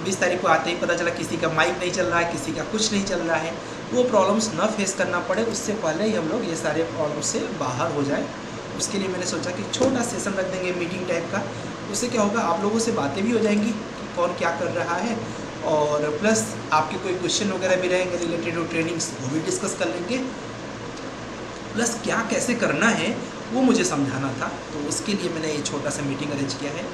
20 तारीख को आते ही पता चला किसी का माइक नहीं चल रहा है, किसी का कुछ नहीं चल रहा है, वो प्रॉब्लम्स न फेस करना पड़े, उससे पहले ही हम लोग ये सारे प्रॉब्लम से बाहर हो जाए। उसके लिए मैंने सोचा कि छोटा सेशन रख देंगे मीटिंग टाइप का। उससे क्या होगा, आप लोगों से बातें भी हो जाएंगी कि कौन क्या कर रहा है, और प्लस आपके कोई क्वेश्चन वगैरह भी रहेंगे रिलेटेड टू ट्रेनिंग्स, वो भी डिस्कस कर लेंगे। प्लस क्या कैसे करना है वो मुझे समझाना था, तो उसके लिए मैंने ये छोटा सा मीटिंग अरेंज किया है।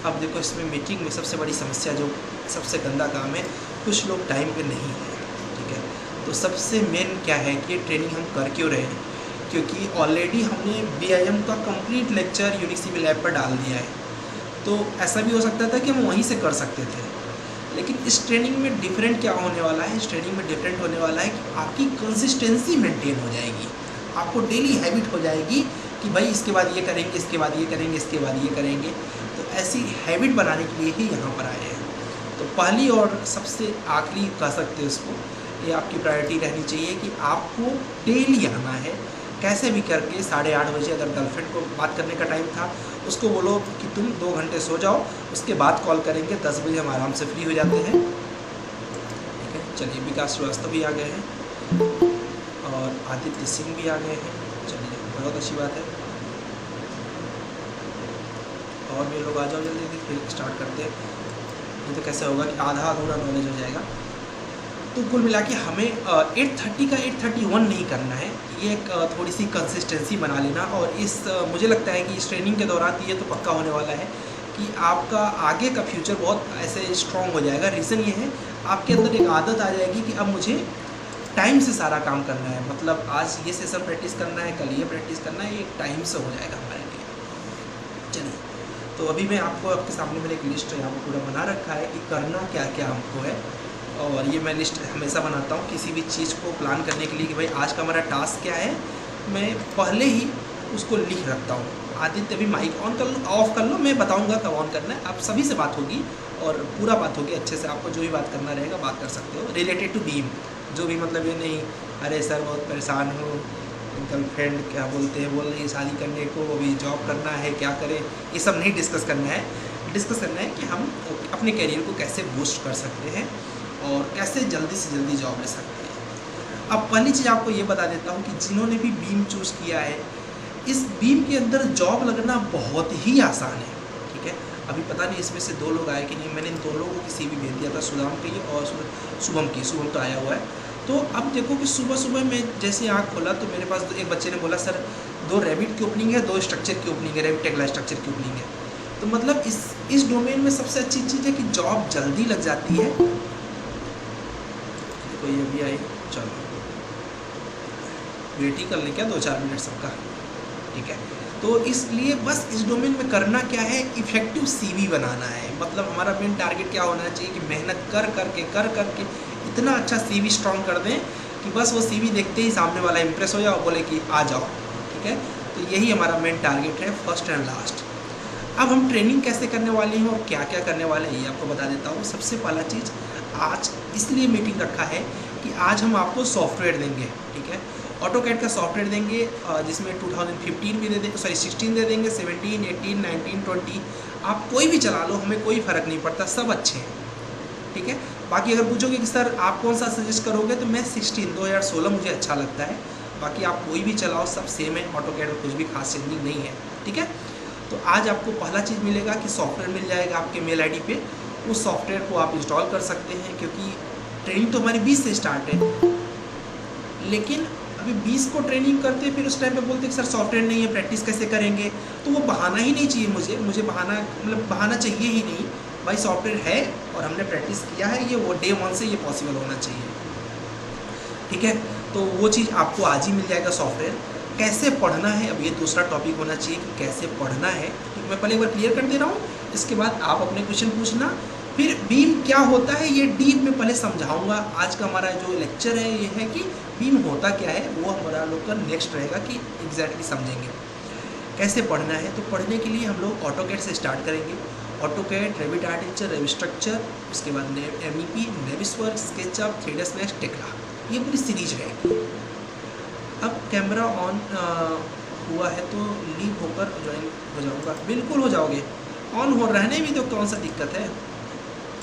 अब देखो, इसमें मीटिंग में सबसे बड़ी समस्या, जो सबसे गंदा काम है, कुछ लोग टाइम पे नहीं हैं, ठीक है। तो सबसे मेन क्या है कि ट्रेनिंग हम कर क्यों रहे हैं, क्योंकि ऑलरेडी हमने BIM का कंप्लीट लेक्चर यूनिसिविल ऐप पर डाल दिया है। तो ऐसा भी हो सकता था कि हम वहीं से कर सकते थे, लेकिन इस ट्रेनिंग में डिफरेंट क्या होने वाला है, इस ट्रेनिंग में डिफरेंट होने वाला है कि आपकी कंसिस्टेंसी मेंटेन हो जाएगी, आपको डेली हैबिट हो जाएगी कि भाई इसके बाद ये करेंगे, इसके बाद ये करेंगे, इसके बाद ये करेंगे। तो ऐसी हैबिट बनाने के लिए ही यहाँ पर आए हैं। तो पहली और सबसे आखिरी कह सकते हैं उसको, ये आपकी प्रायोरिटी रहनी चाहिए कि आपको डेली आना है, कैसे भी करके 8:30 बजे, अगर गर्लफ्रेंड को बात करने का टाइम था, उसको बोलो कि तुम 2 घंटे सो जाओ, उसके बाद कॉल करेंगे, 10 बजे हम आराम से फ्री हो जाते हैं, ठीक है। चलिए, विकास श्रीवास्तव भी आ गए हैं और आदित्य सिंह भी आ गए हैं, चलिए बहुत अच्छी बात है। और भी लोग आ जाओ जल्दी, फिर स्टार्ट करते हैं, नहीं तो कैसे होगा कि आधा अधूरा नॉलेज हो जाएगा। तो कुल मिला के हमें 8:30 का 8:31 नहीं करना है, ये एक थोड़ी सी कंसिस्टेंसी बना लेना। और इस मुझे लगता है कि इस ट्रेनिंग के दौरान ये तो पक्का होने वाला है कि आपका आगे का फ्यूचर बहुत ऐसे स्ट्रॉन्ग हो जाएगा। रीज़न ये है, आपके अंदर एक आदत आ जाएगी कि अब मुझे टाइम से सारा काम करना है, मतलब आज ये सेशन प्रैक्टिस करना है, कल ये प्रैक्टिस करना है, ये टाइम से हो जाएगा हमारे लिए। चलिए, तो अभी मैं आपको आपके सामने मैंने एक लिस्ट यहाँ पर पूरा बना रखा है कि करना क्या क्या हमको है। और ये मैं लिस्ट हमेशा बनाता हूँ किसी भी चीज़ को प्लान करने के लिए कि भाई आज का हमारा टास्क क्या है, मैं पहले ही उसको लिख रखता हूँ। आदित्य अभी माइक ऑन कर लो, ऑफ कर लो, मैं बताऊँगा कब ऑन करना है। आप सभी से बात होगी और पूरा बात होगी अच्छे से, आपको जो भी बात करना रहेगा बात कर सकते हो रिलेटेड टू बीम, जो भी, मतलब ये नहीं अरे सर बहुत परेशान हो, गर्लफ्रेंड क्या बोलते हैं, बोल रही है शादी करने को, अभी जॉब करना है, क्या करें, ये सब नहीं डिस्कस करना है। डिस्कस करना है कि हम अपने करियर को कैसे बूस्ट कर सकते हैं और कैसे जल्दी से जल्दी जॉब ले सकते हैं। अब पहली चीज़ आपको ये बता देता हूँ कि जिन्होंने भी बीम चूज़ किया है, इस बीम के अंदर जॉब लगना बहुत ही आसान है, ठीक है। अभी पता नहीं इसमें से 2 लोग आए कि नहीं, मैंने इन 2 लोगों की CV भेज दिया था, सुदाम की और शुभम तो आया हुआ है। तो अब देखो कि सुबह सुबह मैं जैसे आँख खोला तो मेरे पास एक बच्चे ने बोला सर 2 रैबिट की ओपनिंग है, 2 स्ट्रक्चर की ओपनिंग है, रैबिट टेगला स्ट्रक्चर की ओपनिंग है। तो मतलब इस डोमेन में सबसे अच्छी चीज़ है कि जॉब जल्दी लग जाती है। कोई अभी आई, चलो वेट ही कर लें क्या 2-4 मिनट सबका, ठीक है। तो इसलिए बस इस डोमेन में करना क्या है, इफेक्टिव CV बनाना है। मतलब हमारा मेन टारगेट क्या होना चाहिए कि मेहनत कर करके इतना अच्छा CV स्ट्रॉन्ग कर दें कि बस वो CV देखते ही सामने वाला इंप्रेस हो जाए और बोले कि आ जाओ, ठीक है। तो यही हमारा मेन टारगेट है, फर्स्ट एंड लास्ट। अब हम ट्रेनिंग कैसे करने वाले हैं और क्या क्या करने वाले हैं ये आपको बता देता हूँ। सबसे पहला चीज़, आज इसलिए मीटिंग रखा है कि आज हम आपको सॉफ्टवेयर देंगे, ठीक है। ऑटोकैड का सॉफ्टवेयर देंगे जिसमें 2015 भी दे देंगे, सॉरी 16 दे देंगे, 17, 18, 19, 20, आप कोई भी चला लो, हमें कोई फ़र्क नहीं पड़ता, सब अच्छे हैं, ठीक है। बाकी अगर पूछोगे कि सर आप कौन सा सजेस्ट करोगे, तो मैं 2016 मुझे अच्छा लगता है, बाकी आप कोई भी चलाओ, सब सेम है, ऑटोकैड में कुछ भी खास चेंजिंग नहीं है, ठीक है। तो आज आपको पहला चीज़ मिलेगा कि सॉफ्टवेयर मिल जाएगा आपके मेल ID पे, उस सॉफ्टवेयर को आप इंस्टॉल कर सकते हैं, क्योंकि ट्रेनिंग तो हमारी 20 से स्टार्ट है, लेकिन अभी 20 को ट्रेनिंग करते फिर उस टाइम पे बोलते कि सर सॉफ्टवेयर नहीं है, प्रैक्टिस कैसे करेंगे। तो वो बहाना ही नहीं चाहिए, मुझे बहाना, मतलब बहाना चाहिए ही नहीं भाई, सॉफ्टवेयर है और हमने प्रैक्टिस किया है, ये वो Day 1 से ये पॉसिबल होना चाहिए, ठीक है। तो वो चीज़ आपको आज ही मिल जाएगा सॉफ्टवेयर। कैसे पढ़ना है, अब ये दूसरा टॉपिक होना चाहिए कि कैसे पढ़ना है, तो मैं पहले एक बार क्लियर कर दे रहा हूँ, इसके बाद आप अपने क्वेश्चन पूछना। फिर बीम क्या होता है ये डीप में पहले समझाऊंगा। आज का हमारा जो लेक्चर है ये है कि बीम होता क्या है, वो हमारा लोग का नेक्स्ट रहेगा कि एग्जैक्टली समझेंगे कैसे पढ़ना है। तो पढ़ने के लिए हम लोग ऑटोकैड से स्टार्ट करेंगे, AutoCAD, Revit architecture, Revit structure, उसके बाद MEP, Navisworks, SketchUp, 3ds Max, Tekla, ये पूरी सीरीज रहेगी। अब कैमरा ऑन हुआ है तो लीव होकर ज्वाइन हो जाऊंगा, बिल्कुल हो जाओगे, ऑन हो रहने भी तो कौन सा दिक्कत है।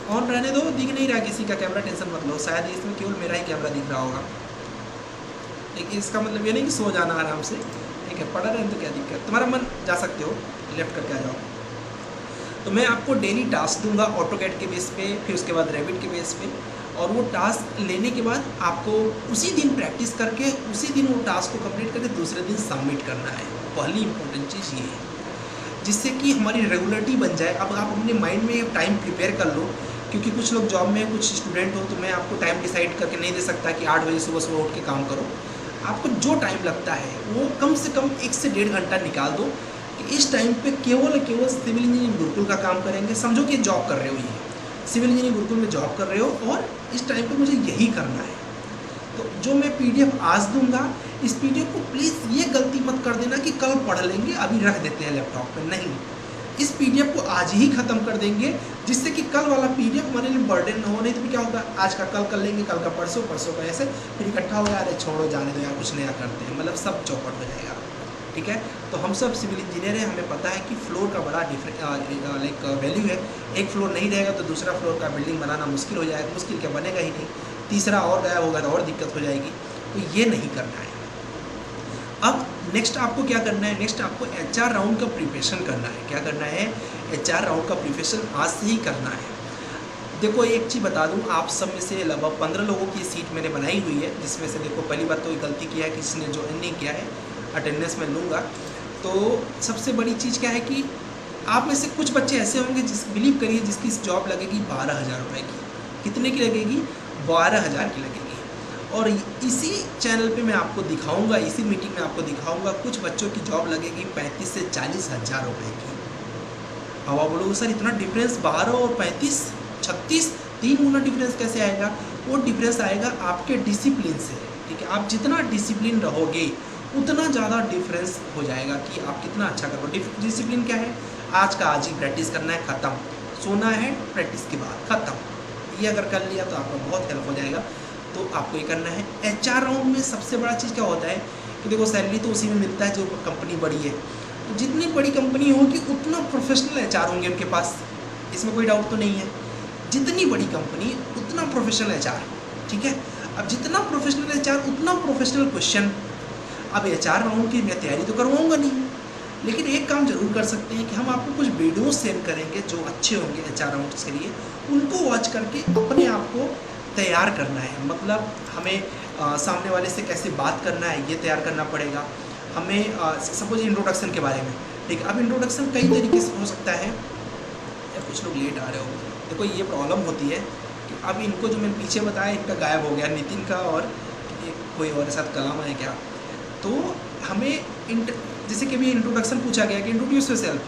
ऑन रहने दो, दिख नहीं रहा किसी का कैमरा, टेंशन मत लो, शायद इसमें केवल मेरा ही कैमरा दिख रहा होगा। ठीक है, इसका मतलब ये नहीं कि सो जाना आराम से, ठीक है, पढ़ा रहे तो क्या दिक्कत, तुम्हारा मन जा सकते हो, लेफ्ट करके आ जाओ। तो मैं आपको डेली टास्क दूंगा ऑटोकैड के बेस पे, फिर उसके बाद रैबिट के बेस पे, और वो टास्क लेने के बाद आपको उसी दिन प्रैक्टिस करके उसी दिन वो टास्क को कंप्लीट करके दूसरे दिन सबमिट करना है। पहली इंपॉर्टेंट चीज़ ये है, जिससे कि हमारी रेगुलरिटी बन जाए। अब आप अपने माइंड में टाइम प्रिपेयर कर लो, क्योंकि कुछ लोग जॉब में, कुछ स्टूडेंट हो, तो मैं आपको टाइम डिसाइड करके नहीं दे सकता कि 8 बजे सुबह सुबह उठ के काम करो। आपको जो टाइम लगता है वो कम से कम 1 से 1.5 घंटा निकाल दो कि इस टाइम पे केवल सिविल इंजीनियरिंग गुरुकुल का काम करेंगे। समझो कि जॉब कर रहे हो, ये सिविल इंजीनियरिंग गुरुकुल में जॉब कर रहे हो और इस टाइम पे मुझे यही करना है। तो जो मैं PDF आज दूंगा, इस PDF को प्लीज़ ये गलती मत कर देना कि कल पढ़ लेंगे, अभी रख देते हैं लैपटॉप पे, नहीं, इस PDF को आज ही ख़त्म कर देंगे, जिससे कि कल वाला PDF हमारे लिए बर्डन न हो। नहीं तो क्या होगा, आज का कल कर लेंगे, कल का परसों, परसों का ऐसे, फिर इकट्ठा हो गया, अरे छोड़ो जाने दो यार, कुछ नया करते हैं, मतलब सब चौपट हो जाएगा। ठीक है, तो हम सब सिविल इंजीनियर हैं, हमें पता है कि फ्लोर का बड़ा लाइक वैल्यू है। एक फ्लोर नहीं रहेगा तो दूसरा फ्लोर का बिल्डिंग बनाना मुश्किल हो जाएगा, मुश्किल क्या बनेगा ही नहीं, तीसरा और गायब होगा तो और दिक्कत हो जाएगी। तो ये नहीं करना है। अब नेक्स्ट आपको क्या करना है, नेक्स्ट आपको HR राउंड का प्रिपरेशन करना है। क्या करना है, HR राउंड का प्रिपरेशन आज से ही करना है। देखो एक चीज़ बता दूं, आप सब में से लगभग 15 लोगों की सीट मैंने बनाई हुई है, जिसमें से देखो पहली बात तो ये गलती किया है कि जिसने ज्वाइन नहीं किया है, अटेंडेंस में लूँगा। तो सबसे बड़ी चीज़ क्या है कि आप में से कुछ बच्चे ऐसे होंगे जिस बिलीव करिए जिसकी जॉब लगेगी 12,000 रुपये की। कितने की लगेगी, 12,000 की लगेगी। और इसी चैनल पे मैं आपको दिखाऊंगा, इसी मीटिंग में आपको दिखाऊंगा कुछ बच्चों की जॉब लगेगी 35 से 40,000 रुपये की। अब आप बोलोगे सर इतना डिफरेंस, 12 और 35, 36, 3 गुना डिफरेंस कैसे आएगा? वो डिफरेंस आएगा आपके डिसिप्लिन से। ठीक है, आप जितना डिसिप्लिन रहोगे उतना ज़्यादा डिफरेंस हो जाएगा कि आप कितना अच्छा करो। डिसिप्लिन क्या है, आज का आज ही प्रैक्टिस करना है, ख़त्म, सोना है प्रैक्टिस के बाद ख़त्म। ये अगर कर लिया तो आपका बहुत हेल्प हो जाएगा। तो आपको ये करना है। HR राउंड में सबसे बड़ा चीज़ क्या होता है कि देखो सैलरी तो उसी में मिलता है जो कंपनी बड़ी है, तो जितनी बड़ी कंपनी होगी उतना प्रोफेशनल HR होंगे उनके पास, इसमें कोई डाउट तो नहीं है। जितनी बड़ी कंपनी उतना प्रोफेशनल HR। ठीक है, अब जितना प्रोफेशनल HR उतना प्रोफेशनल क्वेश्चन। अब HR राउंड की मैं तैयारी तो करवाऊँगा नहीं, लेकिन एक काम जरूर कर सकते हैं कि हम आपको कुछ वीडियो सेंड करेंगे जो अच्छे होंगे HR राउंड के लिए, उनको वॉच करके अपने आप को तैयार करना है। मतलब हमें सामने वाले से कैसे बात करना है ये तैयार करना पड़ेगा हमें। सपोज इंट्रोडक्शन के बारे में, ठीक है, अब इंट्रोडक्शन कई तरीके से हो सकता है। या कुछ लोग लेट आ रहे हो, देखो ये प्रॉब्लम होती है कि अब इनको जो मैंने पीछे बताया इनका गायब हो गया, नितिन का और कोई और साथ कलाम है क्या। तो हमें जैसे कि अभी इंट्रोडक्शन पूछा गया कि इंट्रोड्यूस योरसेल्फ,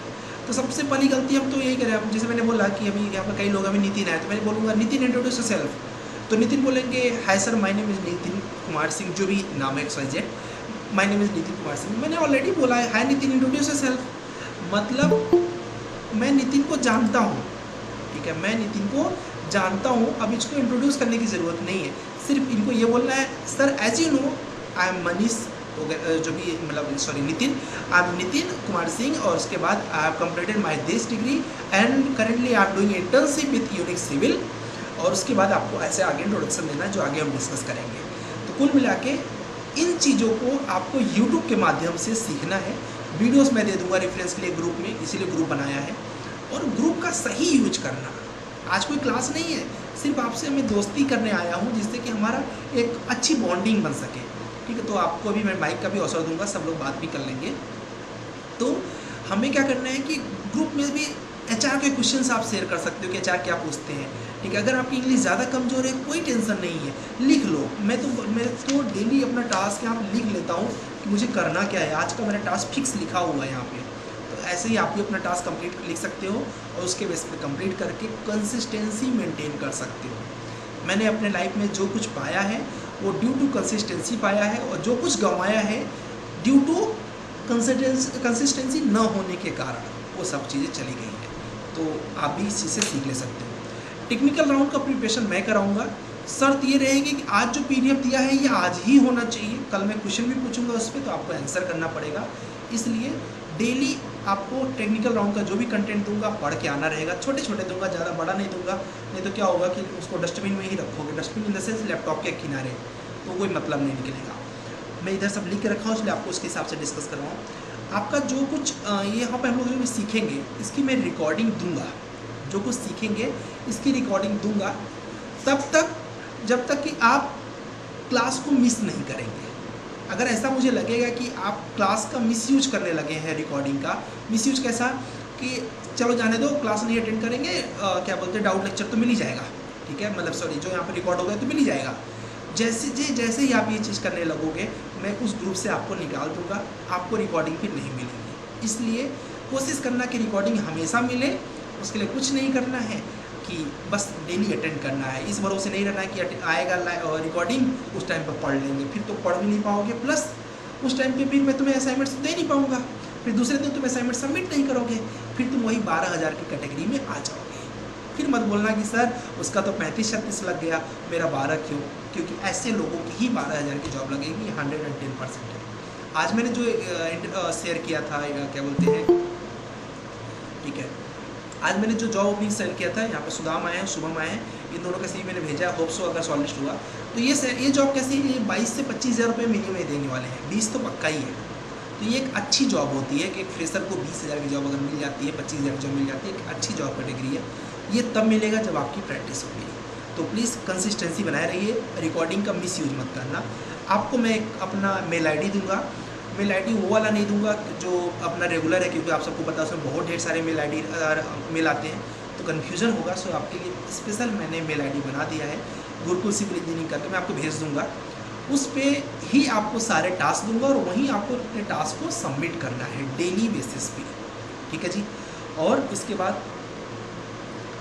तो सबसे पहली गलती हम तो यही करें। अब जैसे मैंने बोला कि अभी यहाँ पर कई लोग, अभी नितिन आए तो मैं बोलूँगा नितिन इंट्रोड्यूस योरसेल्फ, तो नितिन बोलेंगे hi sir my name is Nitin Kumar Singh, जो भी नाम है XYZ, my name is Nitin Kumar Singh. मैंने ऑलरेडी बोला है हाय नितिन इंट्रोड्यूस योरसेल्फ, मतलब मैं नितिन को जानता हूँ। ठीक है, मैं नितिन को जानता हूँ, अब इसको इंट्रोड्यूस करने की ज़रूरत नहीं है। सिर्फ इनको ये बोलना है sir as you know I am Manish, जो भी मतलब sorry Nitin, I am Nitin Kumar Singh, और उसके बाद I have completed my this degree and currently I am doing internship with unique civil. और उसके बाद आपको ऐसे आगे इंट्रोडक्शन देना है जो आगे हम डिस्कस करेंगे। तो कुल मिला के इन चीज़ों को आपको यूट्यूब के माध्यम से सीखना है। वीडियोस मैं दे दूंगा रेफरेंस के लिए ग्रुप में, इसीलिए ग्रुप बनाया है। और ग्रुप का सही यूज करना। आज कोई क्लास नहीं है, सिर्फ आपसे मैं दोस्ती करने आया हूँ जिससे कि हमारा एक अच्छी बॉन्डिंग बन सके। ठीक है, तो आपको अभी मैं माइक का भी अवसर दूंगा, सब लोग बात भी कर लेंगे। तो हमें क्या करना है कि ग्रुप में भी HR के क्वेश्चंस आप शेयर कर सकते हो कि HR क्या पूछते हैं। ठीक है, अगर आपकी इंग्लिश ज़्यादा कमज़ोर है कोई टेंशन नहीं है, लिख लो। मैं तो डेली अपना टास्क यहाँ लिख लेता हूँ कि मुझे करना क्या है। आज का मेरा टास्क फिक्स लिखा हुआ है यहाँ पे, तो ऐसे ही आप भी अपना टास्क कंप्लीट लिख सकते हो और उसके बेस पे कंप्लीट करके कंसिस्टेंसी मेंटेन कर सकते हो। मैंने अपने लाइफ में जो कुछ पाया है वो ड्यू टू कंसिस्टेंसी पाया है, और जो कुछ गंवाया है ड्यू टू कंसिस्टेंसी न होने के कारण वो सब चीज़ें चली गई हैं। तो आप भी इस चीज़ से सीख ले सकते हो। टेक्निकल राउंड का प्रिपरेशन मैं कराऊंगा। शर्त ये रहेगी कि आज जो PDF दिया है ये आज ही होना चाहिए। कल मैं क्वेश्चन भी पूछूंगा उस पर, तो आपको आंसर करना पड़ेगा। इसलिए डेली आपको टेक्निकल राउंड का जो भी कंटेंट दूंगा पढ़ के आना रहेगा। छोटे छोटे दूंगा, ज़्यादा बड़ा नहीं दूंगा, नहीं तो क्या होगा कि उसको डस्टबिन में ही रखोगे, dustbin in the sense laptop के किनारे, तो कोई मतलब नहीं निकलेगा। मैं इधर सब लिख के रखा हूँ, इसलिए आपको उसके हिसाब से डिस्कस कर रहा हूँ। आपका जो कुछ ये यहाँ पर हम लोग जो भी सीखेंगे इसकी मैं रिकॉर्डिंग दूंगा, जो कुछ सीखेंगे इसकी रिकॉर्डिंग दूंगा तब तक जब तक कि आप क्लास को मिस नहीं करेंगे। अगर ऐसा मुझे लगेगा कि आप क्लास का मिसयूज करने लगे हैं, रिकॉर्डिंग का मिसयूज कैसा कि चलो जाने दो, क्लास नहीं अटेंड करेंगे, क्या बोलते हैं डाउट लेक्चर तो मिल ही जाएगा, ठीक है, मतलब सॉरी जो यहाँ पर रिकॉर्ड हो गया तो मिल ही जाएगा। जैसे ही आप ये चीज़ करने लगोगे मैं उस ग्रुप से आपको निकाल दूंगा, आपको रिकॉर्डिंग फिर नहीं मिलेगी। इसलिए कोशिश करना कि रिकॉर्डिंग हमेशा मिले। उसके लिए कुछ नहीं करना है कि बस डेली अटेंड करना है। इस भरोसे नहीं रहना है कि आएगा रिकॉर्डिंग उस टाइम पर पढ़ लेंगे, फिर तो पढ़ भी नहीं पाओगे, प्लस उस टाइम पे फिर मैं तुम्हें असाइनमेंट्स दे नहीं पाऊँगा, फिर दूसरे दिन तुम असाइनमेंट सबमिट नहीं करोगे, फिर तुम वही 12,000 की कैटेगरी में आ जाओगे। फिर मत बोलना कि सर उसका तो 35-36 लग गया, मेरा 12 क्यों? क्योंकि ऐसे लोगों की ही 12,000 की जॉब लगेगी, 110% है। आज मैंने जो शेयर किया था, क्या बोलते हैं, ठीक है, आज मैंने जो जॉब ओपनिंग सेंड किया था, यहाँ पर सुदाम आए हैं, शुभम आए हैं, इन दोनों का CV मैंने भेजा है, होप सो अगर शॉर्टलिस्ट हुआ तो ये जॉब कैसी है, ये 22 से 25,000 रुपये मिनिमम ही देने वाले हैं, 20 तो पक्का ही है। तो ये एक अच्छी जॉब होती है कि एक फ्रेशर को 20,000 की जॉब अगर मिल जाती है, 25,000 की जॉब मिल जाती है, एक अच्छी जॉब कैटेगरी है। ये तब मिलेगा जब आपकी प्रैक्टिस होगी। तो प्लीज़ कंसिस्टेंसी बनाए रहिए, रिकॉर्डिंग का मिस यूज मत करना। आपको मैं अपना मेल ID दूंगा, मेल ID वो वाला नहीं दूंगा जो अपना रेगुलर है, क्योंकि आप सबको पता है उसमें बहुत ढेर सारे मेल आते हैं तो कन्फ्यूज़न होगा। सो आपके लिए स्पेशल मैंने मेल ID बना दिया है, गुरुकुल सिविल इंजीनियरिंग करके मैं आपको भेज दूंगा। उस पर ही आपको सारे टास्क दूंगा और वहीं आपको अपने टास्क को सबमिट करना है डेली बेसिस पे, ठीक है जी। और उसके बाद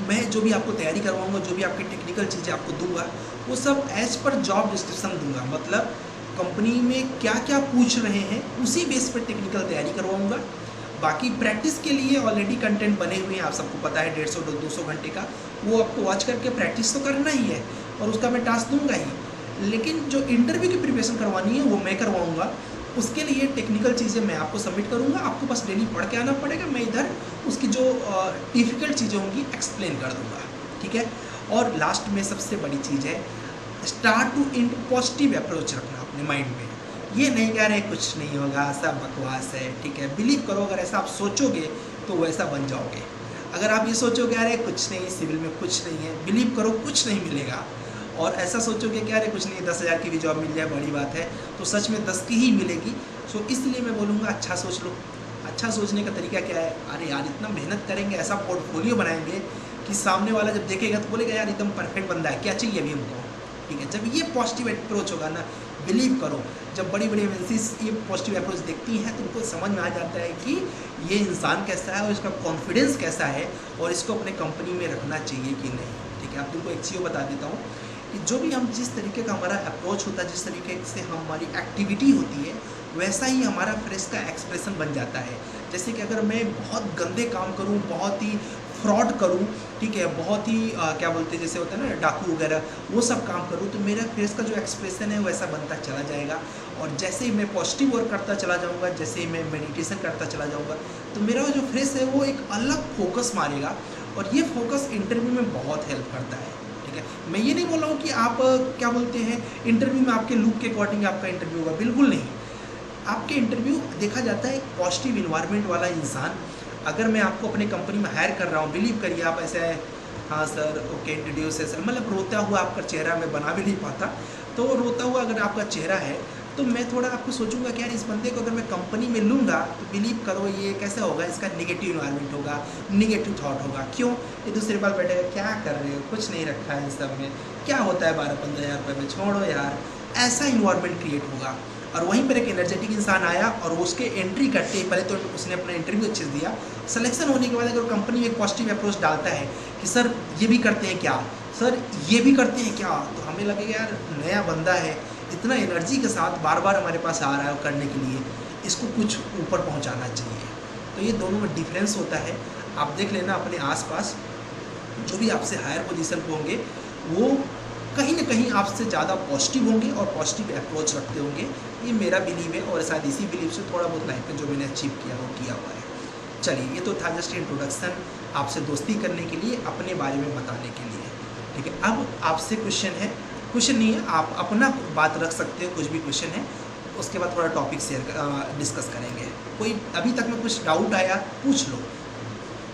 मैं जो भी आपको तैयारी करवाऊंगा, जो भी आपकी टेक्निकल चीज़ें आपको दूंगा, वो सब एज पर जॉब डिस्क्रिप्शन दूंगा, मतलब कंपनी में क्या क्या पूछ रहे हैं उसी बेस पर टेक्निकल तैयारी करवाऊंगा। बाकी प्रैक्टिस के लिए ऑलरेडी कंटेंट बने हुए हैं, आप सबको पता है 150-200 घंटे का, वो आपको वॉच करके प्रैक्टिस तो करना ही है और उसका मैं टास्क दूंगा ही। लेकिन जो इंटरव्यू की प्रिपरेशन करवानी है वो मैं करवाऊँगा, उसके लिए टेक्निकल चीज़ें मैं आपको सबमिट करूँगा, आपको बस डेली पढ़ के आना पड़ेगा, मैं इधर उसकी जो डिफ़िकल्ट चीज़ें होंगी एक्सप्लेन कर दूँगा, ठीक है। और लास्ट में सबसे बड़ी चीज़ है, start to end positive approach रखना अपने माइंड में। ये नहीं कह रहे कुछ नहीं होगा, सब बकवास है, ठीक है, बिलीव करो, अगर ऐसा आप सोचोगे तो वैसा बन जाओगे। अगर आप ये सोचोगे अरे कुछ नहीं, सिविल में कुछ नहीं है, बिलीव करो कुछ नहीं मिलेगा। और ऐसा सोचोगे कि अरे कुछ नहीं, 10,000 की भी जॉब मिल जाए बड़ी बात है, तो सच में 10 की ही मिलेगी। सो इसलिए मैं बोलूँगा अच्छा सोच लो। अच्छा सोचने का तरीका क्या है, अरे यार इतना मेहनत करेंगे, ऐसा पोर्टफोलियो बनाएंगे कि सामने वाला जब देखेगा तो बोलेगा यार एकदम परफेक्ट बंदा है, क्या चाहिए अभी हमको, ठीक है। जब ये पॉजिटिव अप्रोच होगा ना, बिलीव करो, जब बड़ी बड़ी एजेंसीज ये पॉजिटिव अप्रोच देखती हैं तो उनको समझ में आ जाता है कि ये इंसान कैसा है और इसका कॉन्फिडेंस कैसा है और इसको अपने कंपनी में रखना चाहिए कि नहीं, ठीक है। आप तुमको एक चीज़ बता देता हूँ कि जो भी हम जिस तरीके का हमारा अप्रोच होता है, जिस तरीके से हमारी एक्टिविटी होती है, वैसा ही हमारा फेस का एक्सप्रेशन बन जाता है। जैसे कि अगर मैं बहुत गंदे काम करूं, बहुत ही फ्रॉड करूं, ठीक है, बहुत ही क्या बोलते हैं जैसे होता है ना डाकू वगैरह, वो सब काम करूं, तो मेरा फेस का जो एक्सप्रेशन है वैसा बनता चला जाएगा। और जैसे ही मैं पॉजिटिव वर्क करता चला जाऊँगा, जैसे ही मैं मेडिटेशन करता चला जाऊँगा, तो मेरा जो फेस है वो एक अलग फोकस मारेगा और ये फोकस इंटरव्यू में बहुत हेल्प करता है, ठीक है। मैं ये नहीं बोल रहा हूँ कि आप क्या बोलते हैं इंटरव्यू में आपके लुक के अकॉर्डिंग आपका इंटरव्यू होगा, बिल्कुल नहीं। आपके इंटरव्यू देखा जाता है एक पॉजिटिव इन्वायरमेंट वाला इंसान। अगर मैं आपको अपने कंपनी में हायर कर रहा हूँ, बिलीव करिए आप ऐसे है, हाँ सर ओके इंट्रोड्यूस है सर, मतलब रोता हुआ आपका चेहरा मैं बना भी नहीं पाता, तो रोता हुआ अगर आपका चेहरा है तो मैं थोड़ा आपको सोचूंगा कि यार इस बंदे को अगर मैं कंपनी में लूँगा तो बिलीव करो ये कैसा होगा, इसका निगेटिव इन्वायरमेंट होगा, निगेटिव थॉट होगा। क्यों? ये दूसरे बार बैठेगा, क्या कर रहे हो, कुछ नहीं रखा है इन सब में, क्या होता है 12-15 हज़ार रुपये में, छोड़ो यार, ऐसा इन्वायरमेंट क्रिएट होगा। और वहीं पर एक एनर्जेटिक इंसान आया और उसके एंट्री करते ही पहले तो उसने अपना इंटरव्यू अच्छे से दिया, सिलेक्शन होने के बाद अगर कंपनी में एक पॉजिटिव अप्रोच डालता है कि सर ये भी करते हैं क्या, सर ये भी करते हैं क्या, तो हमें लगेगा यार नया बंदा है, इतना एनर्जी के साथ बार बार हमारे पास आ रहा है करने के लिए, इसको कुछ ऊपर पहुंचाना चाहिए। तो ये दोनों में डिफरेंस होता है। आप देख लेना अपने आसपास जो भी आपसे हायर पोजीशन पे होंगे वो कहीं ना कहीं आपसे ज़्यादा पॉजिटिव होंगे और पॉजिटिव अप्रोच रखते होंगे। ये मेरा बिलीव है और शायद इसी बिलीव से थोड़ा बहुत लाइफ में जो मैंने अचीव किया वो किया हुआ है। चलिए, ये तो था जस्ट इंट्रोडक्शन, आपसे दोस्ती करने के लिए, अपने बारे में बताने के लिए। ठीक है, अब आपसे क्वेश्चन है, क्वेश्चन नहीं है, आप अपना बात रख सकते हो, कुछ भी क्वेश्चन है, उसके बाद थोड़ा टॉपिक डिस्कस करेंगे। कोई अभी तक में कुछ डाउट आया पूछ लो।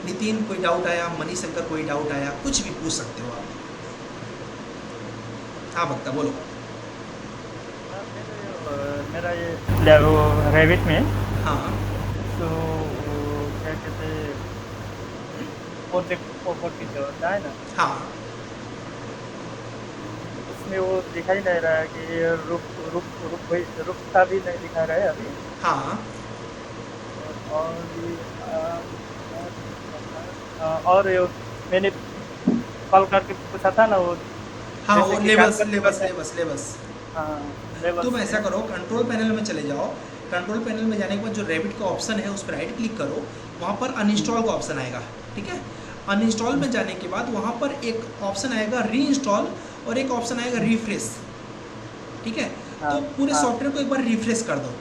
नितिन कोई डाउट आया, मनीशंकर कोई डाउट आया, कुछ भी पूछ सकते हो आप। हाँ भक्ता बोलो। मेरा ये रेविट में हाँ तो क्या कहते हैं, प्रोजेक्ट प्रॉपर्टी जो होता है ना, हाँ उसमें वो दिखाई नहीं रहा है कि ये रुक का भी नहीं दिखा रहा है अभी। हाँ और ये और ये मैंने कॉल करके पूछा था ना, वो हाँ, जैसे वो कि लेबल्स कैलकुलेट लेबल्स करते हैं। लेबल्स लेबल्स हाँ, लेवल तुम ऐसा करो, कंट्रोल पैनल में चले जाओ। कंट्रोल पैनल में जाने के बाद जो रेबिट का ऑप्शन है उस पर राइट क्लिक करो, वहाँ पर अनइंस्टॉल का ऑप्शन आएगा। ठीक है, अनइंस्टॉल में जाने के बाद वहाँ पर एक ऑप्शन आएगा री इंस्टॉल और एक ऑप्शन आएगा रिफ्रेश। ठीक है, हाँ तो पूरे हाँ सॉफ्टवेयर को एक बार रिफ्रेश कर दो।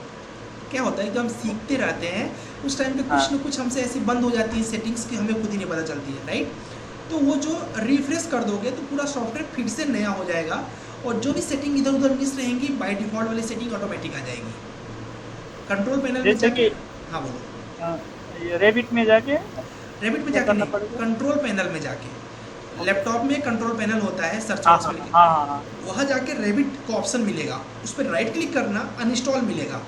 क्या होता है कि हम सीखते रहते हैं, उस टाइम पे हाँ कुछ ना कुछ हमसे ऐसी बंद हो जाती है सेटिंग्स की, हमें खुद ही नहीं पता चलती है, राइट। तो वो जो रिफ्रेश कर दोगे तो पूरा सॉफ्टवेयर फिर से नया हो जाएगा, और जो भी सेटिंग इधर उधर मिस रहेंगी बाय डिफ़ॉल्ट वाली सेटिंग ऑटोमेटिक आ जाएगी। कंट्रोल पैनल में जैसे जाके, कि हाँ बोलो। ये रेविट में जाके रेबिट में क्या जाके करना नहीं, पड़ेगा? कंट्रोल पैनल में जाके, लैपटॉप में कंट्रोल पैनल होता है, सर्च हाँ बॉक्स हाँ में लिखे, हाँ हाँ हाँ वहाँ जाके रेबिट का ऑप्शन मिलेगा, उस पर राइट क्लिक करना, अनइंस्टॉल मिलेगा।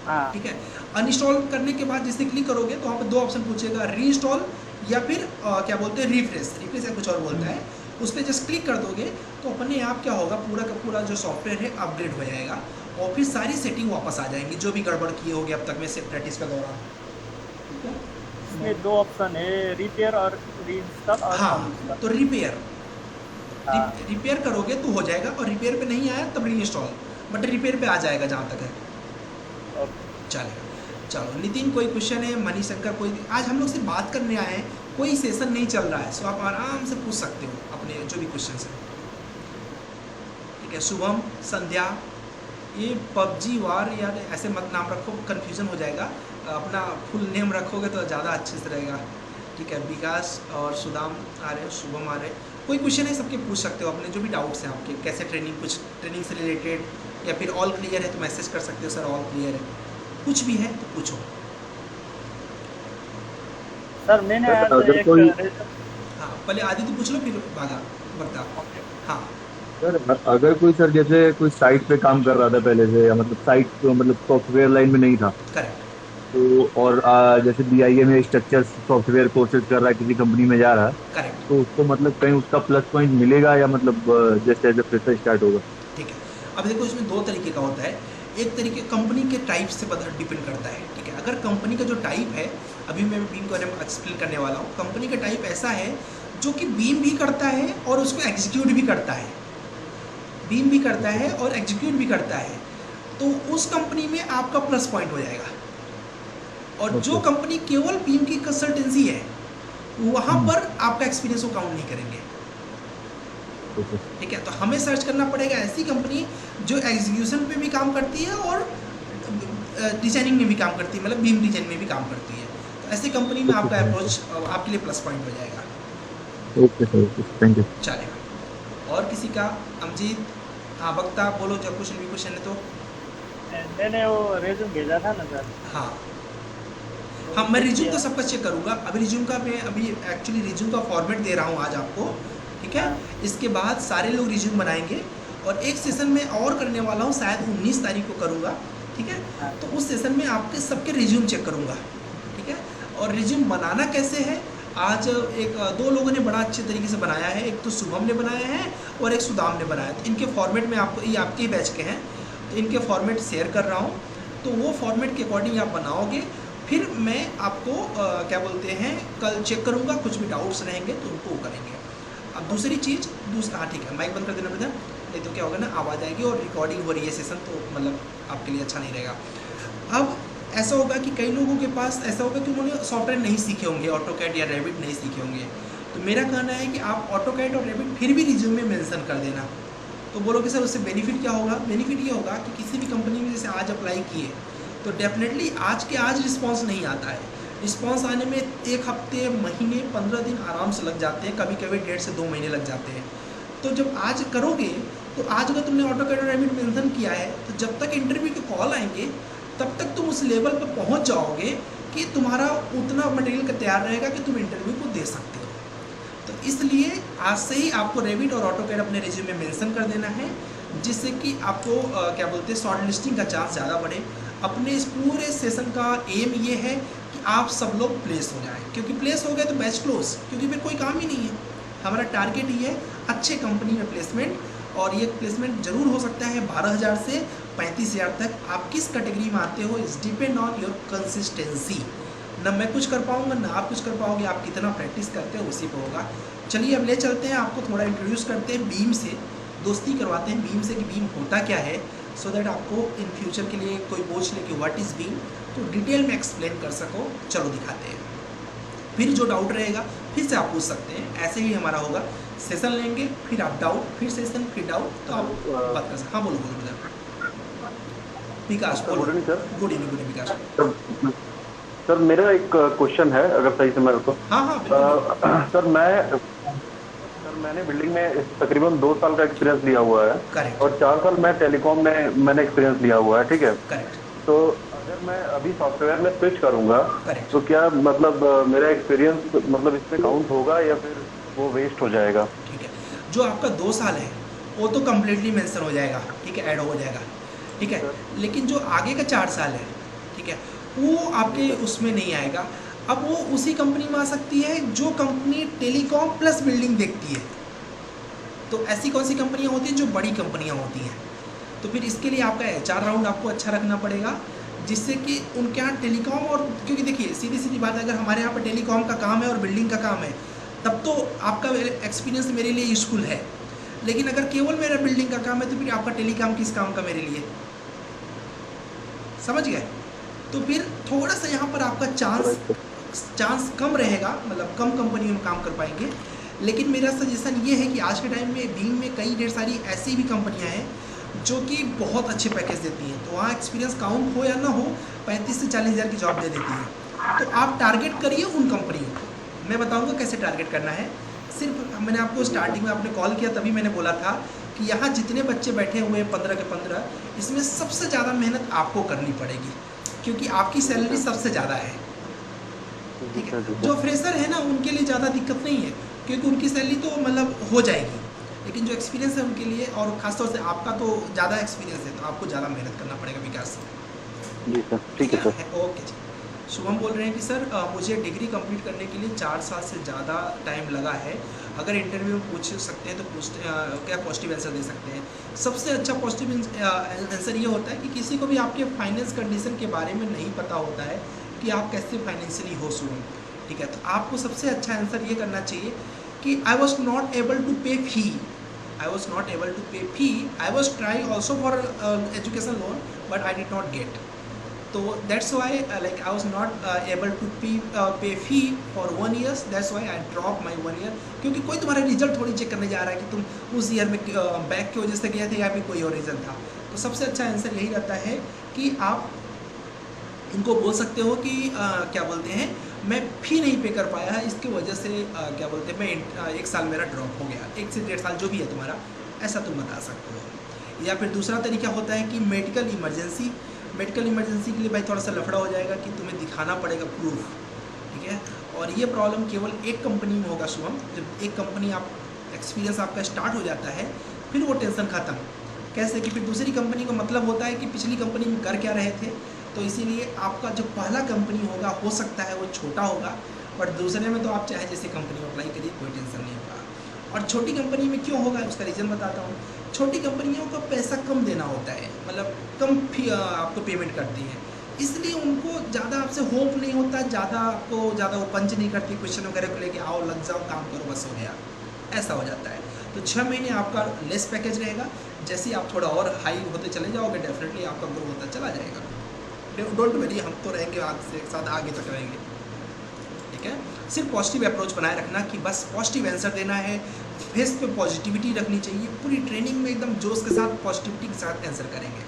हाँ ठीक है, अनइंस्टॉल करने के बाद जैसे क्लिक करोगे तो वहाँ पर दो ऑप्शन पूछेगा, रीइंस्टॉल या फिर क्या बोलते हैं रिफ्रेश, रिफ्रेश या कुछ और बोलता है। उस पर जस्ट क्लिक कर दोगे तो अपने आप क्या होगा, पूरा का पूरा जो सॉफ्टवेयर है अपग्रेड हो जाएगा, और फिर सारी सेटिंग वापस आ जाएंगी जो भी गड़बड़ किए होगे अब तक में से प्रैक्टिस के दौरान। ठीक है, इसमें दो ऑप्शन है, रिपेयर और रीइंस्टॉल और हाँ, अनइंस्टॉल। तो रिपेयर, हाँ रिपेयर करोगे तो हो जाएगा, और रिपेयर पे नहीं आया तब रीइंस्टॉल, बट रिपेयर पे आ जाएगा जहाँ तक है, ओके। चलेगा। चलो नितिन कोई क्वेश्चन है, मनीशंकर कोई, आज हम लोग सिर्फ बात करने आए हैं, कोई सेशन नहीं चल रहा है, सो आप आराम से पूछ सकते हो अपने जो भी क्वेश्चन हैं। ठीक है, शुभम, संध्या, ये पबजी वार यार ऐसे मत नाम रखो, कन्फ्यूज़न हो जाएगा, अपना फुल नेम रखोगे तो ज़्यादा अच्छे से रहेगा। ठीक है, विकास और सुदाम आ रहे, शुभम आ रहे, कोई क्वेश्चन है सबके पूछ सकते हो अपने जो भी डाउट्स हैं आपके, कैसे ट्रेनिंग, कुछ ट्रेनिंग से रिलेटेड, या फिर ऑल क्लियर है तो मैसेज कर सकते हो सर ऑल क्लियर है, कुछ भी है तो पूछो। सर मैंने आज अगर एक कोई हाँ, पहले आदि तो पूछ लो फिर भागा बता। ओके। हाँ सर अगर कोई सर जैसे कोई साइट पे काम कर रहा था पहले से, या मतलब साइट तो मतलब सॉफ्टवेयर लाइन में नहीं था, करेक्ट, तो और जैसे बीआईए में स्ट्रक्चर सॉफ्टवेयर कोर्सेज कर रहा है, किसी कंपनी में जा रहा है, करेक्ट, तो उसको मतलब कहीं उसका प्लस पॉइंट मिलेगा, या मतलब जैसे एज ए फ्रेशर स्टार्ट होगा? ठीक है। अब देखो इसमें दो तरीके का होता है, एक तरीके कंपनी के टाइप से डिपेंड करता है। ठीक है, अगर कंपनी का जो टाइप है, अभी मैं बीम के बारे में एक्सप्लेन करने वाला हूँ, कंपनी का टाइप ऐसा है जो कि बीम भी करता है और उसको एग्जीक्यूट भी करता है, बीम भी करता है और एग्जीक्यूट भी करता है, तो उस कंपनी में आपका प्लस पॉइंट हो जाएगा। और जो Okay. कंपनी केवल बीम की कंसल्टेंसी है, वहाँ हम्म। पर आपका एक्सपीरियंस को काउंट नहीं करेंगे। ओके। ठीक है, तो हमें सर्च करना पड़ेगा ऐसी कंपनी जो एग्जीक्यूशन पे भी काम करती है और डिजाइनिंग में भी काम करती है, मतलब बीम डिजाइन में भी काम करती है, तो ऐसी कंपनी में आपका अप्रोच आपके लिए प्लस पॉइंट हो जाएगा। Okay sir, okay, thank you. चलेगा, और किसी का? अमजीत, हाँ वक्ता बोलो, जब क्वेश्चन भी क्वेश्चन है तो। मैंने वो रेज्यूम भेजा था ना सर। हाँ हाँ, मैं रिज्यूम का सब कुछ चेक करूँगा। अभी रिज्यूम का मैं अभी एक्चुअली रिज्यूम का फॉर्मेट दे रहा हूँ आज आपको। ठीक है, हाँ। इसके बाद सारे लोग रिज्यूम बनाएंगे, और एक सेशन में और करने वाला हूँ, शायद 19 तारीख को करूँगा। ठीक है, हाँ। तो उस सेशन में आपके सबके रिज्यूम चेक करूँगा। ठीक है, और रिज्यूम बनाना कैसे है, आज एक दो लोगों ने बड़ा अच्छे तरीके से बनाया है, एक तो शुभम ने बनाया है और एक सुदाम ने बनाया है। तो इनके फॉर्मेट में आपको, ये आपके ही बैच के हैं, तो इनके फॉर्मेट शेयर कर रहा हूँ, तो वो फॉर्मेट के अकॉर्डिंग आप बनाओगे, फिर मैं आपको क्या बोलते हैं कल चेक करूँगा, कुछ भी डाउट्स रहेंगे तो उनको वो करेंगे। अब दूसरी चीज़, हाँ ठीक है, माइक बंद कर देना बेटा, नहीं तो क्या होगा ना, आवाज़ आएगी और रिकॉर्डिंग हो रही है सेशन, तो मतलब आपके लिए अच्छा नहीं रहेगा। अब ऐसा होगा कि कई लोगों के पास ऐसा होगा कि उन्होंने सॉफ्टवेयर नहीं सीखे होंगे, ऑटोकैड या रेविट नहीं सीखे होंगे, तो मेरा कहना है कि आप ऑटोकैड और रेविट फिर भी रिज्यूम में मेंशन कर देना। तो बोलोगे सर उससे बेनिफिट क्या होगा? बेनिफिट ये होगा कि किसी भी कंपनी में जैसे आज अप्लाई किए तो डेफिनेटली आज के आज रिस्पांस नहीं आता है, रिस्पॉन्स आने में 1 हफ्ते, महीने, 15 दिन आराम से लग जाते हैं, कभी कभी 1.5 से 2 महीने लग जाते हैं। तो जब आज करोगे, तो आज अगर तुमने ऑटोकैड और रेविट मेंशन किया है, तो जब तक इंटरव्यू के कॉल आएंगे तब तक तुम उस लेवल पर पहुंच जाओगे कि तुम्हारा उतना मटेरियल का तैयार रहेगा कि तुम इंटरव्यू को दे सकते हो। तो इसलिए आज से ही आपको रेविट और ऑटोकैड अपने रिज्यूमे में मेंशन कर देना है, जिससे कि आपको क्या बोलते हैं, शॉर्ट लिस्टिंग का चांस ज़्यादा बढ़े। अपने इस पूरे सेशन का एम ये है कि आप सब लोग प्लेस हो जाएं, क्योंकि प्लेस हो गए तो बैच क्लोज, क्योंकि फिर कोई काम ही नहीं है। हमारा टारगेट ही है अच्छे कंपनी में प्लेसमेंट, और ये प्लेसमेंट जरूर हो सकता है 12,000 से 35,000 तक। आप किस कैटेगरी में आते हो, it's depend on your consistency. ना मैं कुछ कर पाऊँगा ना आप कुछ कर पाओगे, आप कितना प्रैक्टिस करते हो उसी पर होगा। चलिए अब ले चलते हैं, आपको थोड़ा इंट्रोड्यूस करते हैं बीम से, दोस्ती करवाते हैं बीम से कि बीम होता क्या है, सो दैट आपको इन फ्यूचर के लिए कोई पूछ ले कि व्हाट इज़ बीम, तो डिटेल में एक्सप्लेन कर सको। चलो दिखाते हैं, फिर जो डाउट रहेगा फिर से आप पूछ सकते हैं। ऐसे ही हमारा होगा, सेशन लेंगे, फिर आप डाउट, फिर सेशन, फिर डाउट, तो आप बात कर सकते। हाँ बोलो बोलो ब्रदर विकास, बोलो। Good evening sir. Good evening Vikas. Sir मेरा एक क्वेश्चन है, अगर सही से मैं तो। हाँ हाँ बिल्कुल। सर मैंने बिल्डिंग में तकरीबन 2 साल का एक्सपीरियंस लिया हुआ है। करेक्ट। और 4 साल मैं टेलीकॉम में मैंने एक्सपीरियंस लिया हुआ है, ठीक है। करेक्ट। तो अगर मैं अभी सॉफ्टवेयर में स्विच करूंगा, करेक्ट। तो क्या मतलब मेरा एक्सपीरियंस मतलब इसमें काउंट होगा या फिर वो वेस्ट हो जाएगा? ठीक है, जो आपका 2 साल है वो तो कम्प्लीटली मेंशन हो जाएगा, ठीक है, ऐड हो जाएगा, ठीक है। लेकिन जो आगे का 4 साल है, ठीक है, वो आपके उसमें नहीं आएगा। अब वो उसी कंपनी में आ सकती है जो कंपनी टेलीकॉम प्लस बिल्डिंग देखती है। तो ऐसी कौन सी कंपनियां होती हैं? जो बड़ी कंपनियां होती हैं। तो फिर इसके लिए आपका HR राउंड आपको अच्छा रखना पड़ेगा, जिससे कि उनके यहाँ टेलीकॉम, और क्योंकि देखिए सीधी सीधी बात है, अगर हमारे यहाँ पर टेलीकॉम का काम है और बिल्डिंग का काम है, तब तो आपका एक्सपीरियंस मेरे लिए यूजफुल है। लेकिन अगर केवल मेरा बिल्डिंग का काम है, तो फिर आपका टेलीकॉम किस काम का मेरे लिए? समझ गए? तो फिर थोड़ा सा यहाँ पर आपका चांस कम रहेगा, मतलब कम कंपनियों में काम कर पाएंगे। लेकिन मेरा सजेशन ये है कि आज के टाइम में बीम में कई ढेर सारी ऐसी भी कंपनियां हैं जो कि बहुत अच्छे पैकेज देती हैं। तो वहाँ एक्सपीरियंस काउंट हो या ना हो, 35 से 40 हज़ार की जॉब दे देती है। तो आप टारगेट करिए उन कंपनियों को। मैं बताऊँगा कैसे टारगेट करना है। सिर्फ मैंने आपको स्टार्टिंग में आपने कॉल किया तभी मैंने बोला था कि यहाँ जितने बच्चे बैठे हुए हैं 15 के 15, इसमें सबसे ज़्यादा मेहनत आपको करनी पड़ेगी, क्योंकि आपकी सैलरी सबसे ज़्यादा है, ठीक है। जो फ्रेशर है ना, उनके लिए ज़्यादा दिक्कत नहीं है, क्योंकि उनकी सैलरी तो मतलब हो जाएगी। लेकिन जो एक्सपीरियंस है उनके लिए, और खासतौर से आपका तो ज़्यादा एक्सपीरियंस है, तो आपको ज़्यादा मेहनत करना पड़ेगा विकास। जी सर, ठीक है सर। ओके जी। शुभम बोल रहे हैं कि सर मुझे डिग्री कंप्लीट करने के लिए 4 साल से ज़्यादा टाइम लगा है। अगर इंटरव्यू में पूछ सकते हैं तो क्या पॉजिटिव आंसर दे सकते हैं? सबसे अच्छा पॉजिटिव आंसर ये होता है कि किसी को भी आपके फाइनेंस कंडीशन के बारे में नहीं पता होता है कि आप कैसे फाइनेंशियली हो शुरू, ठीक है। तो आपको सबसे अच्छा आंसर ये करना चाहिए कि I was not able to pay fee, I was not able to pay fee, I was try also for education loan but I did not get. तो that's why like I was not able to pay fee for 1 year, that's why I drop my 1 year. क्योंकि कोई तुम्हारा result थोड़ी check करने जा रहा है कि तुम उस ईयर में बैक की वजह से गए थे या फिर कोई और रीज़न था। तो सबसे अच्छा आंसर यही रहता है कि आप इनको बोल सकते हो कि क्या बोलते हैं, मैं फ़ी नहीं पे कर पाया है, इसकी वजह से क्या बोलते हैं, मैं 1 साल मेरा ड्रॉप हो गया, 1 से 1.5 साल जो भी है तुम्हारा, ऐसा तुम बता सकते हो। या फिर दूसरा तरीका होता है कि मेडिकल इमरजेंसी के लिए भाई थोड़ा सा लफड़ा हो जाएगा कि तुम्हें दिखाना पड़ेगा प्रूफ, ठीक है। और ये प्रॉब्लम केवल एक कंपनी में होगा शुभम, जब एक कंपनी आप एक्सपीरियंस आपका स्टार्ट हो जाता है, फिर वो टेंशन ख़त्म। कैसे कि फिर दूसरी कंपनी का मतलब होता है कि पिछली कंपनी में कर क्या रहे थे। तो इसीलिए आपका जो पहला कंपनी होगा, हो सकता है वो छोटा होगा, बट दूसरे में तो आप चाहे जैसे कंपनी में अप्लाई करिए, कोई टेंशन नहीं होगा। और छोटी कंपनी में क्यों होगा, उसका रीज़न बताता हूँ। छोटी कंपनियों को पैसा कम देना होता है, मतलब कम फी आपको पेमेंट करती है, इसलिए उनको ज़्यादा आपसे होप नहीं होता, ज़्यादा वो पंच नहीं करती क्वेश्चन वगैरह को लेके, आओ लग जाओ काम करो बस हो गया, ऐसा हो जाता है। तो 6 महीने आपका लेस पैकेज रहेगा। जैसे ही आप थोड़ा और हाई होते चले जाओगे, डेफिनेटली आपका ग्रो होता चला जाएगा। डोंट वरी, हम तो रहेंगे आज से एक साथ आगे तक रहेंगे, ठीक है। सिर्फ पॉजिटिव अप्रोच बनाए रखना कि बस पॉजिटिव आंसर देना है, फेस पे पॉजिटिविटी रखनी चाहिए। पूरी ट्रेनिंग में एकदम जोश के साथ पॉजिटिविटी के साथ आंसर करेंगे।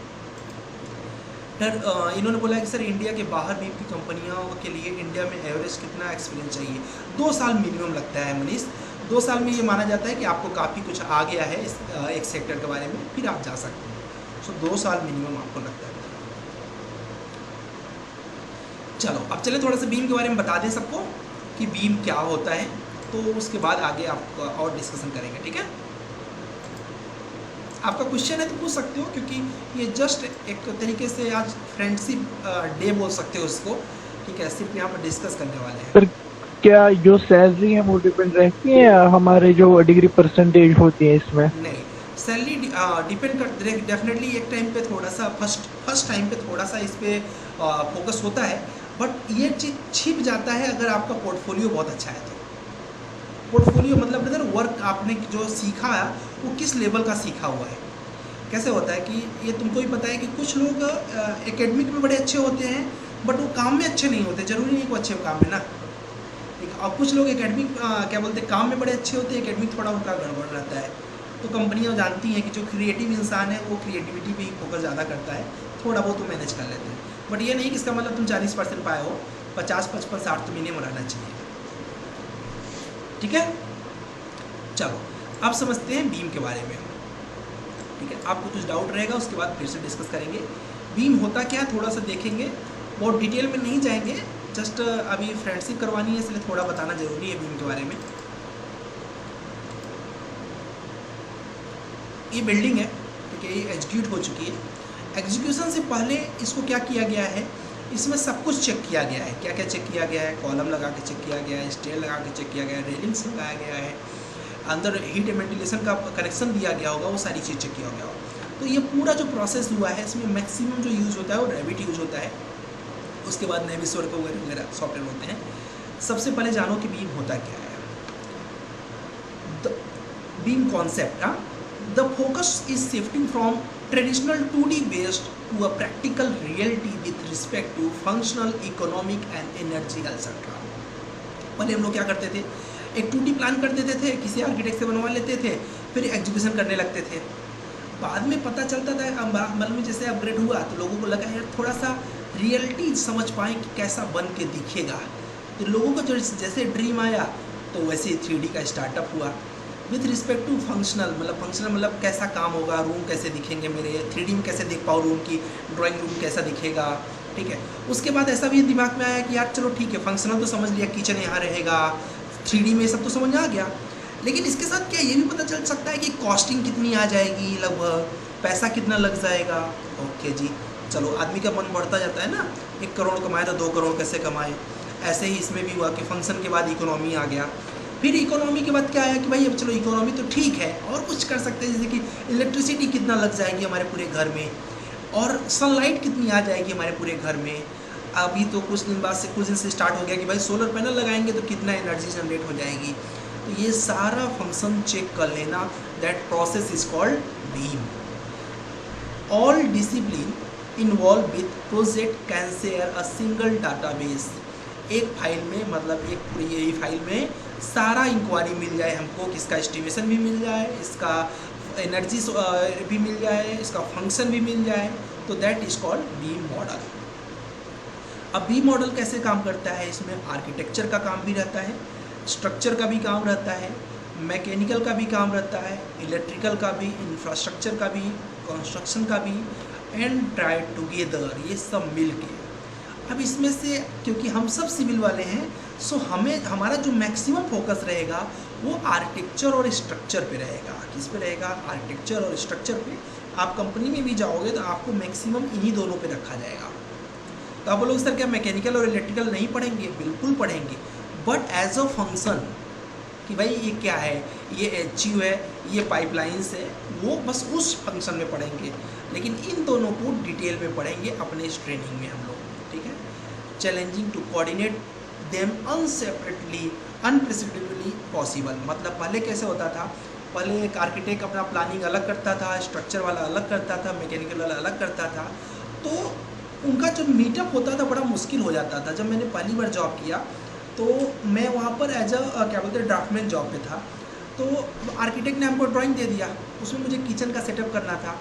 इन्होंने बोला कि सर इंडिया के बाहर बीम की कंपनियों के लिए इंडिया में एवरेज कितना एक्सपीरियंस चाहिए? 2 साल मिनिमम लगता है मनीष। 2 साल में ये माना जाता है कि आपको काफ़ी कुछ आ गया है इस एक सेक्टर के बारे में, फिर आप जा सकते हैं। सो 2 साल मिनिमम आपको लगता है। चलो अब चले थोड़ा सा बीम के बारे में बता दें सबको कि बीम क्या होता है, तो उसके बाद आगे आप और डिस्कशन करेंगे, ठीक है? आपका क्वेश्चन है तो पूछ सकते हो, क्योंकि ये जस्ट एक तरीके से आज फ्रेंडशिप डे बोल सकते हो इसको, ठीक है? सिर्फ यहाँ पर डिस्कस करने वाले हैं। सर क्या जो सैलरी है वो डिपेंड रहती है या हमारे जो डिग्री परसेंटेज होती है इसमें? नहीं, सैलरी डिपेंड कर डेफिनेटली एक टाइम पे थोड़ा सा फर्स्ट टाइम पे थोड़ा सा इस पर फोकस होता है, बट ये चीज़ छिप जाता है अगर आपका पोर्टफोलियो बहुत अच्छा है तो। पोर्टफोलियो मतलब ब्रदर वर्क आपने जो सीखा है वो किस लेवल का सीखा हुआ है। कैसे होता है कि ये तुमको भी पता है कि कुछ लोग एकेडमिक में बड़े अच्छे होते हैं बट वो काम में अच्छे नहीं होते, जरूरी नहीं कि वो अच्छे काम में ना, ठीक है? और कुछ लोग एकेडमिक क्या बोलते हैं, काम में बड़े अच्छे होते हैं, एकेडमिक थोड़ा उनका गड़बड़ रहता है। तो कंपनियाँ जानती हैं कि जो क्रिएटिव इंसान है वो क्रिएटिविटी पे ही फोकस ज़्यादा करता है, थोड़ा बहुत तो मैनेज कर लेते हैं। बट ये नहीं कि इसका मतलब तुम 40% पाए हो, 50, 55, 60 तो मिनिमम रहना चाहिए, ठीक है? चलो अब समझते हैं बीम के बारे में, ठीक है? आपको कुछ डाउट रहेगा उसके बाद फिर से डिस्कस करेंगे। बीम होता क्या है थोड़ा सा देखेंगे, बहुत डिटेल में नहीं जाएंगे, जस्ट अभी फ्रेंडशिप करवानी है इसलिए थोड़ा बताना ज़रूरी है बीम के बारे में। ये बिल्डिंग है, ठीक है? ये एग्जीक्यूट हो चुकी है। एग्जीक्यूशन से पहले इसको क्या किया गया है, इसमें सब कुछ चेक किया गया है। क्या क्या चेक किया गया है? कॉलम लगा के चेक किया गया है, स्टेयर लगा के चेक किया गया है, रेलिंग्स लगाया गया है, अंदर हीट एंड वेंटिलेशन का कनेक्शन दिया गया होगा, वो सारी चीज़ चेक किया गया होगा। तो ये पूरा जो प्रोसेस हुआ है इसमें मैक्सिमम जो यूज़ होता है वो रेविट यूज़ होता है, उसके बाद नेविसवर्क वगैरह सॉफ्टवेयर होते हैं। सबसे पहले जानो कि बीम होता क्या है। Beam concept, the focus is shifting from traditional 2D based to a practical reality with respect to functional, economic and energy etc. पहले हम लोग क्या करते थे, एक 2D प्लान कर देते थे, किसी आर्किटेक्ट से बनवा लेते थे, फिर एग्जीक्यूशन करने लगते थे। बाद में पता चलता था, मतलब में जैसे अपग्रेड हुआ तो लोगों को लगा यार थोड़ा सा रियलिटी समझ पाएँ कि कैसा बन के दिखेगा। तो लोगों को जो जैसे ड्रीम आया तो वैसे ही 3D का स्टार्टअप हुआ। विथ रिस्पेक्ट टू फंक्शनल मतलब कैसा काम होगा, रूम कैसे दिखेंगे मेरे, 3D में कैसे देख पाऊँ रूम की, ड्राइंग रूम कैसा दिखेगा, ठीक है? उसके बाद ऐसा भी दिमाग में आया कि यार चलो ठीक है, फंक्शनल तो समझ लिया, किचन यहाँ रहेगा, 3D में सब तो समझ आ गया, लेकिन इसके साथ क्या ये भी पता चल सकता है कि कॉस्टिंग कितनी आ जाएगी, लगभग पैसा कितना लग जाएगा। ओके जी, चलो आदमी का मन बढ़ता जाता है ना, 1 करोड़ कमाए तो 2 करोड़ कैसे कमाए। ऐसे ही इसमें भी हुआ कि फंक्शन के बाद इकोनॉमी आ गया, फिर इकोनॉमी के बाद क्या आया कि भाई अब चलो इकोनॉमी तो ठीक है और कुछ कर सकते हैं, जैसे कि इलेक्ट्रिसिटी कितना लग जाएगी हमारे पूरे घर में, और सनलाइट कितनी आ जाएगी हमारे पूरे घर में। अभी तो कुछ दिन से स्टार्ट हो गया कि भाई सोलर पैनल लगाएंगे तो कितना एनर्जी जनरेट हो जाएगी। तो ये सारा फंक्शन चेक कर लेना, that process is called beam. All discipline involve with project can share a single database. एक फाइल में, मतलब एक पूरी यही फाइल में सारा इंक्वायरी मिल जाए हमको, कि इसका एस्टिमेशन भी मिल जाए, इसका एनर्जी भी मिल जाए, इसका फंक्शन भी मिल जाए, तो that is called beam model. अब बीम मॉडल कैसे काम करता है, इसमें आर्किटेक्चर का काम भी रहता है, स्ट्रक्चर का भी काम रहता है, मैकेनिकल का भी काम रहता है, इलेक्ट्रिकल का भी, इंफ्रास्ट्रक्चर का भी, कंस्ट्रक्शन का भी, एंड ट्राई टुगेदर, ये सब मिल के। अब इसमें से क्योंकि हम सब सिविल वाले हैं, सो हमारा जो मैक्सिमम फोकस रहेगा वो आर्किटेक्चर और स्ट्रक्चर पे रहेगा। किस पे रहेगा? आर्किटेक्चर और स्ट्रक्चर पे। आप कंपनी में भी जाओगे तो आपको मैक्सिमम इन्हीं दोनों पे रखा जाएगा। तो आप बोलोगे सर क्या मैकेनिकल और इलेक्ट्रिकल नहीं पढ़ेंगे? बिल्कुल पढ़ेंगे, बट एज अ फंक्शन, कि भाई ये क्या है, ये एचयू है, ये पाइपलाइंस है, वो बस उस फंक्शन में पढ़ेंगे, लेकिन इन दोनों को डिटेल में पढ़ेंगे अपने इस ट्रेनिंग में हम लोग, ठीक है? Challenging to coordinate them unseparately unprecedentedly possible. मतलब पहले कैसे होता था, पहले एक आर्किटेक्ट अपना प्लानिंग अलग करता था, स्ट्रक्चर वाला अलग करता था, मैकेनिकल वाला अलग करता था, तो उनका जो मीटअप होता था बड़ा मुश्किल हो जाता था। जब मैंने पहली बार जॉब किया तो मैं वहाँ पर एज क्या बोलते हैं ड्राफ्टमैन जॉब पे था। तो आर्किटेक्ट ने हमको ड्राइंग दे दिया, उसमें मुझे किचन का सेटअप करना था।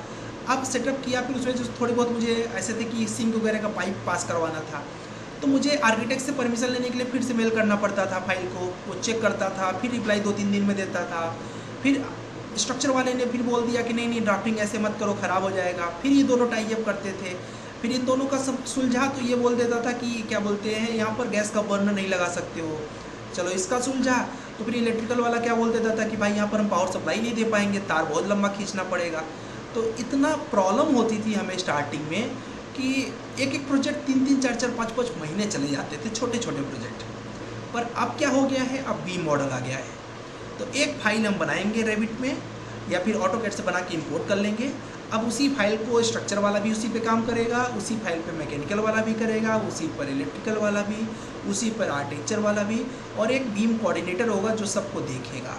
अब सेटअप किया, फिर उसमें जो थोड़े बहुत मुझे ऐसे थे कि सिंक वगैरह का पाइप पास करवाना था, तो मुझे आर्किटेक्ट से परमिशन लेने के लिए फिर से मेल करना पड़ता था फाइल को, वो चेक करता था, फिर रिप्लाई 2-3 दिन में देता था। फिर स्ट्रक्चर वाले ने फिर बोल दिया कि नहीं नहीं ड्राफ्टिंग ऐसे मत करो, ख़राब हो जाएगा। फिर ये दोनों टाई अप करते थे, फिर इन दोनों का सब सुलझा तो ये बोल देता था कि क्या बोलते हैं यहाँ पर गैस का बर्नर नहीं लगा सकते हो, चलो इसका सुलझा। तो फिर इलेक्ट्रिकल वाला क्या बोल देता था कि भाई यहाँ पर हम पावर सप्लाई नहीं दे पाएंगे, तार बहुत लंबा खींचना पड़ेगा। तो इतना प्रॉब्लम होती थी हमें स्टार्टिंग में कि एक एक प्रोजेक्ट 3-3, 4-4, 5-5 महीने चले जाते थे, छोटे छोटे प्रोजेक्ट। पर अब क्या हो गया है, अब बीम मॉडल आ गया है। तो एक फाइल हम बनाएंगे रेविट में या फिर ऑटोकैड से बना के इंपोर्ट कर लेंगे। अब उसी फाइल को स्ट्रक्चर वाला भी उसी पे काम करेगा, उसी फाइल पे मैकेनिकल वाला भी करेगा, उसी पर इलेक्ट्रिकल वाला भी, उसी पर आर्किटेक्चर वाला भी, और एक बीम कोऑर्डिनेटर होगा जो सबको देखेगा।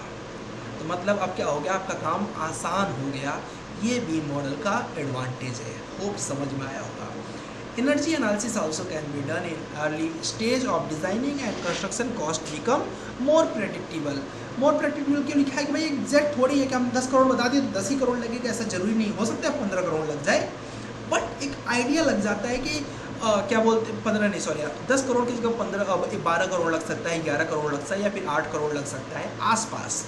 तो मतलब अब क्या हो गया, आपका काम आसान हो गया। ये बीम मॉडल का एडवांटेज है, होप समझ में आया होगा। Energy analysis also can be done in early stage of designing and construction, cost become more predictable. More predictable क्यों लिखा है कि भाई एग्जैक्ट थोड़ी है कि हम 10 करोड़ बता दिए तो 10 ही करोड़ लगेगा, ऐसा जरूरी नहीं। हो सकता है 15 करोड़ लग जाए, बट एक आइडिया लग जाता है कि क्या बोलते 15 नहीं सॉरी 10 करोड़ की जगह 12 करोड़ लग सकता है, 11 करोड़ लग सकता है, या फिर 8 करोड़ लग सकता है आसपास।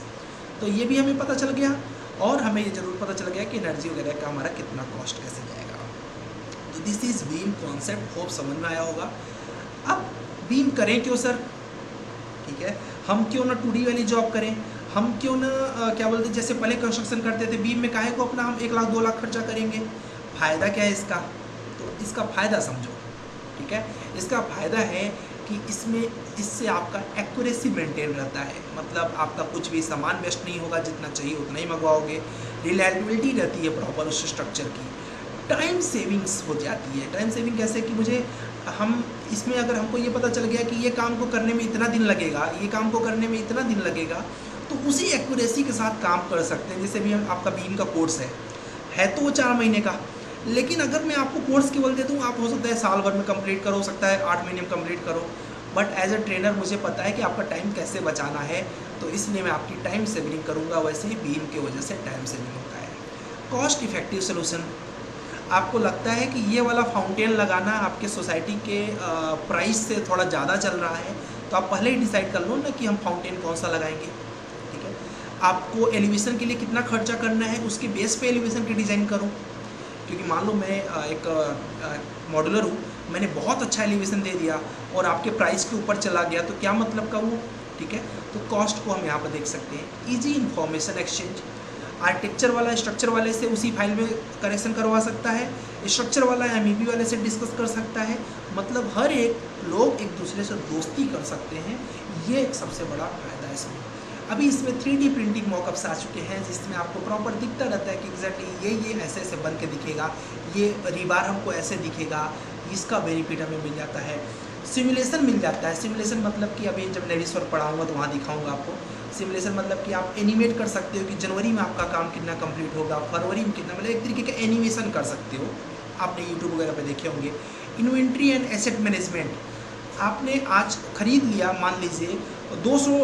तो ये भी हमें पता चल गया, और हमें ये जरूर पता चल गया कि एनर्जी वगैरह का हमारा कितना कॉस्ट कैसे जाएगा। तो this is beam concept, hope समझ में आया होगा। अब बीम करें क्यों सर, ठीक है, हम क्यों ना 2D वाली जॉब करें, हम क्यों ना क्या बोलते हैं जैसे पहले कंस्ट्रक्शन करते थे बीम में, काहे को अपना हम 1 लाख 2 लाख खर्चा करेंगे। फ़ायदा क्या है इसका, तो इसका फ़ायदा समझो, ठीक है। इसका फ़ायदा है कि इससे आपका एक्यूरेसी मेंटेन रहता है, मतलब आपका कुछ भी सामान वेस्ट नहीं होगा, जितना चाहिए उतना ही मंगवाओगे। रिलायबिलिटी रहती है प्रॉपर उस स्ट्रक्चर की। टाइम सेविंग्स हो जाती है। टाइम सेविंग कैसे कि मुझे हम इसमें अगर हमको ये पता चल गया कि ये काम को करने में इतना दिन लगेगा, ये काम को करने में इतना दिन लगेगा, तो उसी एक्यूरेसी के साथ काम कर सकते हैं। जैसे भी हम आपका बीम का कोर्स है तो वो 4 महीने का, लेकिन अगर मैं आपको कोर्स केवल दे दूँ, आप हो सकता है साल भर में कंप्लीट करो, हो सकता है 8 महीने में कंप्लीट करो, बट एज अ ट्रेनर मुझे पता है कि आपका टाइम कैसे बचाना है, तो इसलिए मैं आपकी टाइम सेविंग करूँगा। वैसे ही बीम की वजह से टाइम सेविंग होता है। कॉस्ट इफेक्टिव सोल्यूशन, आपको लगता है कि ये वाला फाउंटेन लगाना आपके सोसाइटी के प्राइस से थोड़ा ज़्यादा चल रहा है, तो आप पहले ही डिसाइड कर लो ना कि हम फाउंटेन कौन सा लगाएंगे, ठीक है। आपको एलिवेशन के लिए कितना खर्चा करना है, उसके बेस पे एलिवेशन की डिज़ाइन करो। क्योंकि मान लो मैं एक मॉड्यूलर हूँ, मैंने बहुत अच्छा एलिवेशन दे दिया और आपके प्राइस के ऊपर चला गया, तो क्या मतलब का वो, ठीक है। तो कॉस्ट को हम यहाँ पर देख सकते हैं। ईजी इंफॉर्मेशन एक्सचेंज, आर्किटेक्चर वाला स्ट्रक्चर वाले से उसी फाइल में करेक्शन करवा सकता है, स्ट्रक्चर वाला MEP वाले से डिस्कस कर सकता है, मतलब हर एक लोग एक दूसरे से दोस्ती कर सकते हैं। ये एक सबसे बड़ा फायदा है इसमें। अभी इसमें 3D प्रिंटिंग मॉकअप्स आ चुके हैं, जिसमें आपको प्रॉपर दिखता रहता है कि एग्जैक्टली ये ऐसे ऐसे बन के दिखेगा, ये रिबार हमको ऐसे दिखेगा, इसका बेनिफिट हमें मिल जाता है। सिमुलेशन मिल जाता है। सिमुलेशन मतलब कि अभी जब लेडीज वर्क पढ़ाऊँगा तो वहाँ दिखाऊँगा आपको। सिमुलेशन मतलब कि आप एनिमेट कर सकते हो कि जनवरी में आपका काम कितना कंप्लीट होगा, फरवरी में कितना, मतलब एक तरीके का एनिमेशन कर सकते हो। आपने यूट्यूब वगैरह पे देखे होंगे। इन्वेंट्री एंड एसेट मैनेजमेंट, आपने आज खरीद लिया मान लीजिए 200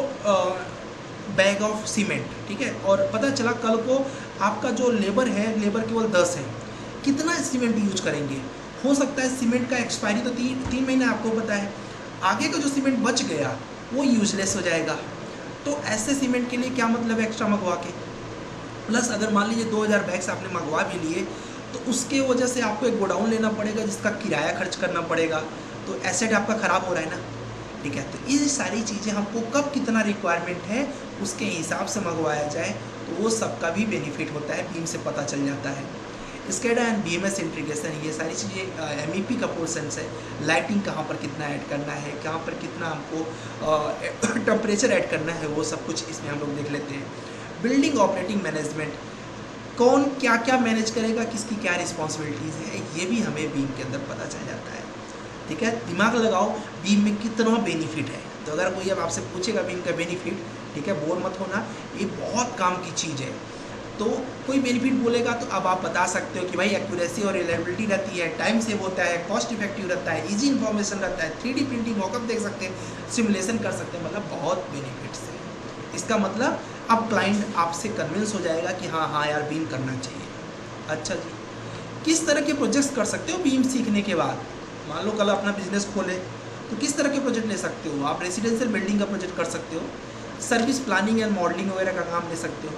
बैग ऑफ सीमेंट, ठीक है, और पता चला कल को आपका जो लेबर है, लेबर केवल 10 है, कितना सीमेंट यूज करेंगे। हो सकता है सीमेंट का एक्सपायरी तो 3 महीने आपको पता है, आगे का जो सीमेंट बच गया वो यूजलेस हो जाएगा। तो ऐसे सीमेंट के लिए क्या मतलब एक्स्ट्रा मंगवा के, प्लस अगर मान लीजिए 2000 बैग्स आपने मंगवा भी लिए, तो उसके वजह से आपको एक गोडाउन लेना पड़ेगा जिसका किराया खर्च करना पड़ेगा, तो एसेट आपका ख़राब हो रहा है ना, ठीक है। तो ये सारी चीज़ें हमको कब कितना रिक्वायरमेंट है उसके हिसाब से मंगवाया जाए, तो वो सबका भी बेनिफिट होता है, बीम से पता चल जाता है। स्केडा एंड BMS इंटीग्रेशन, ये सारी चीज़ें MEP का पोर्सन है। लाइटिंग कहाँ पर कितना ऐड करना है, कहाँ पर कितना हमको टेम्परेचर ऐड करना है, वो सब कुछ इसमें हम लोग देख लेते हैं। बिल्डिंग ऑपरेटिंग मैनेजमेंट, कौन क्या क्या मैनेज करेगा, किसकी क्या रिस्पॉन्सिबिलिटीज़ है, ये भी हमें बीम के अंदर पता चल जाता है, ठीक है। दिमाग लगाओ बीम में कितना बेनिफिट है। तो अगर कोई अब आपसे पूछेगा बीम का बेनिफिट, ठीक है, बोर मत होना, ये बहुत काम की चीज़ है। तो कोई बेनिफिट बोलेगा तो अब आप बता सकते हो कि भाई एक्यूरेसी और रिलायबिलिटी रहती है, टाइम सेव होता है, कॉस्ट इफेक्टिव रहता है, इजी इन्फॉर्मेशन रहता है, 3D प्रिंटिंग मॉकअप देख सकते हैं, सिमुलेशन कर सकते हैं, मतलब बहुत बेनिफिट्स है। इसका मतलब अब क्लाइंट आपसे कन्विंस हो जाएगा कि हाँ यार बीम करना चाहिए। अच्छा जी, किस तरह के प्रोजेक्ट्स कर सकते हो बीम सीखने के बाद। मान लो कल अपना बिजनेस खोले तो किस तरह के प्रोजेक्ट ले सकते हो आप। रेसिडेंशियल बिल्डिंग का प्रोजेक्ट कर सकते हो, सर्विस प्लानिंग एंड मॉडलिंग वगैरह का काम ले सकते हो।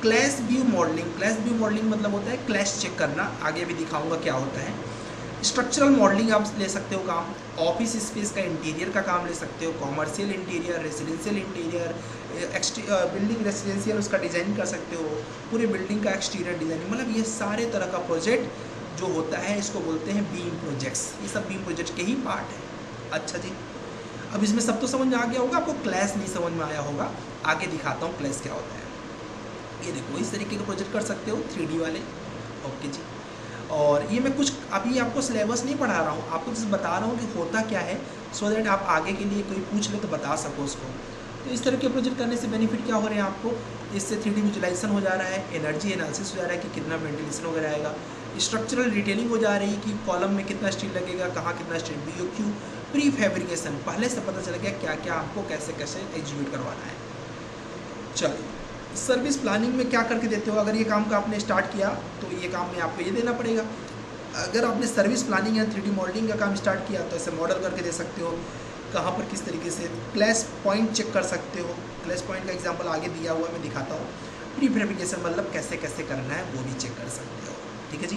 Clash view modelling, clash view modelling मतलब होता है क्लैश चेक करना, आगे भी दिखाऊंगा क्या होता है। स्ट्रक्चरल मॉडलिंग आप ले सकते हो काम, ऑफिस स्पेस का इंटीरियर का काम ले सकते हो, commercial interior, residential interior, building residential उसका डिज़ाइन कर सकते हो, पूरे बिल्डिंग का एक्सटीरियर डिज़ाइनिंग, मतलब ये सारे तरह का प्रोजेक्ट जो होता है इसको बोलते हैं बीम प्रोजेक्ट्स। ये सब बीम प्रोजेक्ट के ही पार्ट है। अच्छा जी, अब इसमें सब तो समझ में आ गया होगा, आपको क्लैश नहीं समझ में आया होगा, आगे दिखाता हूँ क्लैश क्या होता है। ये देखो इस तरीके का प्रोजेक्ट कर सकते हो 3D वाले। ओके जी, और ये मैं कुछ अभी आपको सिलेबस नहीं पढ़ा रहा हूँ, आपको just बता रहा हूँ कि होता क्या है, सो दैट आप आगे के लिए कोई पूछ ले तो बता सको उसको। तो इस तरह के प्रोजेक्ट करने से बेनिफिट क्या हो रहे हैं आपको, इससे 3D विजुलाइजेशन हो जा रहा है, एनर्जी एनालिसिस हो जा रहा है कि कितना वेंटिलेशन वगैरह आएगा, स्ट्रक्चरल डिटेलिंग हो जा रही है कि कॉलम में कितना स्टील लगेगा, कहाँ कितना स्टील, BOQ, प्री फैब्रिकेशन, पहले से पता चल गया क्या क्या आपको कैसे कैसे एग्जीक्यूट करवाना है। चलिए, सर्विस प्लानिंग में क्या करके देते हो, अगर ये काम का आपने स्टार्ट किया तो ये काम में आपको ये देना पड़ेगा। अगर आपने सर्विस प्लानिंग या 3D मॉडलिंग का काम स्टार्ट किया तो ऐसे मॉडल करके दे सकते हो, कहाँ पर किस तरीके से क्लैश पॉइंट चेक कर सकते हो। क्लैश पॉइंट का एग्जांपल आगे दिया हुआ है, मैं दिखाता हूँ। प्री फैब्रिकेशन मतलब कैसे कैसे करना है वो भी चेक कर सकते हो। ठीक है जी,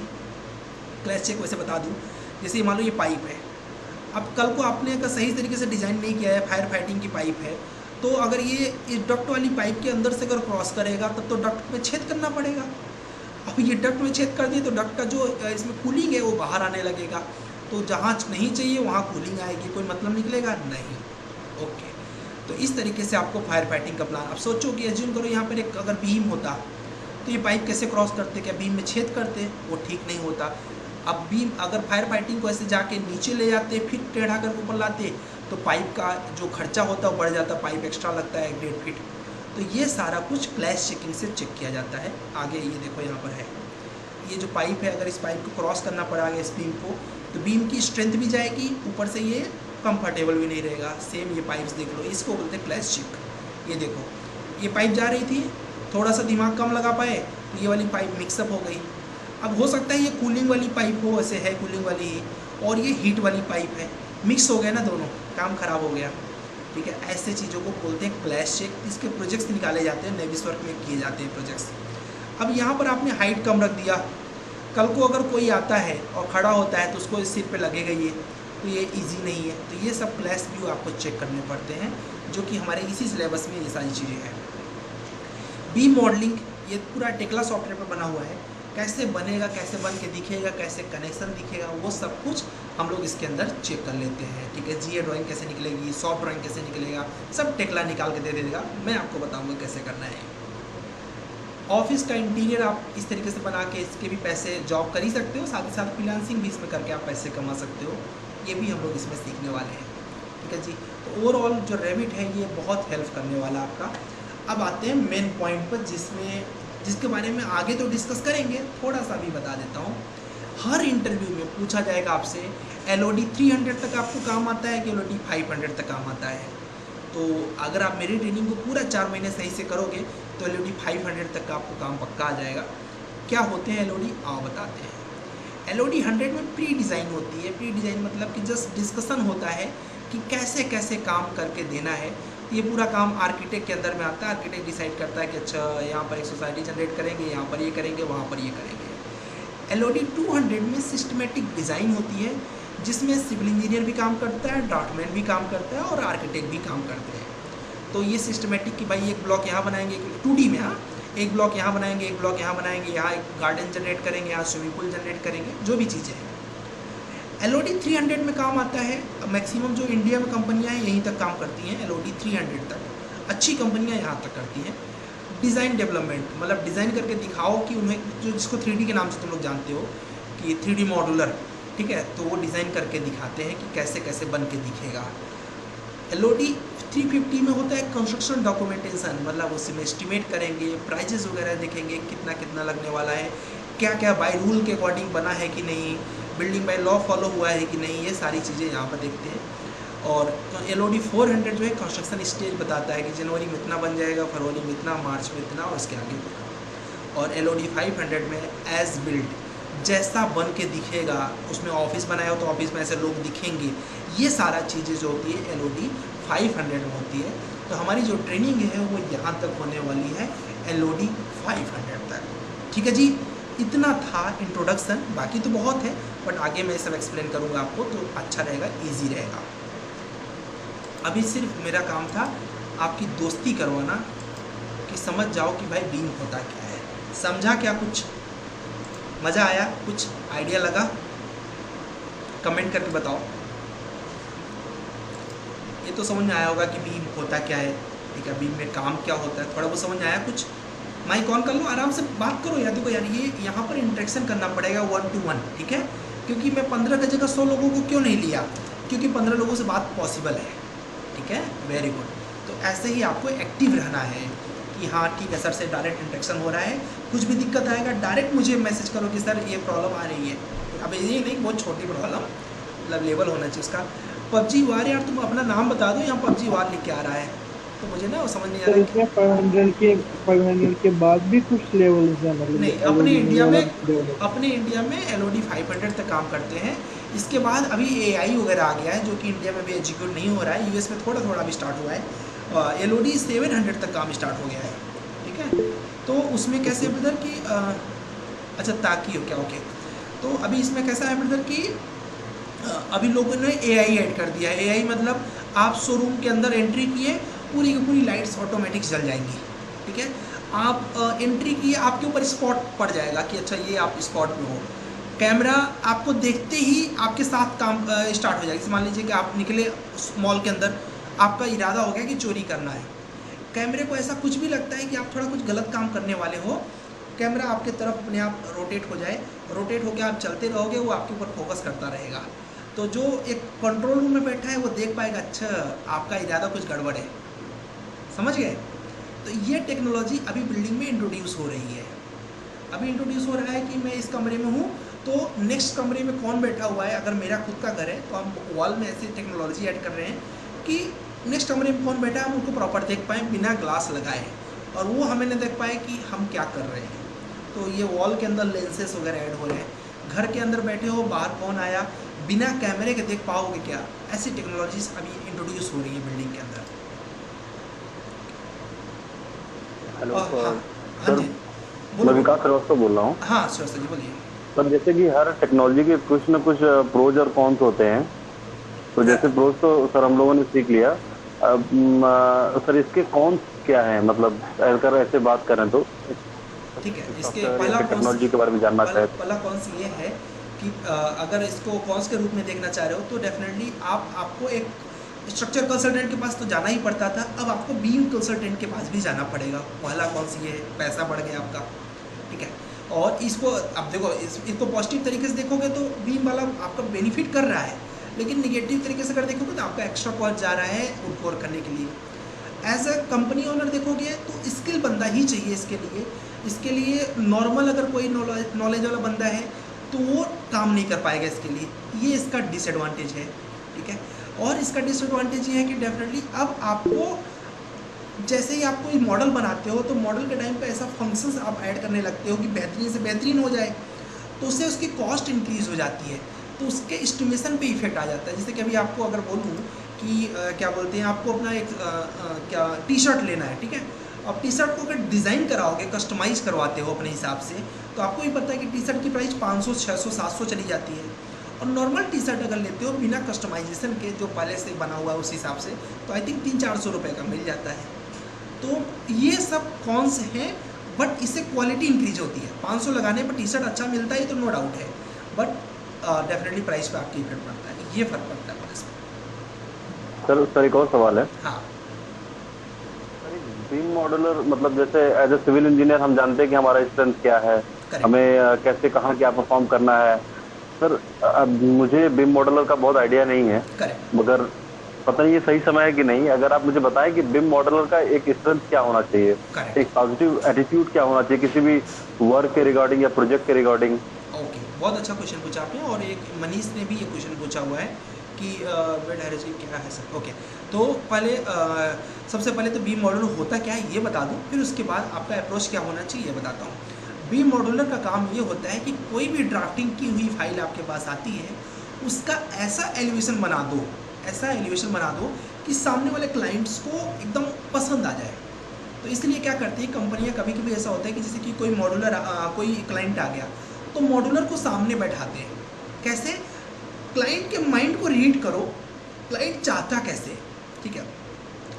क्लैश चेक वैसे बता दूँ, जैसे मान लो ये पाइप है, अब कल को आपने अगर सही तरीके से डिज़ाइन नहीं किया है, फायर फाइटिंग की पाइप है, तो अगर ये इस डक्ट वाली पाइप के अंदर से अगर क्रॉस करेगा तब तो डक्ट में छेद करना पड़ेगा। अब ये डक्ट में छेद कर दिए तो डक्ट का जो इसमें कूलिंग है वो बाहर आने लगेगा, तो जहाँ नहीं चाहिए वहाँ कूलिंग आएगी, कोई मतलब निकलेगा नहीं। ओके, तो इस तरीके से आपको फायर फाइटिंग का प्लान। अब सोचो कि एज्यूम करो यहाँ पर एक अगर बीम होता तो ये पाइप कैसे क्रॉस करते, क्या बीम में छेद करते, वो ठीक नहीं होता। अब बीम अगर फायर फाइटिंग को ऐसे जाके नीचे ले जाते फिर टेढ़ा कर ऊपर लाते तो पाइप का जो खर्चा होता है वो बढ़ जाता, पाइप एक्स्ट्रा लगता है 1.5 फीट। तो ये सारा कुछ क्लैश चेकिंग से चेक किया जाता है। आगे ये देखो यहाँ पर है, ये जो पाइप है, अगर इस पाइप को क्रॉस करना पड़ेगा इस बीम को, तो बीम की स्ट्रेंथ भी जाएगी, ऊपर से ये कंफर्टेबल भी नहीं रहेगा। सेम ये पाइप्स देख लो, इसको बोलते हैं क्लैश चेक। ये देखो ये पाइप जा रही थी, थोड़ा सा दिमाग कम लगा पाए तो ये वाली पाइप मिक्सअप हो गई। अब हो सकता है ये कूलिंग वाली पाइप हो, वैसे है कूलिंग वाली ही, और ये हीट वाली पाइप है, मिक्स हो गए ना दोनों, काम खराब हो गया। ठीक है, ऐसे चीज़ों को बोलते हैं क्लैश चेक। इसके प्रोजेक्ट्स निकाले जाते हैं, नेविस वर्क में किए जाते हैं प्रोजेक्ट्स। अब यहाँ पर आपने हाइट कम रख दिया, कल को अगर कोई आता है और खड़ा होता है तो उसको इस सिर पे लगेगा ये, तो ये इजी नहीं है। तो ये सब क्लैश व्यू आपको चेक करने पड़ते हैं, जो कि हमारे इसी सिलेबस में ये सारी चीज़ें हैं। बीम मॉडलिंग ये पूरा टेक्ला सॉफ्टवेयर पर बना हुआ है, कैसे बनेगा, कैसे बन के दिखेगा, कैसे कनेक्शन दिखेगा, वो सब कुछ हम लोग इसके अंदर चेक कर लेते हैं। ठीक है, GA ड्राइंग कैसे निकलेगी, सॉफ्ट ड्राइंग कैसे निकलेगा, सब टेक्ला निकाल के दे देगा, मैं आपको बताऊंगा कैसे करना है। ऑफिस का इंटीरियर आप इस तरीके से बना के इसके भी पैसे जॉब कर ही सकते हो, साथ ही साथ फ्रीलांसिंग भी इसमें करके आप पैसे कमा सकते हो, ये भी हम लोग इसमें सीखने वाले हैं। ठीक है जी, तो ओवरऑल जो रेविट है ये बहुत हेल्प करने वाला आपका। अब आते हैं मेन पॉइंट पर, जिसके बारे में आगे तो डिस्कस करेंगे, थोड़ा सा भी बता देता हूँ। हर इंटरव्यू में पूछा जाएगा आपसे LOD 300 तक आपको काम आता है कि LOD 500 तक काम आता है। तो अगर आप मेरी ट्रेनिंग को पूरा 4 महीने सही से करोगे तो LOD 500 तक का आपको काम पक्का आ जाएगा। क्या होते हैं LOD, आओ बताते हैं। LOD 100 में प्री डिज़ाइन होती है। प्री डिज़ाइन मतलब कि जस्ट डिस्कशन होता है कि कैसे कैसे काम करके देना है। ये पूरा काम आर्किटेक्ट के अंदर में आता है। आर्किटेक्ट डिसाइड करता है कि अच्छा यहाँ पर एक सोसाइटी जनरेट करेंगे, यहाँ पर ये करेंगे, वहाँ पर ये करेंगे। LOD 200 में सिस्टमेटिक डिज़ाइन होती है, जिसमें सिविल इंजीनियर भी काम करता है, ड्राफ्टमैन भी काम करता है और आर्किटेक्ट भी काम करते हैं। तो ये सिस्टमेटिक कि भाई एक ब्लॉक यहाँ बनाएंगे 2D में, हाँ, एक ब्लॉक यहाँ बनाएंगे, एक ब्लॉक यहाँ बनाएंगे, यहाँ एक गार्डन जनरेट करेंगे, यहाँ स्विमिंग पूल जनरेट करेंगे, जो भी चीज़ें हैं। LOD 300 में काम आता है। मैक्सिमम जो इंडिया में कंपनियां हैं यहीं तक काम करती हैं, LOD 300 तक। अच्छी कंपनियां यहाँ तक करती हैं। डिज़ाइन डेवलपमेंट मतलब डिज़ाइन करके दिखाओ कि उन्हें जो जिसको 3D के नाम से तुम लोग जानते हो कि 3D मॉड्यूलर, ठीक है, तो वो डिज़ाइन करके दिखाते हैं कि कैसे कैसे बन के दिखेगा। LOD 350 में होता है कंस्ट्रक्शन डॉक्यूमेंटेशन, मतलब उसमें एस्टिमेट करेंगे, प्राइजेस वगैरह देखेंगे कितना कितना लगने वाला है, क्या क्या बाय रूल के अकॉर्डिंग बना है कि नहीं, बिल्डिंग बाय लॉ फॉलो हुआ है कि नहीं, ये सारी चीज़ें यहाँ पर देखते हैं। और LOD 400 जो है कंस्ट्रक्शन स्टेज बताता है कि जनवरी में इतना बन जाएगा, फरवरी में इतना, मार्च में इतना और इसके आगे इतना। और LOD 500 में एज बिल्ड जैसा बन के दिखेगा, उसमें ऑफिस बनाया हो तो ऑफिस में ऐसे लोग दिखेंगे, ये सारा चीज़ें जो होती है LOD 500 में होती है। तो हमारी जो ट्रेनिंग है वो यहाँ तक होने वाली है LOD 500 तक। ठीक है जी, इतना था इंट्रोडक्शन, बाकी तो बहुत है बट आगे मैं सब एक्सप्लेन करूँगा आपको तो अच्छा रहेगा, ईजी रहेगा। अभी सिर्फ मेरा काम था आपकी दोस्ती करवाना कि समझ जाओ कि भाई बीम होता क्या है। समझा क्या? कुछ मज़ा आया? कुछ आइडिया लगा? कमेंट करके बताओ। ये तो समझ में आया होगा कि बीम होता क्या है, ठीक है, बीम में काम क्या होता है, थोड़ा बहुत समझ में आया कुछ? माइक ऑन कर लो, आराम से बात करो यार। देखो यार, ये यहाँ पर इंटरेक्शन करना पड़ेगा 1 to 1, ठीक है, क्योंकि मैं 15 की जगह 100 लोगों को क्यों नहीं लिया, क्योंकि 15 लोगों से बात पॉसिबल है, ठीक है, वेरी गुड। तो ऐसे ही आपको एक्टिव रहना है कि हाँ ठीक है सर से डायरेक्ट इंटरेक्शन हो रहा है, कुछ भी दिक्कत आएगा डायरेक्ट मुझे मैसेज करो कि सर ये प्रॉब्लम आ रही है। अब ये नहीं बहुत छोटी प्रॉब्लम, मतलब लेवल होना चाहिए उसका। PUBG वार यार तुम अपना नाम बता दो, यहाँ PUBG वार लिख के आ रहा है तो मुझे ना वो समझ नहीं आ सर रहा इसमें 500 के बाद भी कुछ लेवल्स हैं, मतलब नहीं, अपने इंडिया में LOD 500 तक काम करते हैं। इसके बाद अभी AI वगैरह आ गया है जो कि इंडिया में भी एग्जीक्यूट नहीं हो रहा है, US में थोड़ा थोड़ा भी स्टार्ट हुआ है। LOD 700 तक काम स्टार्ट हो गया है, ठीक है। तो उसमें कैसे ब्रदर कि अच्छा ताकि हो क्या, ओके। तो अभी इसमें कैसा है ब्रदर कि अभी लोगों ने AI ऐड कर दिया है। AI मतलब आप शोरूम के अंदर एंट्री किए, पूरी की पूरी लाइट्स ऑटोमेटिक जल जाएंगी, ठीक है। आप एंट्री किए, आपके ऊपर स्पॉट पड़ जाएगा कि अच्छा ये आप स्पॉट में हो। कैमरा आपको देखते ही आपके साथ काम स्टार्ट हो जाएगा। जैसे मान लीजिए कि आप निकले मॉल के अंदर, आपका इरादा हो गया कि चोरी करना है, कैमरे को ऐसा कुछ भी लगता है कि आप थोड़ा कुछ गलत काम करने वाले हो, कैमरा आपके तरफ अपने आप रोटेट हो जाए, रोटेट होकर आप चलते रहोगे, वो आपके ऊपर फोकस करता रहेगा। तो जो एक कंट्रोल रूम में बैठा है वो देख पाएगा अच्छा आपका इरादा कुछ गड़बड़ है, समझ गए। तो ये टेक्नोलॉजी अभी बिल्डिंग में इंट्रोड्यूस हो रही है। अभी इंट्रोड्यूस हो रहा है कि मैं इस कमरे में हूँ तो नेक्स्ट कमरे में कौन बैठा हुआ है। अगर मेरा खुद का घर है तो हम वॉल में ऐसी टेक्नोलॉजी ऐड कर रहे हैं कि नेक्स्ट कमरे में कौन बैठा है हम उनको प्रॉपर देख पाएँ बिना ग्लास लगाए, और वो हमें नहीं देख पाए कि हम क्या कर रहे हैं। तो ये वॉल के अंदर लेंसेस वगैरह ऐड हो रहे हैं। घर के अंदर बैठे हो, बाहर कौन आया, बिना कैमरे के देख पाओगे क्या, ऐसी टेक्नोलॉजीज अभी इंट्रोड्यूस हो रही है बिल्डिंग के अंदर। हेलो हाँ सर, जी मैं विकास श्रीवास्तव बोल रहा हूँ। हाँ सर जी बोलिए। सर जैसे कि हर टेक्नोलॉजी के कुछ न कुछ प्रोज और कॉन्स होते हैं, तो जैसे प्रोज तो सर हम लोगों ने सीख लिया। अब सर इसके कॉन्स क्या हैं, मतलब अगर ऐसे बात करें तो ठीक है, इसके टेक्नोलॉजी के बारे में जानना चाहे। पहला कॉन्स ये है कि अगर इसको कॉन्स के रूप में देखना चाह रहे हो तो डेफिनेटली आपको एक स्ट्रक्चर कंसल्टेंट के पास तो जाना ही पड़ता था, अब आपको बीम कंसल्टेंट के पास भी जाना पड़ेगा। पहला कॉन्स ये है, पैसा बढ़ गया आपका, ठीक है। और इसको अब देखो इसको पॉजिटिव तरीके से देखोगे तो बीम वाला आपका बेनिफिट कर रहा है, लेकिन निगेटिव तरीके से अगर देखोगे तो आपका एक्स्ट्रा कॉस्ट जा रहा है उनको करने के लिए। एज अ कंपनी ओनर देखोगे तो स्किल बंदा ही चाहिए इसके लिए नॉर्मल अगर कोई नॉलेज वाला बंदा है तो वो काम नहीं कर पाएगा इसके लिए, ये इसका डिसएडवांटेज है, ठीक है। और इसका डिसएडवांटेज ये है कि डेफिनेटली अब आपको जैसे ही आप कोई मॉडल बनाते हो तो मॉडल के टाइम पे ऐसा फंक्शंस आप ऐड करने लगते हो कि बेहतरीन से बेहतरीन हो जाए, तो उससे उसकी कॉस्ट इंक्रीज़ हो जाती है, तो उसके एस्टिमेशन पे इफेक्ट आ जाता है। जैसे कि अभी आपको अगर बोलूँ कि क्या बोलते हैं, आपको अपना एक क्या टी शर्ट लेना है, ठीक है। अब टी शर्ट को अगर डिज़ाइन कराओगे, कस्टमाइज़ करवाते हो अपने हिसाब से, तो आपको भी पता है कि टी शर्ट की प्राइस 500, 600, 700 चली जाती है। और नॉर्मल टी शर्ट अगर लेते हो बिना कस्टमाइजेशन के जो पहले से बना हुआ है उस हिसाब से, तो आई थिंक 300-400 रुपये का मिल जाता है। तो ये सब कॉन्स हैं, बट इससे क्वालिटी इंक्रीज होती है। 500 लगाने पर टी शर्ट अच्छा मिलता है तो नो डाउट है, बट डेफिनेटली प्राइस पे आपकी इफेक्ट पड़ता है, ये फ़र्क पड़ता है इसमें। सर एक और सवाल है। हाँ, बीम मॉडलर मतलब जैसे एज ए सिविल इंजीनियर हम जानते हैं कि हमारा स्ट्रेंथ क्या है, हमें कैसे कहाँ क्या परफॉर्म करना है। सर अब मुझे बीम मॉडलर का बहुत आइडिया नहीं है, मगर पता नहीं ये सही समय है कि नहीं। अगर आप मुझे बताएं कि बीम मॉडलर का एक स्ट्रेंथ क्या होना चाहिए, एक पॉजिटिव एटीट्यूड क्या होना चाहिए किसी भी वर्क के रिगार्डिंग या प्रोजेक्ट के रिगार्डिंग। ओके, बहुत अच्छा क्वेश्चन पूछा आपने, और एक मनीष ने भी ये क्वेश्चन पूछा हुआ है कि वेट हेरेजी क्या है सर। ओके, तो पहले सबसे पहले तो बीम मॉडल होता क्या है ये बता दूं, फिर उसके बाद आपका अप्रोच क्या होना चाहिए ये बताता हूँ। बीम मॉड्यूलर का काम ये होता है कि कोई भी ड्राफ्टिंग की हुई फाइल आपके पास आती है, उसका ऐसा एलिवेशन बना दो, ऐसा एलिवेशन बना दो कि सामने वाले क्लाइंट्स को एकदम पसंद आ जाए। तो इसलिए क्या करती है कंपनियां, कभी कभी ऐसा होता है कि जैसे कि कोई मॉड्यूलर कोई क्लाइंट आ गया तो मॉड्यूलर को सामने बैठाते हैं। कैसे? क्लाइंट के माइंड को रीड करो, क्लाइंट चाहता कैसे, ठीक है।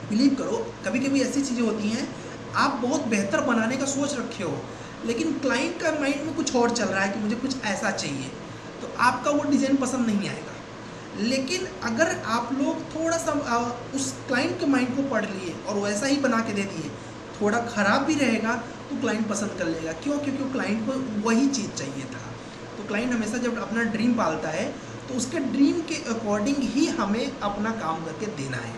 बिलीव करो कभी कभी ऐसी चीज़ें होती हैं, आप बहुत बेहतर बनाने का सोच रखे हो लेकिन क्लाइंट का माइंड में कुछ और चल रहा है कि मुझे कुछ ऐसा चाहिए, तो आपका वो डिज़ाइन पसंद नहीं आएगा। लेकिन अगर आप लोग थोड़ा सा उस क्लाइंट के माइंड को पढ़ लिए और वैसा ही बना के दे दिए, थोड़ा ख़राब भी रहेगा तो क्लाइंट पसंद कर लेगा। क्यों? क्योंकि क्लाइंट को वही चीज़ चाहिए था। तो क्लाइंट हमेशा जब अपना ड्रीम पालता है तो उसके ड्रीम के अकॉर्डिंग ही हमें अपना काम करके देना है।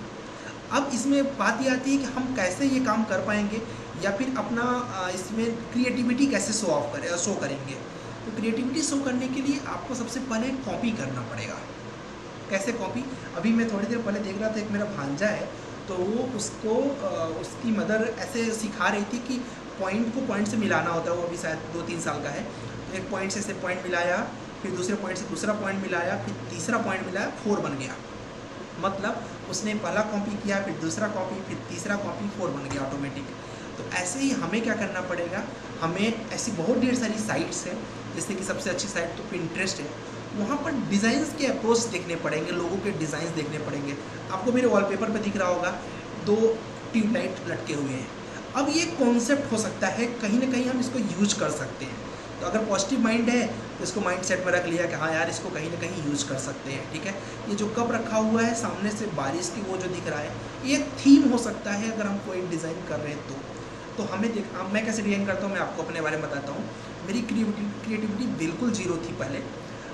अब इसमें बात ये आती है कि हम कैसे ये काम कर पाएंगे या फिर अपना इसमें क्रिएटिविटी कैसे शो करेंगे। तो क्रिएटिविटी शो करने के लिए आपको सबसे पहले कॉपी करना पड़ेगा। कैसे कॉपी? अभी मैं थोड़ी देर पहले देख रहा था, एक मेरा भांजा है तो वो उसको उसकी मदर ऐसे सिखा रही थी कि पॉइंट को पॉइंट से मिलाना होता है। वो अभी शायद 2-3 साल का है। तो एक पॉइंट से पॉइंट मिलाया, फिर दूसरे पॉइंट से दूसरा पॉइंट मिलाया, फिर तीसरा पॉइंट मिलाया, 4 बन गया। मतलब उसने पहला कॉपी किया, फिर दूसरा कॉपी, फिर तीसरा कॉपी, 4 बन गया ऑटोमेटिक। तो ऐसे ही हमें क्या करना पड़ेगा, हमें ऐसी बहुत ढेर सारी साइट्स हैं, जैसे कि सबसे अच्छी साइट तो पिंटरेस्ट है। वहाँ पर डिज़ाइंस के अप्रोच देखने पड़ेंगे, लोगों के डिज़ाइंस देखने पड़ेंगे। आपको मेरे वॉलपेपर पे दिख रहा होगा 2 ट्यूबलाइट लटके हुए हैं। अब ये कॉन्सेप्ट हो सकता है, कहीं ना कहीं हम इसको यूज कर सकते हैं। तो अगर पॉजिटिव माइंड है तो इसको माइंड सेट में रख लिया कि हाँ यार इसको कहीं ना कहीं यूज कर सकते हैं, ठीक है। ये जो कप रखा हुआ है सामने से बारिश की वो जो दिख रहा है, ये थीम हो सकता है अगर हम कोई डिज़ाइन कर रहे हैं तो हमें मैं कैसे डिज़ाइन करता हूँ मैं आपको अपने बारे में बताता हूँ। मेरी क्रिएटिविटी बिल्कुल ज़ीरो थी पहले।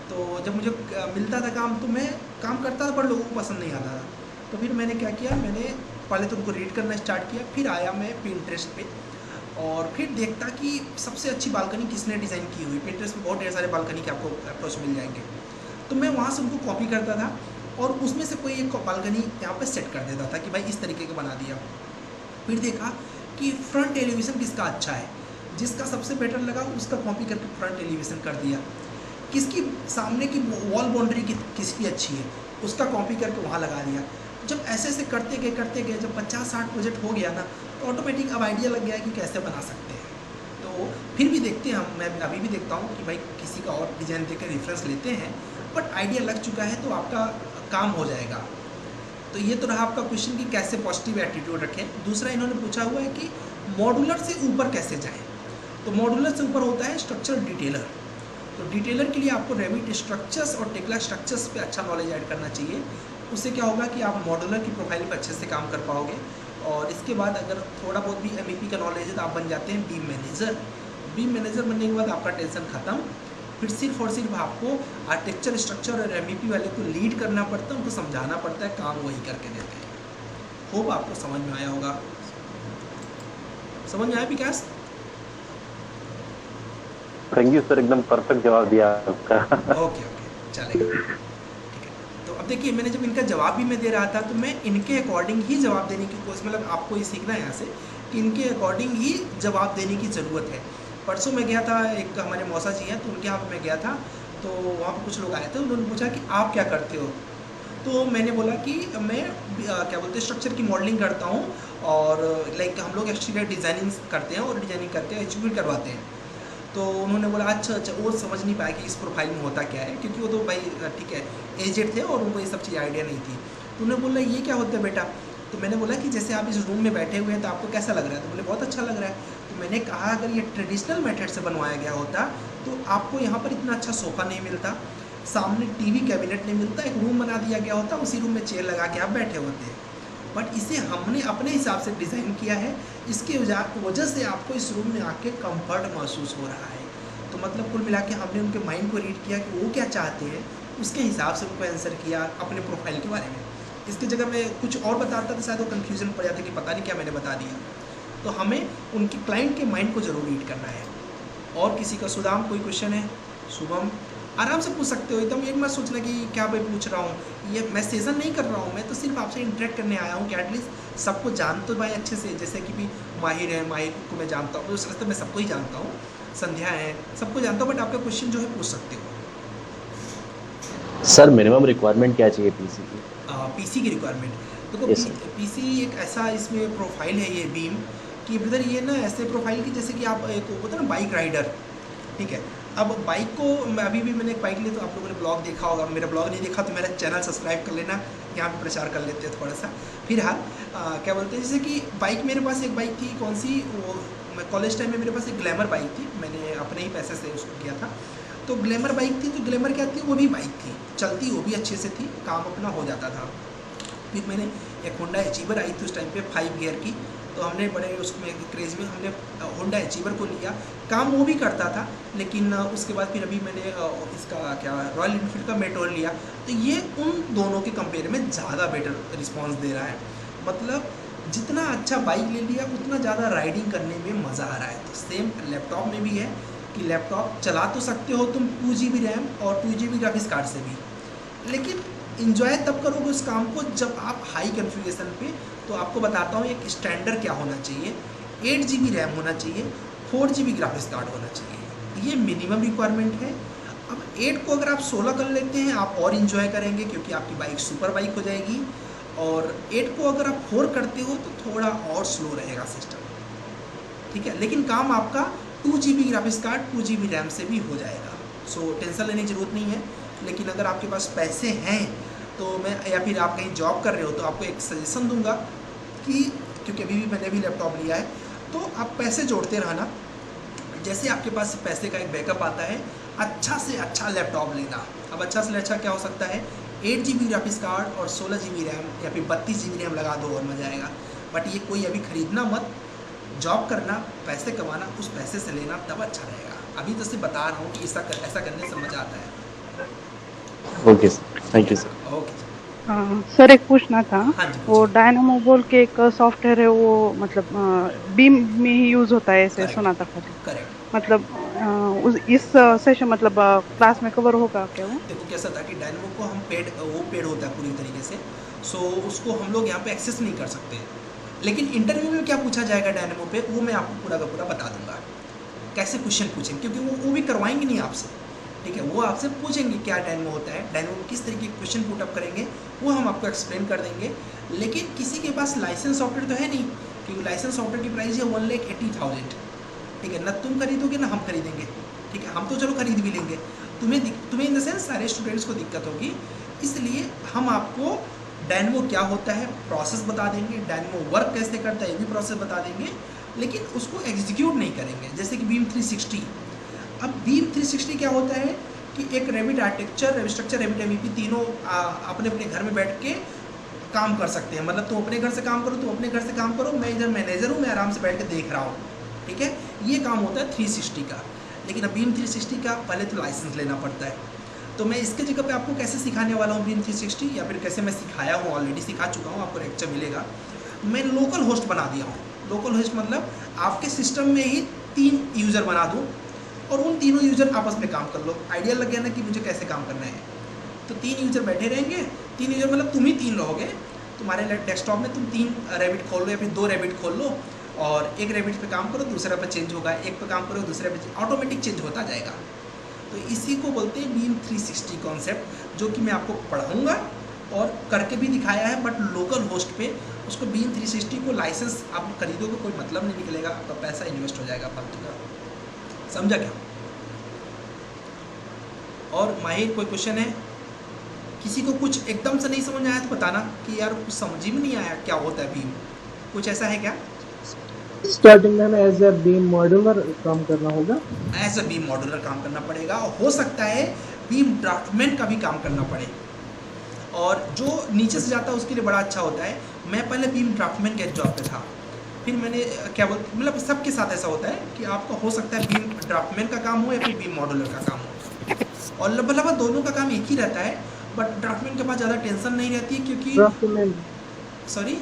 तो जब मुझे मिलता था काम तो मैं काम करता था पर लोगों को पसंद नहीं आता था। तो फिर मैंने क्या किया, मैंने पहले तो उनको रीड करना स्टार्ट किया, फिर आया मैं पिंटरेस्ट पे और फिर देखता कि सबसे अच्छी बालकनी किसने डिज़ाइन की हुई। पिंटरेस्ट में बहुत ढेर सारे बालकनी के आपको अप्रोच मिल जाएंगे। तो मैं वहाँ से उनको कॉपी करता था और उसमें से कोई एक बालकनी यहाँ पे सेट कर देता था कि भाई इस तरीके का बना दिया। फिर देखा कि फ्रंट एलिवेशन किसका अच्छा है, जिसका सबसे बेटर लगा उसका कॉपी करके फ्रंट एलिवेशन कर दिया। किसकी सामने की वॉल बाउंड्री किसकी अच्छी है उसका कॉपी करके वहाँ लगा दिया। जब ऐसे ऐसे करते गए जब 50-60 प्रोजेक्ट हो गया ना तो ऑटोमेटिक अब आइडिया लग गया कि कैसे बना सकते हैं। तो फिर भी देखते हैं मैं अभी भी देखता हूँ कि भाई किसी का और डिज़ाइन देकर रेफरेंस लेते हैं, बट आइडिया लग चुका है तो आपका काम हो जाएगा। तो ये तो रहा आपका क्वेश्चन कि कैसे पॉजिटिव एटीट्यूड रखें। दूसरा इन्होंने पूछा हुआ है कि मॉड्यूलर से ऊपर कैसे जाएं। तो मॉड्यूलर से ऊपर होता है स्ट्रक्चर डिटेलर। तो डिटेलर के लिए आपको रेविट स्ट्रक्चर्स और टेक्ला स्ट्रक्चर्स पे अच्छा नॉलेज ऐड करना चाहिए। उससे क्या होगा कि आप मॉड्यूलर की प्रोफाइल पर अच्छे से काम कर पाओगे। और इसके बाद अगर थोड़ा बहुत भी MEP का नॉलेज है तो आप बन जाते हैं बीम मैनेजर। बीम मैनेजर बनने के बाद आपका टेंशन ख़त्म। फिर सिर्फ और सिर्फ आपको आर्किटेक्चर, स्ट्रक्चर और MEP वाले को लीड करना पड़ता है, उनको समझाना पड़ता है, काम वही करके देते हैं। होप आपको समझ में आया होगा। समझ में आया विकास? थैंक यू सर, एकदम परफेक्ट जवाब दिया आपका। ओके चलेगा, ठीक है। तो अब देखिए मैंने जब इनका जवाब भी मैं दे रहा था तो मैं इनके अकॉर्डिंग ही जवाब देने की कोशिश, मतलब आपको ये सीखना है यहाँ से कि इनके अकॉर्डिंग ही जवाब देने की ज़रूरत है। परसों मैं गया था, एक हमारे मौसा जी हैं तो उनके यहाँ पर मैं गया था, तो वहाँ पर कुछ लोग आए थे, उन्होंने पूछा कि आप क्या करते हो। तो मैंने बोला कि मैं क्या बोलते हैं स्ट्रक्चर की मॉडलिंग करता हूँ और लाइक हम लोग एक्सटीरियर डिज़ाइनिंग करते हैं और डिज़ाइनिंग करके एग्जीक्यूट करवाते हैं। तो उन्होंने बोला अच्छा, वो समझ नहीं पाया कि इस प्रोफाइल में होता क्या है, क्योंकि वो तो भाई ठीक है एजेड थे और उनको ये सब चीज़ आइडिया नहीं थी। तो उन्होंने बोला ये क्या होता है बेटा। तो मैंने बोला कि जैसे आप इस रूम में बैठे हुए हैं तो आपको कैसा लग रहा है। तो बोले बहुत अच्छा लग रहा है। तो मैंने कहा अगर ये ट्रेडिशनल मेथड से बनवाया गया होता तो आपको यहाँ पर इतना अच्छा सोफ़ा नहीं मिलता, सामने TV कैबिनेट नहीं मिलता, एक रूम बना दिया गया होता, उसी रूम में चेयर लगा के आप बैठे होते। बट इसे हमने अपने हिसाब से डिज़ाइन किया है, इसके वजह से आपको इस रूम में आके कंफर्ट महसूस हो रहा है। तो मतलब कुल मिला के हमने उनके माइंड को रीड किया कि वो क्या चाहते हैं, उसके हिसाब से उनको आंसर किया अपने प्रोफाइल के बारे में। इसकी जगह मैं कुछ और बताता तो शायद वो कन्फ्यूजन पड़ जाता कि पता नहीं क्या मैंने बता दिया। तो हमें उनके क्लाइंट के माइंड को ज़रूर रीड करना है। और किसी का सुदाम कोई क्वेश्चन है? शुभम आराम से पूछ सकते हो, एकदम एक मत सोचना कि क्या मैं पूछ रहा हूँ, ये मैं सेशन नहीं कर रहा हूँ, मैं तो सिर्फ आपसे इंटरेक्ट करने आया हूँ कि एटलीस्ट सबको जान तो भाई अच्छे से, जैसे कि भी माहिर है, माहिर को मैं जानता हूँ, उस रास्ते में सबको ही जानता हूँ, संध्या है, सबको जानता हूँ, बट आपका क्वेश्चन जो है पूछ सकते हो। सर मिनिमम रिक्वायरमेंट क्या चाहिए पीसी की? पीसी की रिक्वायरमेंट देखो, Yes, sir. पीसी एक ऐसा इसमें प्रोफाइल है ये बीम कि ब्रदर ये ना ऐसे प्रोफाइल की जैसे कि आप एक होता है ना बाइक राइडर, ठीक है। अब बाइक को अभी भी मैंने एक बाइक ली, तो आप लोगों ने ब्लॉग देखा होगा, मेरा ब्लॉग नहीं देखा तो मेरा चैनल सब्सक्राइब कर लेना, यहाँ पे प्रचार कर लेते हैं थोड़ा सा। फिलहाल क्या बोलते हैं, जैसे कि बाइक मेरे पास एक बाइक थी, कौन सी, वो मैं कॉलेज टाइम में मेरे पास एक ग्लैमर बाइक थी, मैंने अपने ही पैसे से उसको किया था। तो ग्लैमर बाइक थी, तो ग्लैमर क्या थी, वो भी बाइक थी, चलती वो भी अच्छे से थी, काम अपना हो जाता था। फिर मैंने एक होंडा अचीवर आई थी उस टाइम पे 5 गियर की, तो हमने बड़े उसमें क्रेज़ में हमने होंडा अचीवर को लिया, काम वो भी करता था। लेकिन उसके बाद फिर अभी मैंने इसका क्या रॉयल इनफील्ड का मेट्रोल लिया, तो ये उन दोनों के कंपेयर में ज़्यादा बेटर रिस्पॉन्स दे रहा है। मतलब जितना अच्छा बाइक ले लिया उतना ज़्यादा राइडिंग करने में मज़ा आ रहा है। तो सेम लैपटॉप में भी है कि लैपटॉप चला तो सकते हो तुम 2 GB रैम और 2 GB ग्राफिक्स कार्ड से भी, लेकिन इन्जॉय तब करोगे उस काम को जब आप हाई कॉन्फ़िगरेशन पे। तो आपको बताता हूँ एक स्टैंडर्ड क्या होना चाहिए, 8 GB रैम होना चाहिए, 4 GB ग्राफिक्स कार्ड होना चाहिए, ये मिनिमम रिक्वायरमेंट है। अब 8 को अगर आप 16 कर लेते हैं आप और इन्जॉय करेंगे, क्योंकि आपकी बाइक सुपर बाइक हो जाएगी। और 8 को अगर आप 4 करते हो तो थोड़ा और स्लो रहेगा सिस्टम, ठीक है। लेकिन काम आपका 2 GB graphics card 2 GB RAM से भी हो जाएगा, सो टेंशन लेने की ज़रूरत नहीं है। लेकिन अगर आपके पास पैसे हैं तो मैं, या फिर आप कहीं जॉब कर रहे हो, तो आपको एक सजेशन दूंगा कि, क्योंकि अभी भी मैंने भी लैपटॉप लिया है, तो आप पैसे जोड़ते रहना। जैसे आपके पास पैसे का एक बैकअप आता है, अच्छा से अच्छा लैपटॉप लेना। अब अच्छा से अच्छा क्या हो सकता है, 8 GB ग्राफिक्स कार्ड और 16 GB रैम या फिर 32 GB रैम लगा दो और मज़ा आएगा। बट ये कोई अभी ख़रीदना मत, जॉब करना, पैसे कमाना, उस पैसे से लेना, तब अच्छा रहेगा। अभी तो सिर्फ बता रहा हूँ कि ऐसा करने से मज़ा आता है। Okay sir, thank you sir. Okay sir एक पूछना था, हाँ जी, वो डायनामो बोल के एक सॉफ्टवेयर है, वो मतलब बीम में ही यूज़ होता है, ऐसे Correct. सुना था खाली। करेक्ट। मतलब इस सेशन मतलब क्लास में कवर होगा क्या वो? देखो कैसा था कि डायनामो को हम पेड होता है पूरी तरीके से, सो उसको हम लोग यहाँ पे एक्सेस नहीं कर सकते। लेकिन इंटरव्यू में क्या पूछा जाएगा डायनामो पे, वो मैं आपको पूरा का पूरा बता दूंगा, कैसे क्वेश्चन पूछेंगे, क्योंकि वो भी करवाएंगे नहीं आपसे, ठीक है। वो आपसे पूछेंगे क्या डायनामो होता है, डायनामो किस तरीके के क्वेश्चन पुटअप करेंगे, वो हम आपको एक्सप्लेन कर देंगे। लेकिन किसी के पास लाइसेंस सॉफ्टवेयर तो है नहीं, क्योंकि लाइसेंस सॉफ्टवेयर की प्राइस है 1,80,000, ठीक है। ना तुम खरीदोगे ना हम खरीदेंगे, ठीक है। हम तो चलो खरीद भी लेंगे, तुम्हें इन द सेंस सारे स्टूडेंट्स को दिक्कत होगी। इसलिए हम आपको डायनामो क्या होता है प्रोसेस बता देंगे, डायनामो वर्क कैसे करता है ये भी प्रोसेस बता देंगे, लेकिन उसको एग्जीक्यूट नहीं करेंगे। जैसे कि बीम 360, अब बीम 360 क्या होता है कि एक Revit architecture, Revit structure, Revit MVP तीनों अपने अपने घर में बैठ के काम कर सकते हैं। मतलब तुम अपने घर से काम करो, तुम अपने घर से काम करो, मैं इधर मैनेजर हूँ, मैं आराम से बैठ के देख रहा हूँ, ठीक है। ये काम होता है 360 का। लेकिन अब बीम 360 का पहले तो लाइसेंस लेना पड़ता है। तो मैं इसके जगह पे आपको कैसे सिखाने वाला हूँ बीम 360, या फिर कैसे मैं सिखाया हूँ, ऑलरेडी सिखा चुका हूँ, आपको लेक्चर मिलेगा। मैं लोकल होस्ट बना दिया हूँ। लोकल होस्ट मतलब आपके सिस्टम में ही 3 यूज़र बना दूँ और उन तीनों यूज़र आपस में काम कर लो। आइडिया लग गया ना कि मुझे कैसे काम करना है। तो 3 यूज़र बैठे रहेंगे, 3 यूज़र मतलब तुम ही 3 रहोगे। तुम्हारे डेस्कटॉप में तुम 3 रैबिट खोल लो या फिर 2 रैबिट खोल लो, और एक रैबिट पे काम करो, दूसरा पे चेंज होगा, एक पे काम करो, दूसरे पे ऑटोमेटिक चेंज होता जाएगा। तो इसी को बोलते हैं बीम 360 कॉन्सेप्ट, जो कि मैं आपको पढ़ाऊँगा और करके भी दिखाया है। बट लोकल होस्ट पे उसको बीम 360 को लाइसेंस आप खरीदोगे कोई मतलब नहीं निकलेगा, आपका पैसा इन्वेस्ट हो जाएगा फालतू का। समझा क्या? और माहिर कोई क्वेश्चन है? किसी को कुछ एकदम से नहीं समझ आया तो बताना कि यार कुछ समझ ही में नहीं आया क्या होता है बीम, कुछ ऐसा है क्या? स्टार्टिंग में हमें एज ए बीम मॉड्यूलर काम करना होगा, एज अ बीम मॉड्यूलर काम करना पड़ेगा, और हो सकता है बीम ड्राफ्टमैन का भी काम करना पड़े, और जो नीचे से जाता है उसके लिए बड़ा अच्छा होता है। मैं पहले बीम ड्राफ्टमैन के जॉब पे था, फिर मैंने क्या बोलते मतलब सबके साथ ऐसा होता है कि आपका हो सकता है बीम ड्राफ्टमैन का काम हो या फिर बीम मॉड्यूलर का काम हो, और लगभग दोनों का काम एक ही रहता है। बट ड्राफ्टमैन के पास ज़्यादा टेंशन नहीं रहती है, क्योंकि ड्राफ्टमैन सॉरी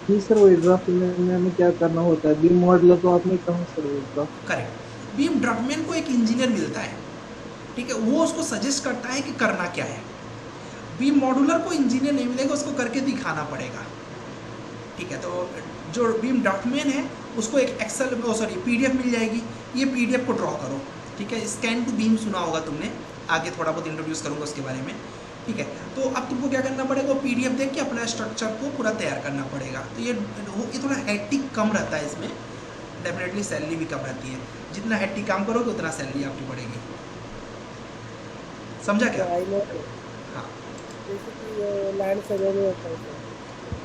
जी सर, वही ड्राफ्टमैन में हमें क्या करना होता है, बीम मॉडलर तो आपने कहाँ से होगा? करेक्ट, बीम ड्राफ्टमैन को एक इंजीनियर मिलता है, ठीक है, वो उसको सजेस्ट करता है कि करना क्या है। बीम मॉड्यूलर को इंजीनियर नहीं मिलेगा, उसको करके दिखाना पड़ेगा, ठीक है। तो जो बीम ड्राफ्टमैन है उसको एक एक्सेल पीडीएफ मिल जाएगी ये PDF को ड्रॉ करो, ठीक है। स्कैन टू बीम सुना होगा तुमने, आगे थोड़ा बहुत इंट्रोड्यूस करूँगा उसके बारे में, ठीक है। तो अब तुमको क्या करना पड़ेगा, वो PDF देख के अपना स्ट्रक्चर को पूरा तैयार करना पड़ेगा। तो ये थोड़ा हेक्टिक कम रहता है इसमें, डेफिनेटली सैलरी भी कम रहती है। जितना हेक्टिक काम करोगे उतना सैलरी आपकी बढ़ेगी, समझा क्या? हाँ, लैंड सर्वे में होता है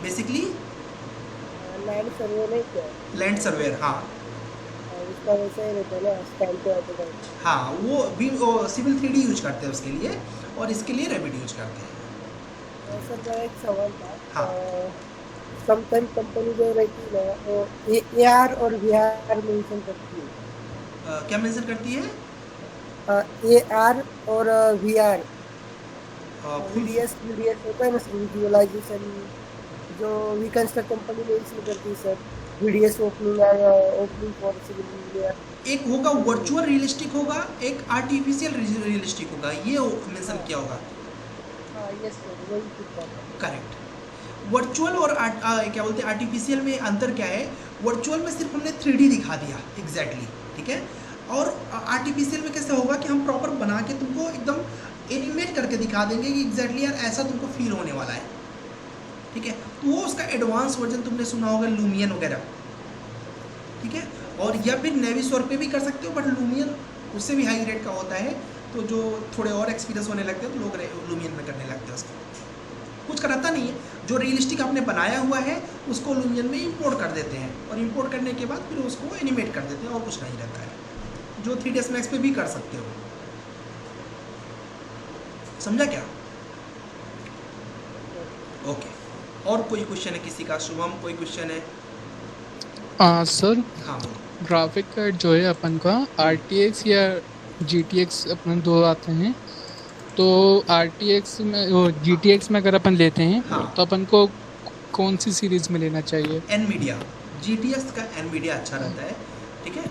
बेसिकली लैंड सर्वे नहीं क्या लैंड सर्वेयर, हाँ उसका वैसा ही रहता है ना, स्टैम्प पे आता है। हाँ, वो भी सिविल 3D यूज करते हैं उसके लिए, और इसके लिए रेविट यूज करते हैं। सर मेरा एक सवाल था, हाँ। समटाइम कंपनी जो रहती है ना वो AR और VR मेंशन करती है। क्या मेंशन करती है? AR और VR फुल VDS होता है ना, विजुअलाइजेशन जो रिकंस्ट्रक्ट कंपनी मेंशन करती है sir, VDS opening for civil engineer. एक होगा वर्चुअल रियलिस्टिक होगा, एक आर्टिफिशियल रियलिस्टिक होगा, ये मेंशन किया होगा। हाँ यस सर, वही ठीक बात है। करेक्ट। वर्चुअल और क्या बोलते हैं आर्टिफिशियल में अंतर क्या है? वर्चुअल में सिर्फ हमने 3D दिखा दिया एग्जैक्टली, ठीक है। और आर्टिफिशियल में कैसे होगा कि हम प्रॉपर बना के तुमको एकदम एनिमेट करके दिखा देंगे कि एग्जैक्टली यार ऐसा तुमको फील होने वाला है, ठीक है। तो वो उसका एडवांस वर्जन तुमने सुना होगा, लूमियन वगैरह, ठीक है। और या फिर नेविसोर पे भी कर सकते हो, बट लूमियन उससे भी हाई रेट का होता है, तो जो थोड़े और एक्सपीरियंस होने लगते हैं तो लोग लूमियन में करने लगते हैं। उसको कुछ कराता नहीं है, जो रियलिस्टिक आपने बनाया हुआ है उसको लूमियन में इंपोर्ट कर देते हैं, और इंपोर्ट करने के बाद फिर उसको एनिमेट कर देते हैं, और कुछ नहीं रहता है, जो 3ds Max पे भी कर सकते हो। समझा क्या? ओके। और कोई क्वेश्चन है किसी का? शुभम, कोई क्वेश्चन है? सर हाँ, ग्राफिक कार्ड जो है अपन का RTX या GTX अपन दो आते हैं, तो RTX में वो GTX में अगर अपन लेते हैं, हाँ। तो अपन को कौन सी सीरीज में लेना चाहिए? NVIDIA GTX का NVIDIA अच्छा रहता है, ठीक है।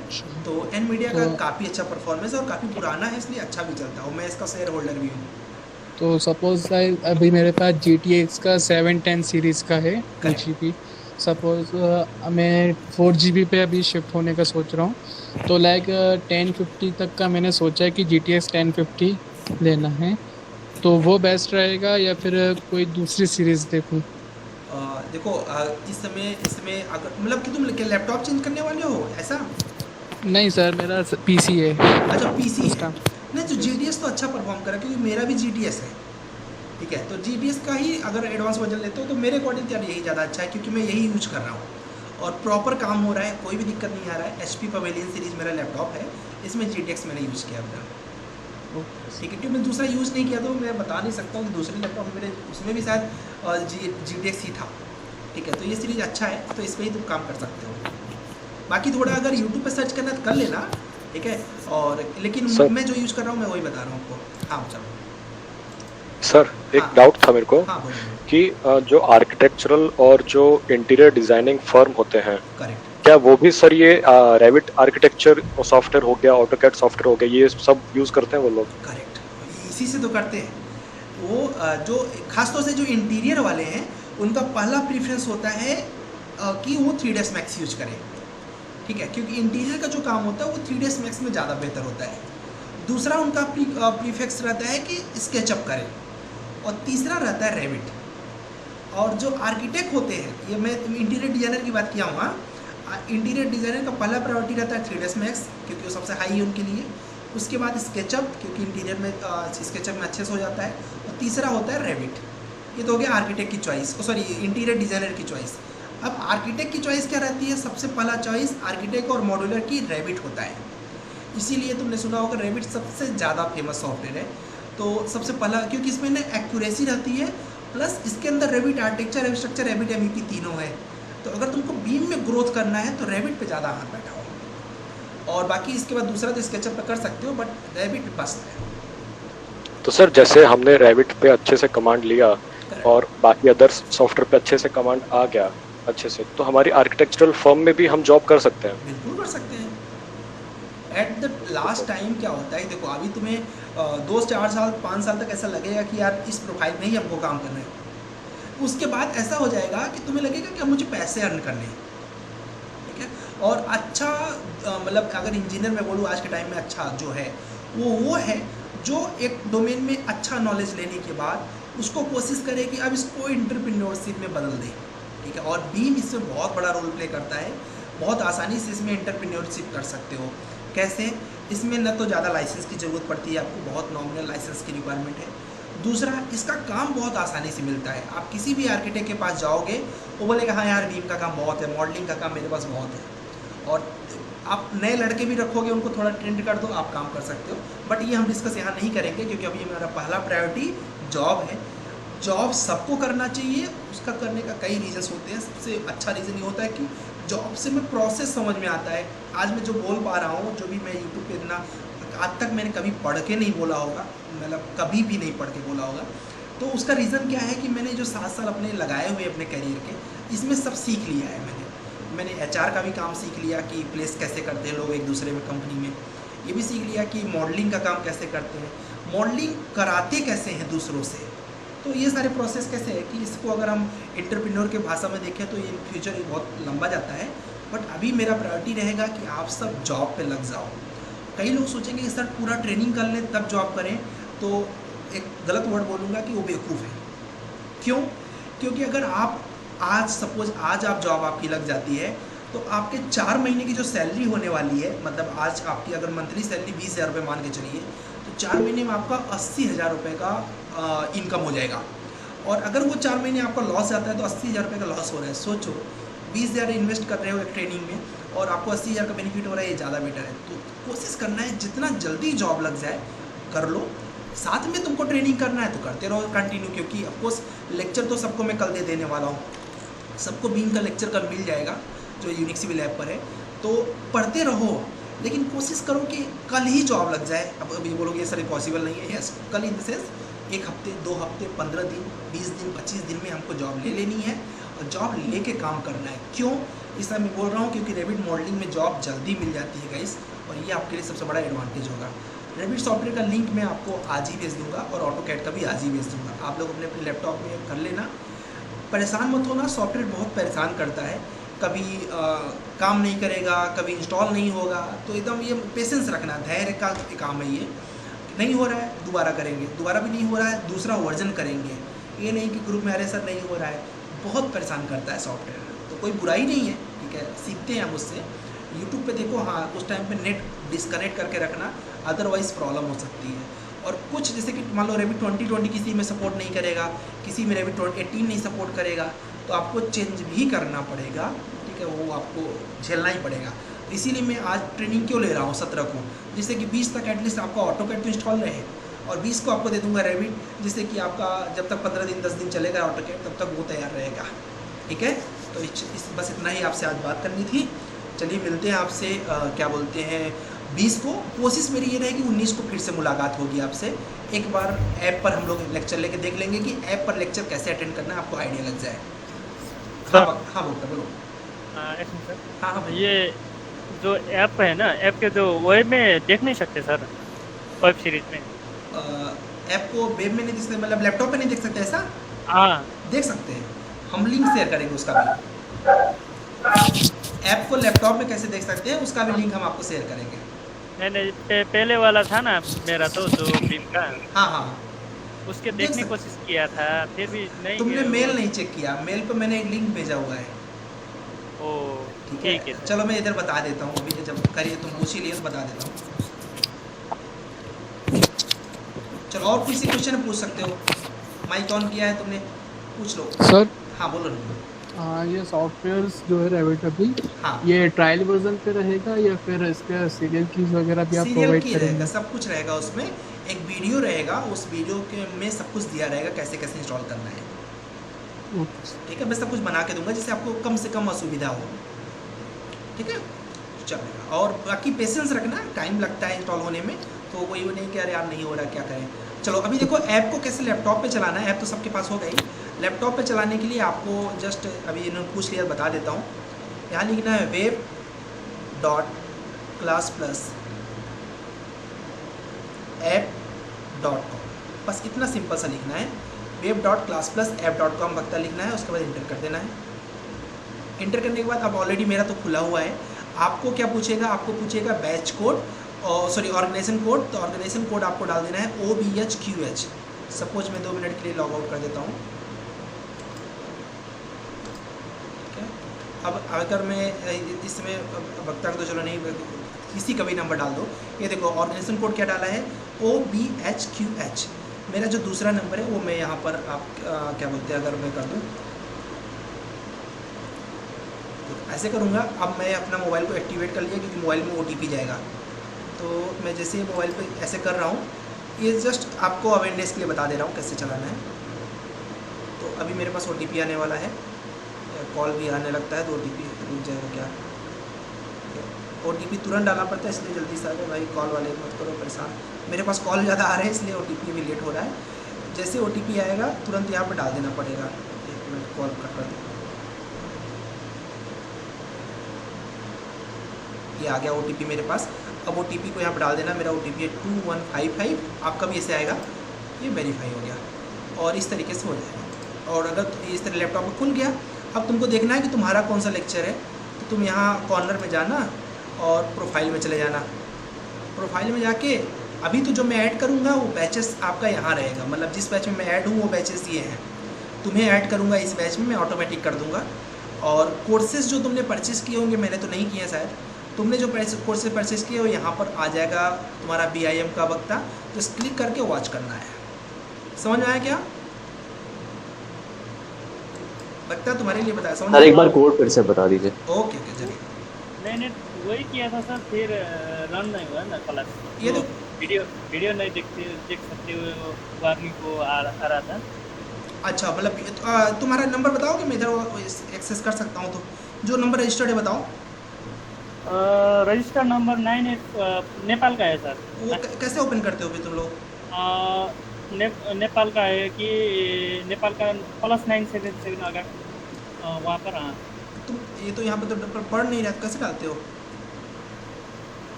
तो NVIDIA का काफ़ी अच्छा परफॉर्मेंस और काफ़ी पुराना है, इसलिए अच्छा भी चलता है, और मैं इसका शेयर होल्डर भी हूँ। तो सपोज अभी मेरे पास GTX का 710 सीरीज़ का है Correct. 2GB। सपोज मैं 4GB पे अभी शिफ्ट होने का सोच रहा हूँ, तो लाइक 1050 तक का मैंने सोचा है कि GTX 1050 लेना है, तो वो बेस्ट रहेगा या फिर कोई दूसरी सीरीज़ देखूँ? देखो इस समय अगर मतलब कि तुम लैपटॉप चेंज करने वाले हो ऐसा? नहीं सर, मेरा PC है। अच्छा, PC उसका है। नहीं तो GTS तो अच्छा परफॉर्म करा, क्योंकि मेरा भी GTS है, ठीक है। तो GTS का ही अगर एडवांस वर्जन लेते हो तो मेरे अकॉर्डिंग यार यही ज़्यादा अच्छा है, क्योंकि मैं यही यूज कर रहा हूँ और प्रॉपर काम हो रहा है, कोई भी दिक्कत नहीं आ रहा है। HP पवेलियन सीरीज़ मेरा लैपटॉप है, इसमें GTX मैंने यूज़ किया अपना, ठीक है। क्योंकि मैं दूसरा यूज़ नहीं किया तो मैं बता नहीं सकता हूँ कि दूसरे लैपटॉप मेरे उसमें भी शायद GTX ही था, ठीक है। तो ये सीरीज़ अच्छा है, तो इस पर ही तुम काम कर सकते हो। बाकी थोड़ा अगर यूट्यूब पे सर्च करना तो कर लेना, ठीक है। और लेकिन मैं जो यूज़ कर रहा हूँ मैं वही बता रहा हूँ आपको। हाँ चलो सर, एक हाँ। डाउट था मेरे को हाँ बोलो। कि जो आर्किटेक्चरल और जो इंटीरियर डिजाइनिंग फर्म होते हैं, करेक्ट। क्या वो भी सर ये रेविट आर्किटेक्चर सॉफ्टवेयर हो गया, ऑटोकैड सॉफ्टवेयर हो गया, ये सब यूज करते हैं वो लोग? करेक्ट, इसी से तो करते हैं वो। जो खासतौर से जो इंटीरियर वाले हैं उनका पहला प्रीफरेंस होता है कि वो 3ds Max यूज करें, ठीक है। क्योंकि इंटीरियर का जो काम होता है वो 3ds Max में ज़्यादा बेहतर होता है। दूसरा उनका प्रीफिक्स रहता है कि स्केचअप करें, और तीसरा रहता है रेविट। और जो आर्किटेक्ट होते हैं, ये मैं इंटीरियर डिज़ाइनर की बात किया हूँ, इंटीरियर डिज़ाइनर का पहला प्रायोरिटी रहता है 3ds Max, क्योंकि वो सबसे हाई है उनके लिए। उसके बाद स्केचअप, क्योंकि इंटीरियर में स्केचअप में अच्छे से हो जाता है। और तीसरा होता है रेविट। ये तो हो गया आर्किटेक्ट की चॉइस, सॉरी इंटीरियर डिज़ाइनर की चॉइस। अब आर्किटेक्ट की चॉइस क्या रहती है? सबसे पहला चॉइस आर्किटेक्ट और मॉड्यूलर की रेविट होता है। इसीलिए तुमने सुना होगा रेविट सबसे ज़्यादा फेमस सॉफ्टवेयर है। तो सबसे पहला, क्योंकि इसमें ना एक्यूरेसी रहती है, प्लस इसके अंदर Revit architecture, Revit structure, Revit MEP तीनों है। तो अगर तुमको बीम में ग्रोथ करना है तो रेविट पे ज़्यादा हाथ बैठा हो, और बाकी इसके बाद दूसरा तो स्केचअप पे कर सकते हो, बट रेविट बेस्ट है। तो सर जैसे हमने रेविट पे अच्छे से कमांड लिया और बाकी अदर सॉफ्टवेयर पे अच्छे से कमांड आ गया अच्छे से, तो हमारी आर्किटेक्चरल फर्म में भी हम जॉब कर सकते हैं? बिल्कुल कर सकते हैं। एट द लास्ट टाइम क्या होता है, देखो अभी तुम्हें 2-4 साल 5 साल तक ऐसा लगेगा कि यार इस प्रोफाइल में ही हमको काम करना है। उसके बाद ऐसा हो जाएगा कि तुम्हें लगेगा कि अब मुझे पैसे अर्न करने हैं, ठीक है। और अच्छा मतलब अगर इंजीनियर मैं बोलूँ आज के टाइम में अच्छा जो है वो है जो एक डोमेन में अच्छा नॉलेज लेने के बाद उसको कोशिश करे कि अब इसको एंटरप्रेन्योरशिप में बदल दे, ठीक है। और बीम इसमें बहुत बड़ा रोल प्ले करता है, बहुत आसानी से इसमें एंटरप्रेन्योरशिप कर सकते हो। कैसे? इसमें न तो ज़्यादा लाइसेंस की ज़रूरत पड़ती है, आपको बहुत नॉमिनल लाइसेंस की रिक्वायरमेंट है। दूसरा, इसका काम बहुत आसानी से मिलता है। आप किसी भी आर्किटेक्ट के पास जाओगे वो बोलेगा हाँ यार बीम का काम बहुत है, मॉडलिंग का काम मेरे पास बहुत है। और आप नए लड़के भी रखोगे, उनको थोड़ा ट्रेंड कर दो, आप काम कर सकते हो। बट ये हम डिस्कस यहाँ नहीं करेंगे क्योंकि अभी हमारा पहला प्रायोरिटी जॉब है। जॉब सबको करना चाहिए, उसका करने का कई रीजंस होते हैं। सबसे अच्छा रीज़न ये होता है कि जॉब से मैं प्रोसेस समझ में आता है। आज मैं जो बोल पा रहा हूँ, जो भी मैं यूट्यूब पे इतना आज तक मैंने कभी पढ़ के नहीं बोला होगा, मतलब कभी भी नहीं पढ़ के बोला होगा। तो उसका रीज़न क्या है कि मैंने जो 7 साल अपने लगाए हुए अपने करियर के, इसमें सब सीख लिया है। मैंने HR का भी काम सीख लिया कि प्लेस कैसे करते हैं लोग एक दूसरे में कंपनी में। ये भी सीख लिया कि मॉडलिंग का काम कैसे करते हैं, मॉडलिंग कराते कैसे हैं दूसरों से। तो ये सारे प्रोसेस कैसे है कि इसको अगर हम एंटरप्रेन्योर के भाषा में देखें तो ये फ्यूचर बहुत लंबा जाता है। बट अभी मेरा प्रायोरिटी रहेगा कि आप सब जॉब पे लग जाओ। कई लोग सोचेंगे कि सर पूरा ट्रेनिंग कर लें तब जॉब करें, तो एक गलत वर्ड बोलूँगा कि वो बेवकूफ़ है। क्यों? क्योंकि अगर आप आज सपोज आज आप जॉब आपकी लग जाती है तो आपके 4 महीने की जो सैलरी होने वाली है, मतलब आज आपकी अगर मंथली सैलरी 20,000 रुपये मान के चलिए, तो 4 महीने में आपका 80,000 रुपये का इनकम हो जाएगा। और अगर वो 4 महीने आपका लॉस जाता है तो 80,000 रुपये का लॉस हो रहा है। सोचो 20,000 इन्वेस्ट कर रहे हो एक ट्रेनिंग में और आपको 80,000 का बेनिफिट हो रहा है, ये ज़्यादा बेटर है। तो कोशिश करना है जितना जल्दी जॉब लग जाए कर लो। साथ में तुमको ट्रेनिंग करना है तो करते रहो कंटिन्यू, क्योंकि ऑफकोर्स लेक्चर तो सबको मैं कल दे देने वाला हूँ। सबको बीम का लेक्चर कल मिल जाएगा जो यूनिक सिविल ऐप पर है। तो पढ़ते रहो, लेकिन कोशिश करो कि कल ही जॉब लग जाए। अब अभी बोलोगे सर पॉसिबल नहीं है। यस, कल इन द सेंस 1 हफ्ते 2 हफ्ते 15 दिन 20 दिन 25 दिन में हमको जॉब ले लेनी है और जॉब लेके काम करना है। क्यों इसलिए मैं बोल रहा हूँ? क्योंकि रेविट मॉडलिंग में जॉब जल्दी मिल जाती है गाइस, और ये आपके लिए सबसे बड़ा एडवांटेज होगा। रेविट सॉफ्टवेयर का लिंक मैं आपको आज ही भेज दूँगा और ऑटोकैड का भी आज ही भेज दूँगा। आप लोग अपने अपने लैपटॉप में कर लेना, परेशान मत होना। सॉफ्टवेयर बहुत परेशान करता है, कभी काम नहीं करेगा, कभी इंस्टॉल नहीं होगा। तो एकदम ये पेशेंस रखना, धैर्य का काम है। ये नहीं हो रहा है दोबारा करेंगे, दोबारा भी नहीं हो रहा है दूसरा वर्जन करेंगे। ये नहीं कि ग्रुप में अरे सर नहीं हो रहा है। बहुत परेशान करता है सॉफ्टवेयर। तो कोई बुराई नहीं है, ठीक है, सीखते हैं हम उससे। यूट्यूब पे देखो, हाँ उस टाइम पे नेट डिस्कनेक्ट करके रखना, अदरवाइज़ प्रॉब्लम हो सकती है। और कुछ जैसे कि मान लो रेविट 2020 किसी में सपोर्ट नहीं करेगा, किसी में रेविट 18 नहीं सपोर्ट करेगा, तो आपको चेंज भी करना पड़ेगा, ठीक है, वो आपको झेलना ही पड़ेगा। इसीलिए मैं आज ट्रेनिंग क्यों ले रहा हूँ 17 को, जिससे कि 20 तक एटलीस्ट आपका ऑटोकैड तो इंस्टॉल रहे, और 20 को आपको दे दूंगा रेविट, जिससे कि आपका जब तक 15 दिन 10 दिन चलेगा ऑटोकैड तब तक वो तैयार रहेगा, ठीक है। तो बस इतना ही आपसे आज बात करनी थी। चलिए मिलते हैं आपसे क्या बोलते हैं 20 को। कोशिश मेरी ये रहेगी 19 को फिर से मुलाकात होगी आपसे। एक बार ऐप पर हम लोग लेक्चर लेके देख लेंगे कि ऐप पर लेक्चर कैसे अटेंड करना है, आपको आइडिया लग जाए। हाँ बोलो। हाँ, ये जो ऐप है ना, ऐप के जो वेब में देख नहीं सकते सर, वेब सीरीज में ऐप को वेब में नहीं देख सकते, मतलब लैपटॉप पे नहीं देख सकते ऐसा? हाँ देख सकते हैं, हम लिंक शेयर करेंगे उसका भी। ऐप को लैपटॉप में कैसे देख सकते हैं उसका भी लिंक हम आपको शेयर करेंगे। नहीं पहले वाला था ना मेरा तो जो फिल्म का, हाँ उसके देखने की कोशिश किया था, फिर भी नहीं। तुमने मेल नहीं चेक किया? मेल पे मैंने एक लिंक भेजा हुआ है। ओ ठीक है, चलो मैं इधर बता देता हूँ, अभी जब करिए तुम पूछ ही लिए तो बता देता हूँ। चलो और किसी क्वेश्चन पूछ सकते हो, माइक ऑन किया है तुमने, पूछ लो सर। हाँ बोलो ना। हाँ, ये सॉफ्टवेयर्स जो है रेविट अभी, हाँ, ये ट्रायल वर्जन पे रहेगा या फिर इसके सीरियल कीज वगैरह भी आप प्रोवाइड करेंगे? सब कुछ रहेगा उसमें, एक वीडियो रहेगा, उस वीडियो के में सब कुछ दिया रहेगा कैसे कैसे इंस्टॉल करना है, ठीक है। मैं सब कुछ बना के दूंगा जिससे आपको कम से कम असुविधा हो, ठीक है, चलेगा। और बाकी पेशेंस रखना, टाइम लगता है इंस्टॉल होने में, तो कोई वो नहीं कि यार नहीं हो रहा क्या करें। चलो अभी देखो ऐप को कैसे लैपटॉप पे चलाना है। ऐप तो सबके पास हो गई। लैपटॉप पे चलाने के लिए आपको जस्ट अभी इन्होंने पूछ लिया, बता देता हूँ। यहाँ लिखना है web.class+app.com, बस इतना सिंपल सा लिखना है। web.class+app.com वक्ता लिखना है, उसके बाद इंटर कर देना है। इंटर करने के बाद अब ऑलरेडी मेरा तो खुला हुआ है, आपको क्या पूछेगा, आपको पूछेगा बैच कोड और सॉरी ऑर्गेनाइजेशन कोड। तो ऑर्गेनाइजेशन कोड आपको डाल देना है OBHQH। सपोज मैं 2 मिनट के लिए लॉग आउट कर देता हूँ। ठीक है, अब अगर मैं इसमें वक्ता को तो चलो नहीं, किसी का भी नंबर डाल दो। ये देखो ऑर्गेनाइजेशन कोड क्या डाला है, OBHQH। मेरा जो दूसरा नंबर है वो मैं यहाँ पर आप क्या बोलते हैं, अगर मैं कर दूँ ऐसे करूँगा। अब मैं अपना मोबाइल को एक्टिवेट कर लिया क्योंकि मोबाइल में OTP जाएगा। तो मैं जैसे ही मोबाइल पे ऐसे कर रहा हूँ, ये जस्ट आपको अवेयरनेस के लिए बता दे रहा हूँ कैसे चलाना है। तो अभी मेरे पास OTP आने वाला है, कॉल भी आने लगता है तो OTP रुक जाएगा क्या। OTP तुरंत डालना पड़ता है, इसलिए जल्दी से आ जाए भाई, कॉल वाले मत करो परेशान। मेरे पास कॉल ज़्यादा आ रहे हैं इसलिए OTP भी लेट हो रहा है। जैसे OTP आएगा तुरंत यहाँ पर डाल देना पड़ेगा। 1 मिनट कॉल कट कर दूँ। ये आ गया OTP मेरे पास। अब OTP को यहाँ पर डाल देना। मेरा OTP है 2155। आपका भी ऐसे आएगा, ये वेरीफाई हो गया और इस तरीके से हो जाएगा। और अगर इस तरह लैपटॉप में खुल गया, अब तुमको देखना है कि तुम्हारा कौन सा लेक्चर है। तो तुम यहाँ कॉर्नर में जाना और प्रोफाइल में चले जाना। प्रोफाइल में जाके अभी तो जो मैं ऐड करूँगा वो बैचेस आपका यहाँ रहेगा, मतलब जिस बैच में मैं ऐड हूँ वो बैचेस ये हैं। तुम्हें ऐड करूँगा इस बैच में, मैं ऑटोमेटिक कर दूँगा। और कोर्सेज़ जो तुमने परचेज़ किए होंगे, मैंने तो नहीं किए शायद, तुमने जो कोर्सेज परचेज़ किए वो यहाँ पर आ जाएगा तुम्हारा BIM का वक्ता। जस्ट क्लिक करके वॉच करना है। समझ में आया क्या? वक्ता तुम्हारे लिए बताया, समझ? सर एक बार कोड फिर से बता दीजिए। ओके ओके चलिए। मैंने वही किया था सर, फिर रन नहीं हुआ ना क्लास। ये तो वीडियो नहीं देख सकते, वार्निंग को आ रहा था। अच्छा, मतलब तुम्हारा नंबर बताओगे, मैं इधर एक्सेस कर सकता हूँ। तो जो नंबर रजिस्टर्ड है बताओ। रजिस्टर्ड नंबर 98 नेपाल का है सर। वो कैसे ओपन करते हो फिर तुम लोग? नेपाल का है कि नेपाल का +977 अगर वहाँ पर। हाँ, तुम ये तो यहाँ पे तो पढ़ नहीं रहा, कैसे डालते हो?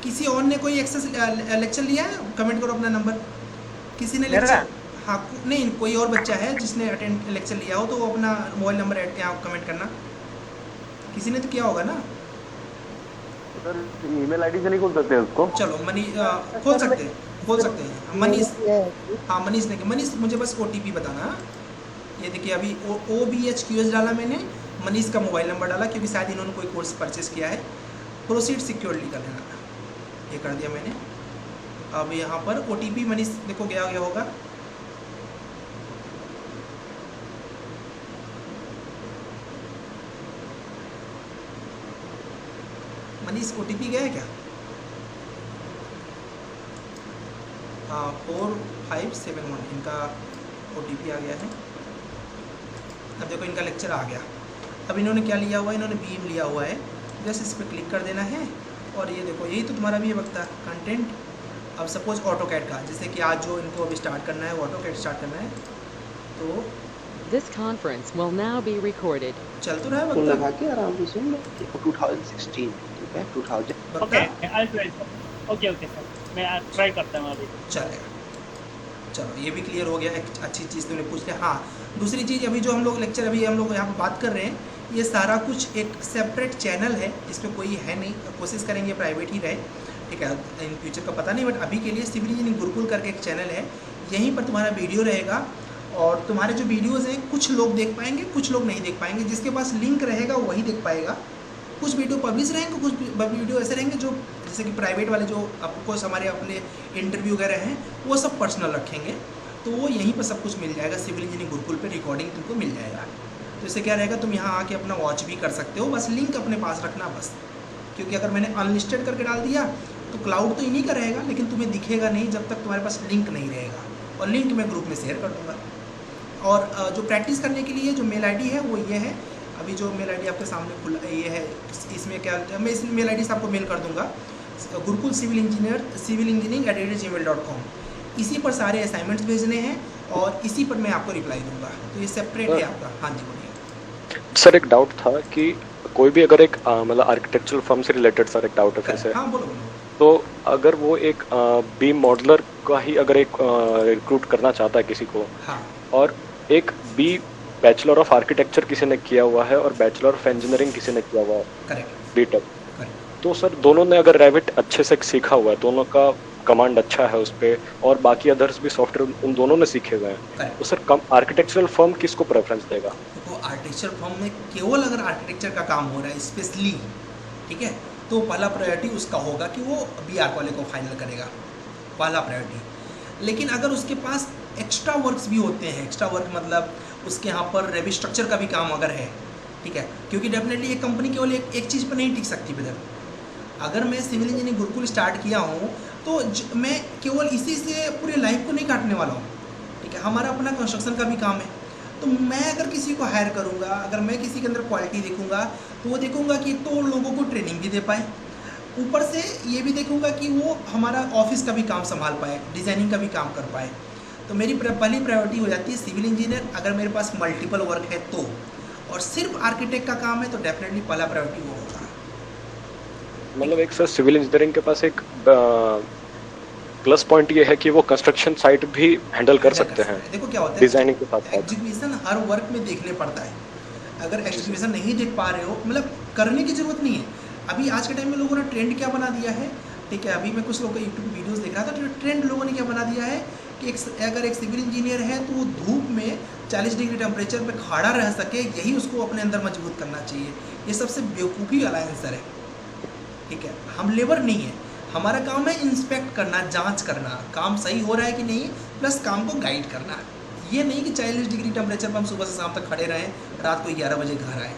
किसी और ने कोई एक्सेस लेक्चर लिया है? कमेंट करो अपना नंबर। किसी ने लेक्चर, हाँ नहीं, कोई और बच्चा है जिसने अटेंड लेक्चर लिया हो तो वो अपना मोबाइल नंबर यहाँ कमेंट करना। किसी ने तो किया होगा ना। सर ईमेल आईडी से नहीं खोल सकते उसको? चलो खोल सकते हैं मनीष। हाँ मनीष ने, मनीष मुझे बस OTP बताना। ये देखिए अभी OBHQH डाला मैंने, मनीष का मोबाइल नंबर डाला क्योंकि शायद इन्होंने कोई कोर्स परचेस किया है। प्रोसीड सिक्योरली कर लेना, ये कर दिया मैंने। अब यहाँ पर OTP मनीष देखो गया होगा। मनीष OTP गया है क्या? हाँ 4571 इनका OTP आ गया है। अब देखो इनका लेक्चर आ गया। अब इन्होंने क्या लिया हुआ है, इन्होंने बीम लिया हुआ है। जस्ट इस पर क्लिक कर देना है और ये देखो यही तो तुम्हारा भी वक्त है कंटेंट। अब सपोज ऑटोकैड का, जैसे कि आज जो इनको अभी स्टार्ट करना है, ऑटोकैड स्टार्ट करना है तो This conference will now be recorded. चल तो रहा है फोन वक्त। लगा के आराम से सुन लो। 2016 ठीक है 2000। ओके ओके सर, मैं ट्राई करता हूँ अभी। चलेगा, चलो ये भी क्लियर हो गया। एक अच्छी चीज़ तुमने पूछ लिया। हाँ दूसरी चीज़, अभी जो हम लोग लेक्चर अभी हम लोग यहाँ पर बात कर रहे हैं, ये सारा कुछ एक सेपरेट चैनल है, इसमें कोई है नहीं। कोशिश करेंगे प्राइवेट ही रहे, ठीक है। इन फ्यूचर का पता नहीं, बट अभी के लिए सिविल इंजीनियरिंग गुरुकुल करके एक चैनल है, यहीं पर तुम्हारा वीडियो रहेगा। और तुम्हारे जो वीडियोस हैं कुछ लोग देख पाएंगे, कुछ लोग नहीं देख पाएंगे। जिसके पास लिंक रहेगा वही देख पाएगा। कुछ वीडियो पब्लिश रहेंगे, कुछ वीडियो ऐसे रहेंगे जो जैसे कि प्राइवेट वाले जो आपको हमारे अपने इंटरव्यू वगैरह हैं वो सब पर्सनल रखेंगे। तो वो यहीं पर सब कुछ मिल जाएगा, सिविल इंजीनियरिंग गुरुकुल पे रिकॉर्डिंग तुमको मिल जाएगा। तो इससे क्या रहेगा, तुम यहाँ आके अपना वॉच भी कर सकते हो। बस लिंक अपने पास रखना बस, क्योंकि अगर मैंने अनलिस्टेड करके डाल दिया तो क्लाउड तो इन्हीं का रहेगा, लेकिन तुम्हें दिखेगा नहीं जब तक तुम्हारे पास लिंक नहीं रहेगा। और लिंक मैं ग्रुप में शेयर कर दूँगा। और जो प्रैक्टिस करने के लिए जो मेल आईडी है वो ये है। अभी जो मेल आईडी आपके सामने खुला ये है, इसमें क्या मैं इस मेल आईडी से आपको मेल कर दूंगा, गुरुकुल सिविल engineering@gmail.com। इसी पर सारे असाइनमेंट्स भेजने हैं और इसी पर मैं आपको रिप्लाई दूंगा। तो ये सेपरेट है आपका। हाँ जी बोलिए सर। एक डाउट था कि कोई भी अगर एक मतलब आर्किटेक्चरल फर्म से रिलेटेड सर एक डाउट है फिर से। हाँ बोलो। तो अगर वो एक बीम मॉडलर का ही अगर एक रिक्रूट करना चाहता है किसी को, हाँ, और एक बैचलर ऑफ आर्किटेक्चर किसी ने किया हुआ है और बैचलर ऑफ इंजीनियरिंग किसी ने किया हुआ है, करेक्ट, बीटेक, तो सर दोनों ने अगर रैविट अच्छे से सीखा हुआ है, दोनों का कमांड अच्छा है उस पर, और बाकी अदर्स भी सॉफ्टवेयर उन दोनों ने सीखे हुए हैं, तो सर आर्किटेक्चरल फर्म किसको प्रेफरेंस देगा? तो आर्किटेक्चर फर्म में केवल अगर आर्किटेक्चर का काम हो रहा है स्पेशली, ठीक है, तो पहला प्रायोरिटी उसका होगा कि वो BR वाले को फाइनल करेगा, पहला प्रायोरिटी। लेकिन अगर उसके पास एक्स्ट्रा वर्क्स भी होते हैं, एक्स्ट्रा वर्क मतलब उसके यहाँ पर रेवी स्ट्रक्चर का भी काम अगर है, ठीक है, क्योंकि डेफिनेटली एक कंपनी केवल एक चीज़ पर नहीं टिक सकती ब्रदर। अगर मैं सिविल इंजीनियरिंग गुरुकुल स्टार्ट किया हूँ तो मैं केवल इसी से पूरे लाइफ को नहीं काटने वाला हूँ, ठीक है, हमारा अपना कंस्ट्रक्शन का भी काम है। तो मैं अगर किसी को हायर करूँगा, अगर मैं किसी के अंदर क्वालिटी देखूँगा तो वो देखूँगा कि तो लोगों को ट्रेनिंग भी दे पाए, ऊपर से ये भी देखूँगा कि वो हमारा ऑफिस का भी काम संभाल पाए, डिज़ाइनिंग का भी काम कर पाए। तो मेरी पहली प्रायोरिटी हो जाती है सिविल इंजीनियर। अगर मेरे पास मल्टीपल वर्क है तो, और सिर्फ आर्किटेक्ट का काम है तो डेफिनेटली पहला प्रायोरिटी वो होगा। मतलब एक सर सिविल इंजीनियरिंग के पास एक प्लस पॉइंट ये है कि वो कंस्ट्रक्शन साइट भी हैंडल कर सकते हैं। देखो क्या होता है, डिजाइनिंग के साथ एग्जीक्यूशन हर वर्क में देखने पड़ता है। अगर एग्जीक्यूशन नहीं देख पा रहे हो, मतलब करने की जरूरत नहीं है। अभी आज के टाइम में लोगों ने ट्रेंड क्या बना दिया है, ठीक है, अभी मैं कुछ लोगों का यूट्यूब वीडियोस देख रहा था, तो ट्रेंड लोगों ने क्या बना दिया है कि अगर एक सिविल इंजीनियर है तो वो धूप में 40 डिग्री टेम्परेचर पे खड़ा रह सके, यही उसको अपने अंदर मजबूत करना चाहिए। ये सबसे बेवकूफ़ी वाला आंसर है, ठीक है। हम लेबर नहीं है, हमारा काम है इंस्पेक्ट करना, जांच करना, काम सही हो रहा है कि नहीं, प्लस काम को गाइड करना। ये नहीं कि 40 डिग्री टेम्परेचर पर हम सुबह से शाम तक खड़े रहें, रात को 11 बजे घर आए,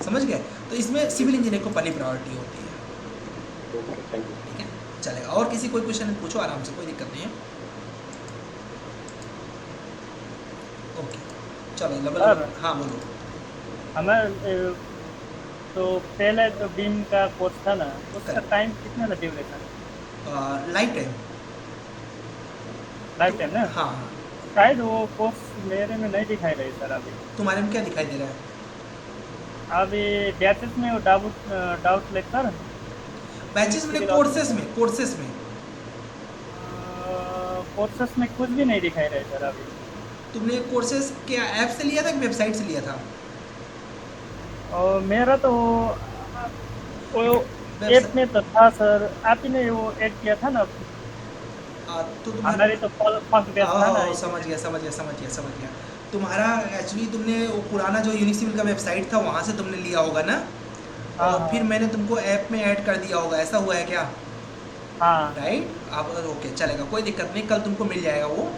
समझ गए। तो इसमें सिविल इंजीनियर को पहली प्रायोरिटी होती है, ठीक है, चलेगा। और किसी कोई क्वेश्चन पूछो आराम से, कोई दिक्कत नहीं है। ओके, चलो लेवल, हाँ बोलो। हमें तो पहले जो बीम का कोर्स था ना, उसका टाइम कितना लगे हुए था? लाइफ टाइम ना? हाँ, शायद वो कोर्स मेरे में नहीं दिखाई रही सर अभी। तुम्हारे में क्या दिखाई दे रहा है? अभी बैचेस में वो डाउट लेक्चर, बैचेस में, कोर्सेस में कोर्सेस में कुछ भी नहीं दिखाई रहे सर अभी। तुमने कोर्सेस क्या ऐप से लिया था कि वेबसाइट से लिया था? और मेरा तो वो ऐप में तो था सर, आप ही ने वो ऐड किया था ना। तो हमारी तो फर्स्ट बैच था ना। समझ गया। तुम्हारा एक्चुअली तुमने वो पुराना जो यूनिसिविल का वेबसाइट था वहाँ से तुमने लिया होगा ना, और फिर मैंने तुमको ऐप में ऐड कर दिया होगा, ऐसा हुआ है क्या? हाँ, राइट। अब ओके, चलेगा, कोई दिक्कत नहीं, कल तुमको मिल जाएगा वो।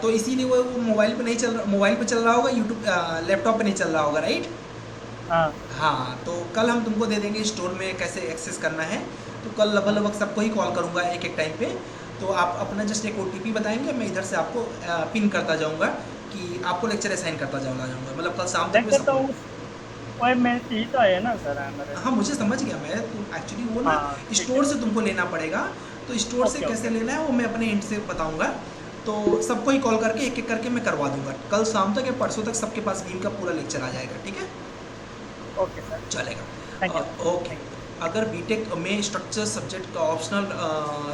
तो इसीलिए वो मोबाइल पे नहीं चल रहा, मोबाइल पे चल रहा होगा, यूट्यूब लैपटॉप पे नहीं चल रहा होगा, राइट? हाँ, तो कल हम तुमको दे देंगे स्टोर में कैसे एक्सेस करना है। तो कल लगभग सबको ही कॉल करूँगा एक टाइम पे, तो आप अपना जस्ट एक OTP बताएंगे, मैं इधर से आपको पिन करता जाऊँगा कि आपको लेक्चर असाइन करता जाऊँगा, मतलब कल शाम तक में ही तो है ना सर हमारे। हाँ, मुझे समझ गया मैं, तो एक्चुअली वो ना स्टोर से तुमको लेना पड़ेगा, तो स्टोर से कैसे लेना है वो मैं अपने एंड से बताऊँगा। तो सबको ही कॉल करके एक करके मैं करवा दूँगा, कल शाम तक या परसों तक सबके पास बीम का पूरा लेक्चर आ जाएगा, ठीक है? ओके सर, चलेगा। ओके, अगर बीटेक में स्ट्रक्चर सब्जेक्ट का ऑप्शनल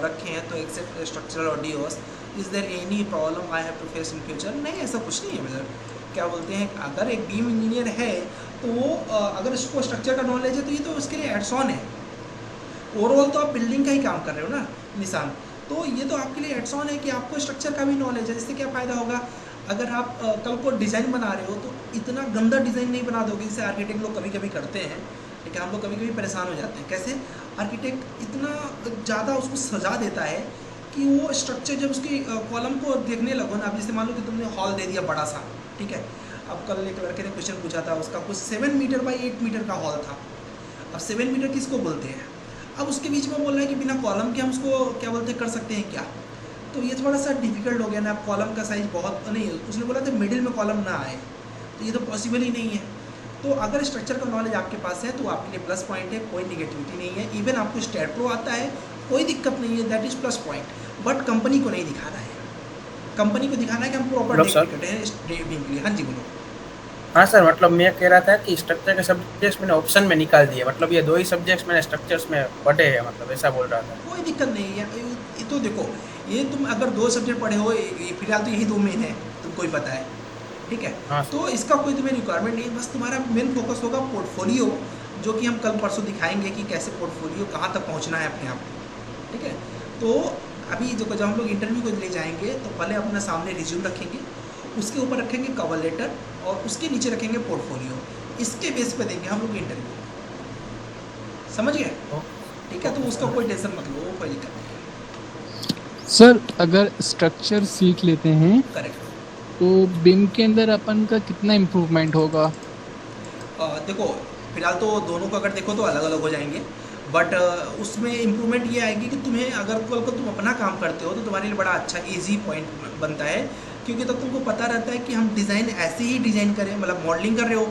रखे हैं तो except structural audios, is there any problem I have to face in future? नहीं, ऐसा कुछ नहीं है ब्रदर। क्या बोलते हैं, अगर एक बीम इंजीनियर है तो वो अगर उसको स्ट्रक्चर का नॉलेज है तो ये तो उसके लिए एड्स ऑन है। ओवरऑल तो आप बिल्डिंग का ही काम कर रहे हो ना निशान, तो ये तो आपके लिए एड्स ऑन है कि आपको स्ट्रक्चर का भी नॉलेज है। इससे क्या फ़ायदा होगा, अगर आप कल को डिज़ाइन बना रहे हो तो इतना गंदा डिज़ाइन नहीं बना दोगे, जैसे आर्किटेक्ट लोग कभी कभी करते हैं, ठीक है, हम लोग कभी कभी परेशान हो जाते हैं। कैसे आर्किटेक्ट इतना ज़्यादा उसको सजा देता है कि वो स्ट्रक्चर जब उसकी कॉलम को देखने लगो ना, आप जैसे मान लो कि तुमने हॉल दे दिया बड़ा सा, ठीक है, अब कल एक लड़के ने क्वेश्चन पूछा था, उसका कुछ 7 मीटर बाई 8 मीटर का हॉल था। अब 7 मीटर किसको बोलते हैं? अब उसके बीच में बोल रहा है कि बिना कॉलम के हम उसको क्या बोलते हैं, कर सकते हैं क्या? तो ये थोड़ा सा डिफिकल्ट हो गया ना, कॉलम का साइज़ बहुत नहीं, उसने बोला था मिडिल में कॉलम ना आए, तो ये तो पॉसिबल ही नहीं है। तो अगर स्ट्रक्चर का नॉलेज आपके पास है तो आपके लिए प्लस पॉइंट है, कोई निगेटिविटी नहीं है। इवन आपको स्टैट प्रो आता है, कोई दिक्कत नहीं है, that is plus point. But company को नहीं दिखाना है, कंपनी को दिखाना है कि हम प्रॉपर डेडिकेटेड हैं स्ट्रीमिंग के लिए। हाँ जी बोलो। हाँ सर, मतलब मैं कह रहा था कि स्ट्रक्चर के सब्जेक्ट्स मैंने ऑप्शन में निकाल दिए, मतलब ये 2 ही सब्जेक्ट्स मैंने स्ट्रक्चर्स में पढ़े हैं, मतलब ऐसा बोल रहा था। कोई दिक्कत नहीं है, ये तो देखो, ये तुम अगर 2 सब्जेक्ट पढ़े हो, फिलहाल तो यही 2 मेन है, तुमको ही पता है, ठीक है। हाँ, तो इसका कोई तुम्हें रिक्वायरमेंट नहीं है, बस तुम्हारा मेन फोकस होगा पोर्टफोलियो जो कि हम कल परसों दिखाएंगे कि कैसे पोर्टफोलियो कहाँ तक पहुँचना है अपने आप को, ठीक है। तो अभी जो जब हम लोग इंटरव्यू को ले जाएंगे तो पहले अपना सामने रिज्यूम रखेंगे, उसके ऊपर रखेंगे कवर लेटर और उसके नीचे रखेंगे पोर्टफोलियो। इसके बेस पे देंगे हम लोग इंटरव्यू, समझ गए? ठीक है, तो उसका कोई टेंशन मत लो, कोई दिक्कत नहीं। सर अगर स्ट्रक्चर सीख लेते हैं करेक्ट, तो बिम के अंदर अपन का कितना इम्प्रूवमेंट होगा? देखो फिलहाल तो दोनों को अगर देखो तो अलग अलग हो जाएंगे, बट उसमें इम्प्रूवमेंट ये आएगी कि तुम्हें अगर कल को तुम अपना काम करते हो तो तुम्हारे लिए बड़ा अच्छा इजी पॉइंट बनता है, क्योंकि तब तुमको पता रहता है कि हम डिज़ाइन ऐसे ही डिज़ाइन करें, मतलब मॉडलिंग कर रहे हो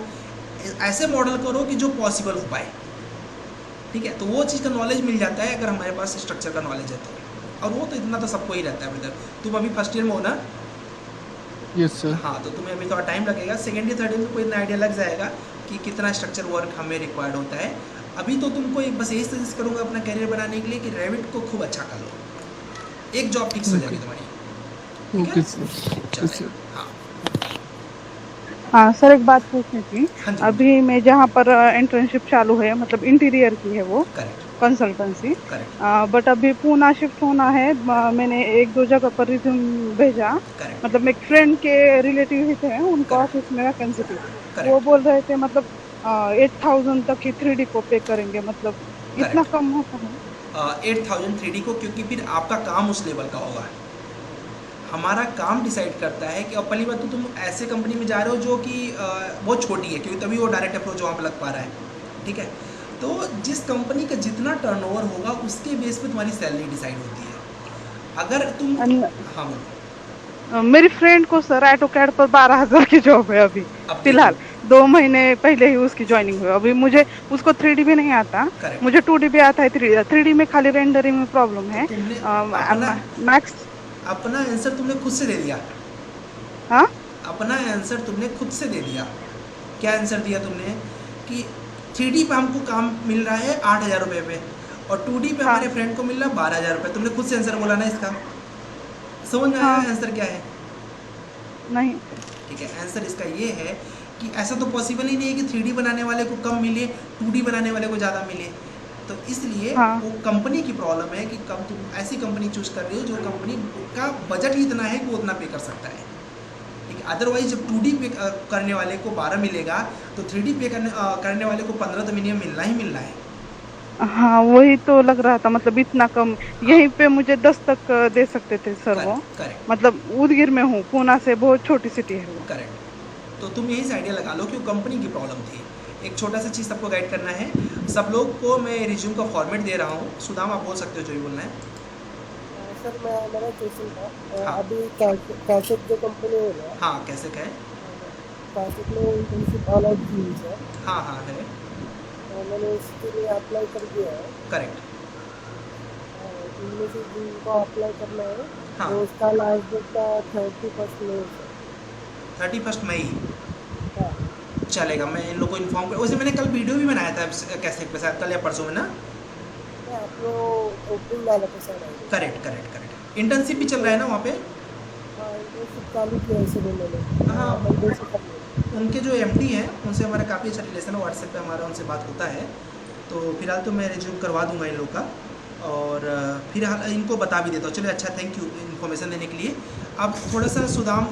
ऐसे मॉडल करो कि जो पॉसिबल हो पाए, ठीक है। तो वो चीज़ का नॉलेज मिल जाता है अगर हमारे पास स्ट्रक्चर का नॉलेज है तो, और वो तो इतना तो सबको ही रहता है ब्रदर। तुम अभी फर्स्ट ईयर में हो ना? Yes sir. हाँ, तो तुम्हें अभी थोड़ा टाइम लगेगा, सेकेंड ईयर थर्ड ईयर में कोई इतना आइडिया लग जाएगा कि कितना स्ट्रक्चर वर्क हमें रिक्वायर्ड होता है। अभी तो तुमको एक बस यही सजेस्ट करूँगा अपना करियर बनाने के लिए कि रेविट को खूब अच्छा कर लो, एक जॉब फिक्स हो जाएगी तुम्हारी। Okay sir. हाँ हाँ सर, एक बात पूछनी थी। हाँ जी। अभी मैं जहाँ पर इंटर्नशिप चालू है, मतलब इंटीरियर की है वो कंसल्टेंसी, बट अभी पूना शिफ्ट होना है। मैंने एक दो जगह पर रिज्यूम भेजा, मतलब मेरे फ्रेंड के रिलेटिव ही थे, उनका ऑफिस में वैकेंसी थी। वो बोल रहे थे मतलब 8,000 तक की 3D को पे करेंगे, मतलब इतना कम होता है? 8,000 3D को, क्योंकि फिर आपका काम उस लेवल का होगा। हमारा काम डिसाइड करता है कि अब पहली बात तो तुम ऐसे कंपनी में जा रहे हो जो कि बहुत छोटी है, क्योंकि तभी वो डायरेक्ट अप्रोच वहाँ पे लग पा रहा है, ठीक है। तो जिस कंपनी का जितना टर्नओवर होगा उसके बेस पे तुम्हारी सैलरी डिसाइड होती है। अगर तुम हाँ मेरी फ्रेंड को सर ऑटोकैड पर 12,000 की जॉब है अभी फिलहाल, 2 महीने पहले ही उसकी ज्वाइनिंग हुई। अभी मुझे उसको 3D भी नहीं आता, मुझे 2D भी आता है। 3D में खाली रेंडरिंग में प्रॉब्लम है। मैक्स अपना आंसर तुमने खुद से दे दिया। हाँ, अपना आंसर तुमने खुद से दे दिया। क्या आंसर दिया तुमने कि 3D पे हमको काम मिल रहा है 8,000 रुपये पे, और 2D पे हमारे फ्रेंड को मिल रहा है 12,000 रुपये। तुमने खुद से आंसर बोला ना इसका, समझ में आया आंसर क्या है? नहीं। ठीक है, आंसर इसका ये है कि ऐसा तो पॉसिबल ही नहीं है कि 3D बनाने वाले को कम मिले, 2D बनाने वाले को ज़्यादा मिले। तो इसलिए वो कंपनी की प्रॉब्लम है कि कब तुम ऐसी कंपनी चूज कर रहे हो जो कंपनी का बजट ही इतना है कि वो उतना पे कर सकता है, ठीक है। अदरवाइज जब 2D पे करने वाले को 12 मिलेगा तो 3D पे करने वाले को 15 तो मिनिमम मिलना ही मिलना है। हाँ, वही तो लग रहा था, मतलब इतना कम। यहीं पे मुझे 10 तक दे सकते थे सर वो। मतलब उदगिर में हूँ, पूना से बहुत छोटी सिटी है वो। करेक्ट, तो तुम यही से आइडिया लगा लो कि कंपनी की प्रॉब्लम थी। एक छोटा सा चीज़ सबको गाइड करना है। सब लोग को मैं रिज्यूम का फॉर्मेट दे रहा हूँ। सुदाम आप बोल सकते हो जो भी बोलना है। सर मेरा क्वेश्चन था, अभी कैसेट जो कंपनी है ना, हाँ कैसे है, कैसेट में इंटर्नशिप अलग थी सर। हाँ हाँ है, मैंने इसके लिए अप्लाई कर दिया है। करेक्ट, इनमें से जिनको अप्लाई करना है हाँ। तो उसका लास्ट डेट का 31 मई है। 31 मई चलेगा, मैं इन लोगों को इन्फॉर्म कर। वैसे मैंने कल वीडियो भी बनाया था कैसे पे, शायद कल या परसों में ना। आप लोग ओपनिंग डाला था sir. Correct correct correct, internship भी चल रहा है ना वहाँ पे। इंटर्नशिप चालू किया इसीलिए मैंने। हाँ, उनके जो MD हैं उनसे हमारा काफ़ी अच्छा रिलेशन है, व्हाट्सएप पे हमारा उनसे बात होता है। तो फिलहाल तो मैं रिज्यूम करवा दूंगा इन लोग का, और फिलहाल इनको बता भी देता हूँ। चलिए अच्छा, थैंक यू इन्फॉर्मेशन देने के लिए। अब थोड़ा सा सुदाम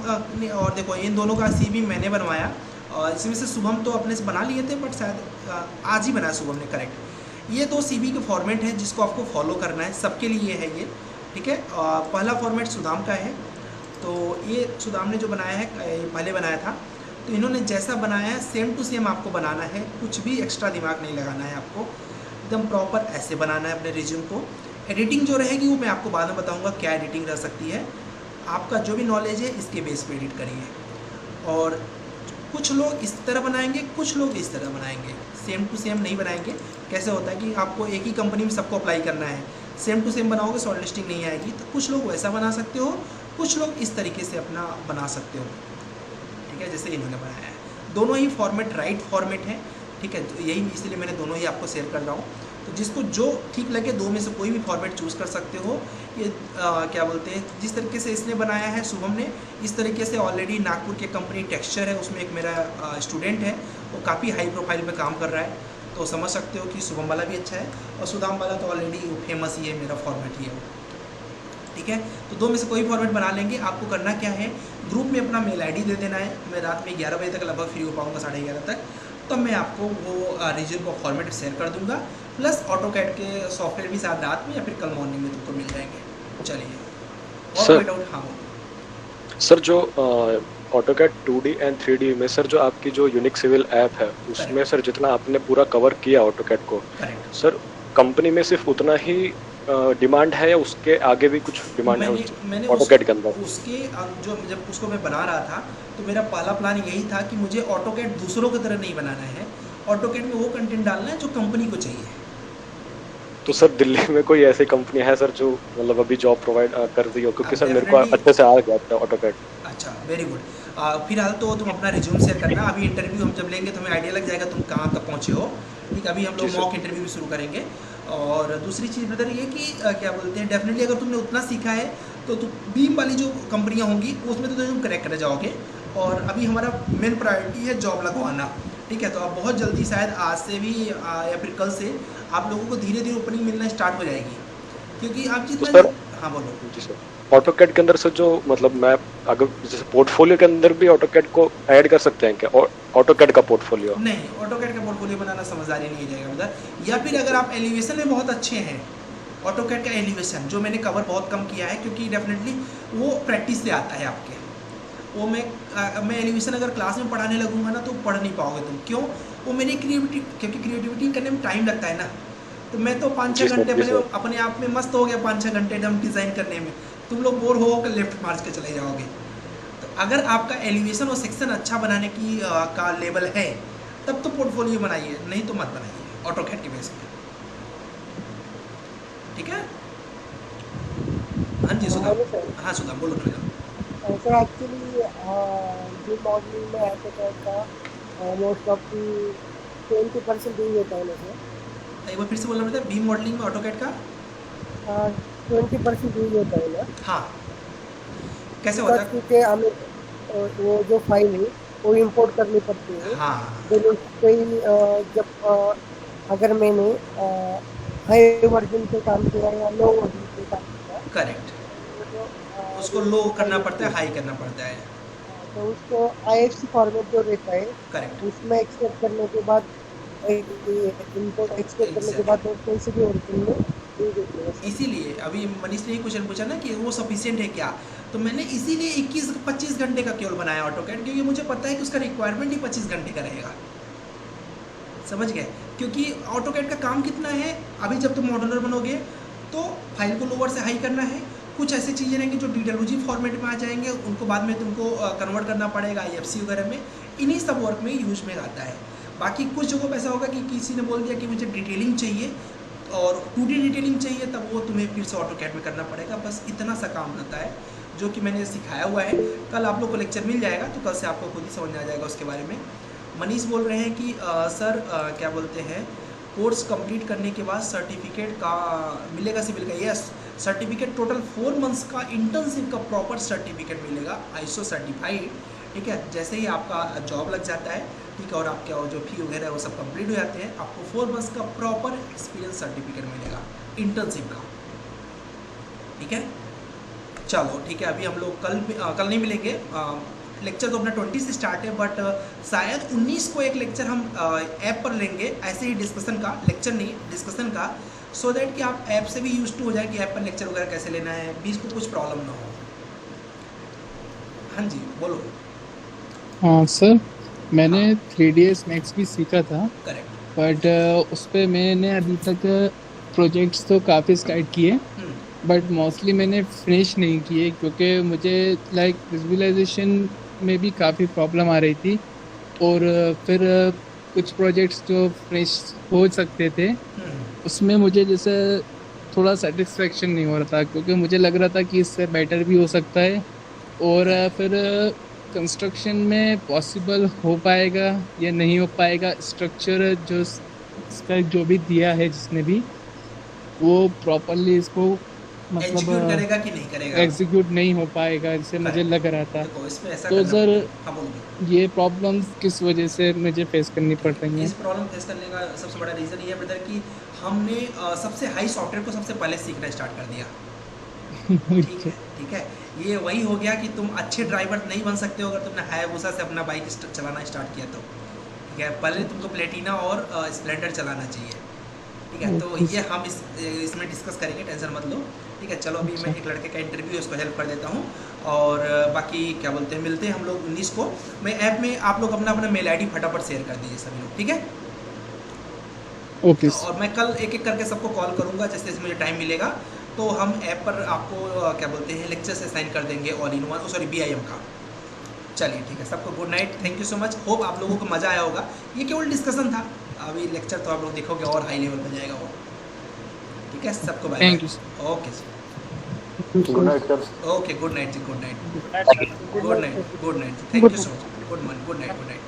और देखो इन दोनों का CV मैंने बनवाया, और इसमें से शुभम तो अपने से बना लिए थे, बट शायद आज ही बनाया शुभम ने। करेक्ट, ये 2 CV के फॉर्मेट हैं जिसको आपको फॉलो करना है, सबके लिए है ये, ठीक है। पहला फॉर्मेट सुदाम का है, तो ये सुदाम ने जो बनाया है पहले बनाया था, तो इन्होंने जैसा बनाया है सेम टू सेम आपको बनाना है, कुछ भी एक्स्ट्रा दिमाग नहीं लगाना है आपको, एकदम प्रॉपर ऐसे बनाना है अपने रिज्यूम को। एडिटिंग जो रहेगी वो मैं आपको बाद में बताऊंगा क्या एडिटिंग रह सकती है। आपका जो भी नॉलेज है इसके बेस पे एडिट करिए, और कुछ लोग इस तरह बनाएंगे, कुछ लोग इस तरह बनाएंगे, सेम टू सेम नहीं बनाएंगे। कैसे होता है कि आपको एक ही कंपनी में सबको अप्लाई करना है, सेम टू सेम बनाओगे शॉर्ट लिस्टिंग नहीं आएगी। तो कुछ लोग वैसा बना सकते हो, कुछ लोग इस तरीके से अपना बना सकते हो, ठीक है, जैसे इन्होंने बनाया है। दोनों ही फॉर्मेट राइट फॉर्मेट है, ठीक है। तो यही इसलिए मैंने दोनों ही आपको शेयर कर रहा हूँ। तो जिसको जो ठीक लगे 2 में से कोई भी फॉर्मेट चूज़ कर सकते हो। ये क्या बोलते हैं, जिस तरीके से इसने बनाया है शुभम ने, इस तरीके से ऑलरेडी नागपुर के कंपनी टेक्सचर है, उसमें एक मेरा स्टूडेंट है, वो काफ़ी हाई प्रोफाइल पे काम कर रहा है। तो समझ सकते हो कि शुभम वाला भी अच्छा है और सुदाम वाला तो ऑलरेडी फेमस ही है, मेरा फॉर्मेट ही है वो, ठीक है। तो दो में से कोई फॉर्मेट बना लेंगे। आपको करना क्या है, ग्रुप में अपना मेल आईडी दे देना है। मैं रात में 11 बजे तक लगभग फ्री हो पाऊँगा, 11:30 तक, तब मैं आपको वो रिज्यूम का फॉर्मेट शेयर कर दूंगा, प्लस ऑटोकैड के सॉफ्टवेयर भी साथ रात में या फिर कल मॉर्निंग में तुमको मिल जाएंगे। चलिए, और कोई डाउट? हाँ सर, जो ऑटोकैड 2D एंड 3D में सर जो आपकी जो यूनिक सिविल ऐप है उसमें सर जितना आपने पूरा कवर किया ऑटोकैड को, सर कंपनी में सिर्फ उतना ही डिमांड है या उसके आगे भी कुछ डिमांड है ऑटोकैड के अंदर? उसके जो जब उसको मैं बना रहा था तो मेरा पहला प्लान यही था कि मुझे ऑटोकैड दूसरों की तरह नहीं बनाना है, ऑटोकैड में वो कंटेंट डालना है जो कंपनी को चाहिए। तो सर दिल्ली में कोई ऐसी कंपनी है सर जो मतलब अभी जॉब प्रोवाइड कर रही हो? क्योंकि सर मेरे को अच्छे से आ गया था ऑटोकैड। अच्छा, वेरी गुड। फिलहाल तो तुम अपना रिज्यूम शेयर करना, अभी इंटरव्यू हम जब लेंगे तो हमें आइडिया लग जाएगा तुम कहाँ तक पहुँचे हो, ठीक। अभी हम लोग मॉक इंटरव्यू भी शुरू करेंगे। और दूसरी चीज़ ब्रदर ये कि क्या बोलते हैं, डेफिनेटली अगर तुमने उतना सीखा है तो बीम वाली जो कंपनियाँ होंगी उसमें तो तुम क्रैक कर जाओगे। और अभी हमारा मेन प्रायोरिटी है जॉब लगवाना, ठीक है। तो आप बहुत जल्दी, शायद आज से भी या फिर कल से आप लोगों को धीरे धीरे ओपनिंग मिलना स्टार्ट हो जाएगी, क्योंकि आप जितना हाँ बोलो। जी सर, ऑटोकैड के अंदर सर जो मतलब मैं अगर जैसे पोर्टफोलियो के अंदर भी ऑटोकैड को ऐड कर सकते हैं क्या? ऑटोकैड का पोर्टफोलियो? नहीं, ऑटोकैड का पोर्टफोलियो बनाना समझदारी नहीं जाएगा मतलब। या फिर अगर आप एलिवेशन में बहुत अच्छे हैं, ऑटोकैड का एलिवेशन जो मैंने कवर बहुत कम किया है क्योंकि डेफिनेटली वो प्रैक्टिस से आता है आपके। वो मैं एलिवेशन अगर क्लास में पढ़ाने लगूंगा ना तो पढ़ नहीं पाओगे तुम। क्यों? वो मेरी क्योंकि क्रिएटिविटी करने में टाइम लगता है ना। तो मैं तो 5-6 घंटे अपने आप में मस्त हो गया, 5-6 घंटे एकदम डिज़ाइन करने में। तुम लोग बोर हो कर लेफ्ट मार्च के चले जाओगे। तो अगर आपका एलिवेशन और सेक्शन अच्छा बनाने की का लेवल है तब तो पोर्टफोलियो बनाइए, नहीं तो मत बनाइए ऑटोकैड के बेस पे, ठीक है। हाँ जी सुदाम। हाँ सुदाम बोलो ना। सर एक्चुअली जो मॉडलिंग में ऑटोकैड का मोस्ट ऑफ दी 20% यूज होता है ना सर। एक बार फिर से बोलना पड़ता है, बीम मॉडलिंग में ऑटोकैड का 20% यूज होता है ना। हाँ, कैसे होता है? क्योंकि हमें वो जो फाइल है वो इंपोर्ट करनी पड़ती है। हाँ। कोई जब अगर मैंने हाई वर्जन पे काम किया या लो वर्जन पे काम किया, करेक्ट, उसको लो करना पड़ता है, हाई करना पड़ता है। तो उसको IFC फॉर्मेट जो रहता है, करेक्ट, उसमें एक्सपोर्ट करने के बाद इंपोर्ट एक्सपोर्ट करने के बाद कौन से भी वर्जन में इसीलिए अभी मनीष ने क्वेश्चन पूछा ना कि वो सफिशिएंट है क्या, तो मैंने इसीलिए 21-25 घंटे का केवल बनाया ऑटोकैड, क्योंकि मुझे पता है कि उसका रिक्वायरमेंट ही 25 घंटे का रहेगा। समझ गए? क्योंकि ऑटोकैड का काम कितना है, अभी जब तुम मॉडलर बनोगे तो फाइल को लोअर से हाई करना है, कुछ ऐसी चीज़ें रहेंगी जो DWG फॉर्मेट में आ जाएंगे, उनको बाद में तुमको कन्वर्ट करना पड़ेगा IFC वगैरह में, इन्हीं सब वर्क में यूज में आता है। बाकी कुछ जगहों पर ऐसा होगा कि किसी ने बोल दिया कि मुझे डिटेलिंग चाहिए और 2D डिटेलिंग चाहिए, तब वो तुम्हें फिर से ऑटोकैड में करना पड़ेगा। बस इतना सा काम रहता है जो कि मैंने सिखाया हुआ है। कल आप लोग को लेक्चर मिल जाएगा तो कल से आपको खुद ही समझ में आ जाएगा उसके बारे में। मनीष बोल रहे हैं कि सर क्या बोलते हैं, कोर्स कंप्लीट करने के बाद सर्टिफिकेट का मिलेगा सिविल का? यस, सर्टिफिकेट टोटल 4 मंथ्स का इंटर्नशिप का प्रॉपर सर्टिफिकेट मिलेगा, ISO सर्टिफाइड, ठीक है। जैसे ही आपका जॉब लग जाता है, ठीक है, और आपका जो फी वगैरह है वो सब कंप्लीट हो जाते हैं, आपको 4 मंथ्स का प्रॉपर एक्सपीरियंस सर्टिफिकेट मिलेगा इंटर्नशिप का, ठीक है। चलो ठीक है, अभी हम लोग कल नहीं मिलेंगे, लेक्चर तो अपना 20 से स्टार्ट है, बट शायद 19 को एक लेक्चर हम ऐप पर लेंगे, ऐसे ही डिस्कशन का, लेक्चर नहीं डिस्कशन का, सो दैट कि आप ऐप से भी यूज टू हो जाए कि ऐप पर लेक्चर वगैरह कैसे लेना है, बीच को कुछ प्रॉब्लम ना हो। हाँ जी बोलो। हाँ सर, मैंने 3ds Max भी सीखा था, करेक्ट, बट उस पर मैंने अभी तक प्रोजेक्ट्स तो काफ़ी स्टार्ट किए, बट मोस्टली मैंने फिनिश नहीं किए क्योंकि मुझे लाइक विजुअलाइजेशन में भी काफ़ी प्रॉब्लम आ रही थी, और फिर कुछ प्रोजेक्ट्स जो फिनिश हो सकते थे उसमें मुझे जैसे थोड़ा सेटिस्फेक्शन नहीं हो रहा था, क्योंकि मुझे लग रहा था कि इससे बेटर भी हो सकता है, और फिर कंस्ट्रक्शन में पॉसिबल हो पाएगा या नहीं हो पाएगा, स्ट्रक्चर जो इसका जो भी दिया है जिसने भी, वो प्रॉपरली इसको एग्जीक्यूट मतलब करेगा कि नहीं करेगा? एग्जीक्यूट नहीं हो पाएगा, इससे मुझे लग रहा था। देखो इसमें ऐसा तो करना सर हाँ बोलो। ये प्रॉब्लम्स किस वजह से मुझे फेस करनी पड़ रही हैं? इस प्रॉब्लम फेस करने का सबसे बड़ा रीज़न ये है ब्रदर कि हमने सबसे हाई सॉफ्टवेयर को सबसे पहले सीखना स्टार्ट कर दिया। ठीक है, ये वही हो गया कि तुम अच्छे ड्राइवर नहीं बन सकते हो अगर तुमने हायाबुसा से अपना बाइक चलाना स्टार्ट किया तो। ठीक है, पहले तुमको प्लेटिना और स्प्लेंडर चलाना चाहिए। ठीक है, तो ये हम इसमें डिस्कस करेंगे, टेंशन मत लो। ठीक है, चलो अभी मैं एक लड़के का इंटरव्यू है, उसको हेल्प कर देता हूँ और बाकी क्या बोलते हैं, मिलते हैं हम लोग 19 को। मैं ऐप में आप लोग अपना अपना मेल आईडी फटाफट शेयर कर दीजिए सभी लोग, ठीक है? ओके। और मैं कल एक एक करके सबको कॉल करूँगा जैसे जैसे मुझे टाइम मिलेगा, तो हम ऐप पर आपको क्या बोलते हैं लेक्चर्स असाइन कर देंगे all in one, sorry BIM का। चलिए ठीक है, सबको good night, thank you so much. Hope आप लोगों को मज़ा आया होगा। ये केवल डिस्कशन था, अभी लेक्चर तो आप लोग देखोगे और हाई लेवल पर जाएगा वो। ठीक है, सबको bye. Thank you. Okay good night sir. Okay, good night जी, good night, good night, good night, thank you so much, good morning, good night, good night.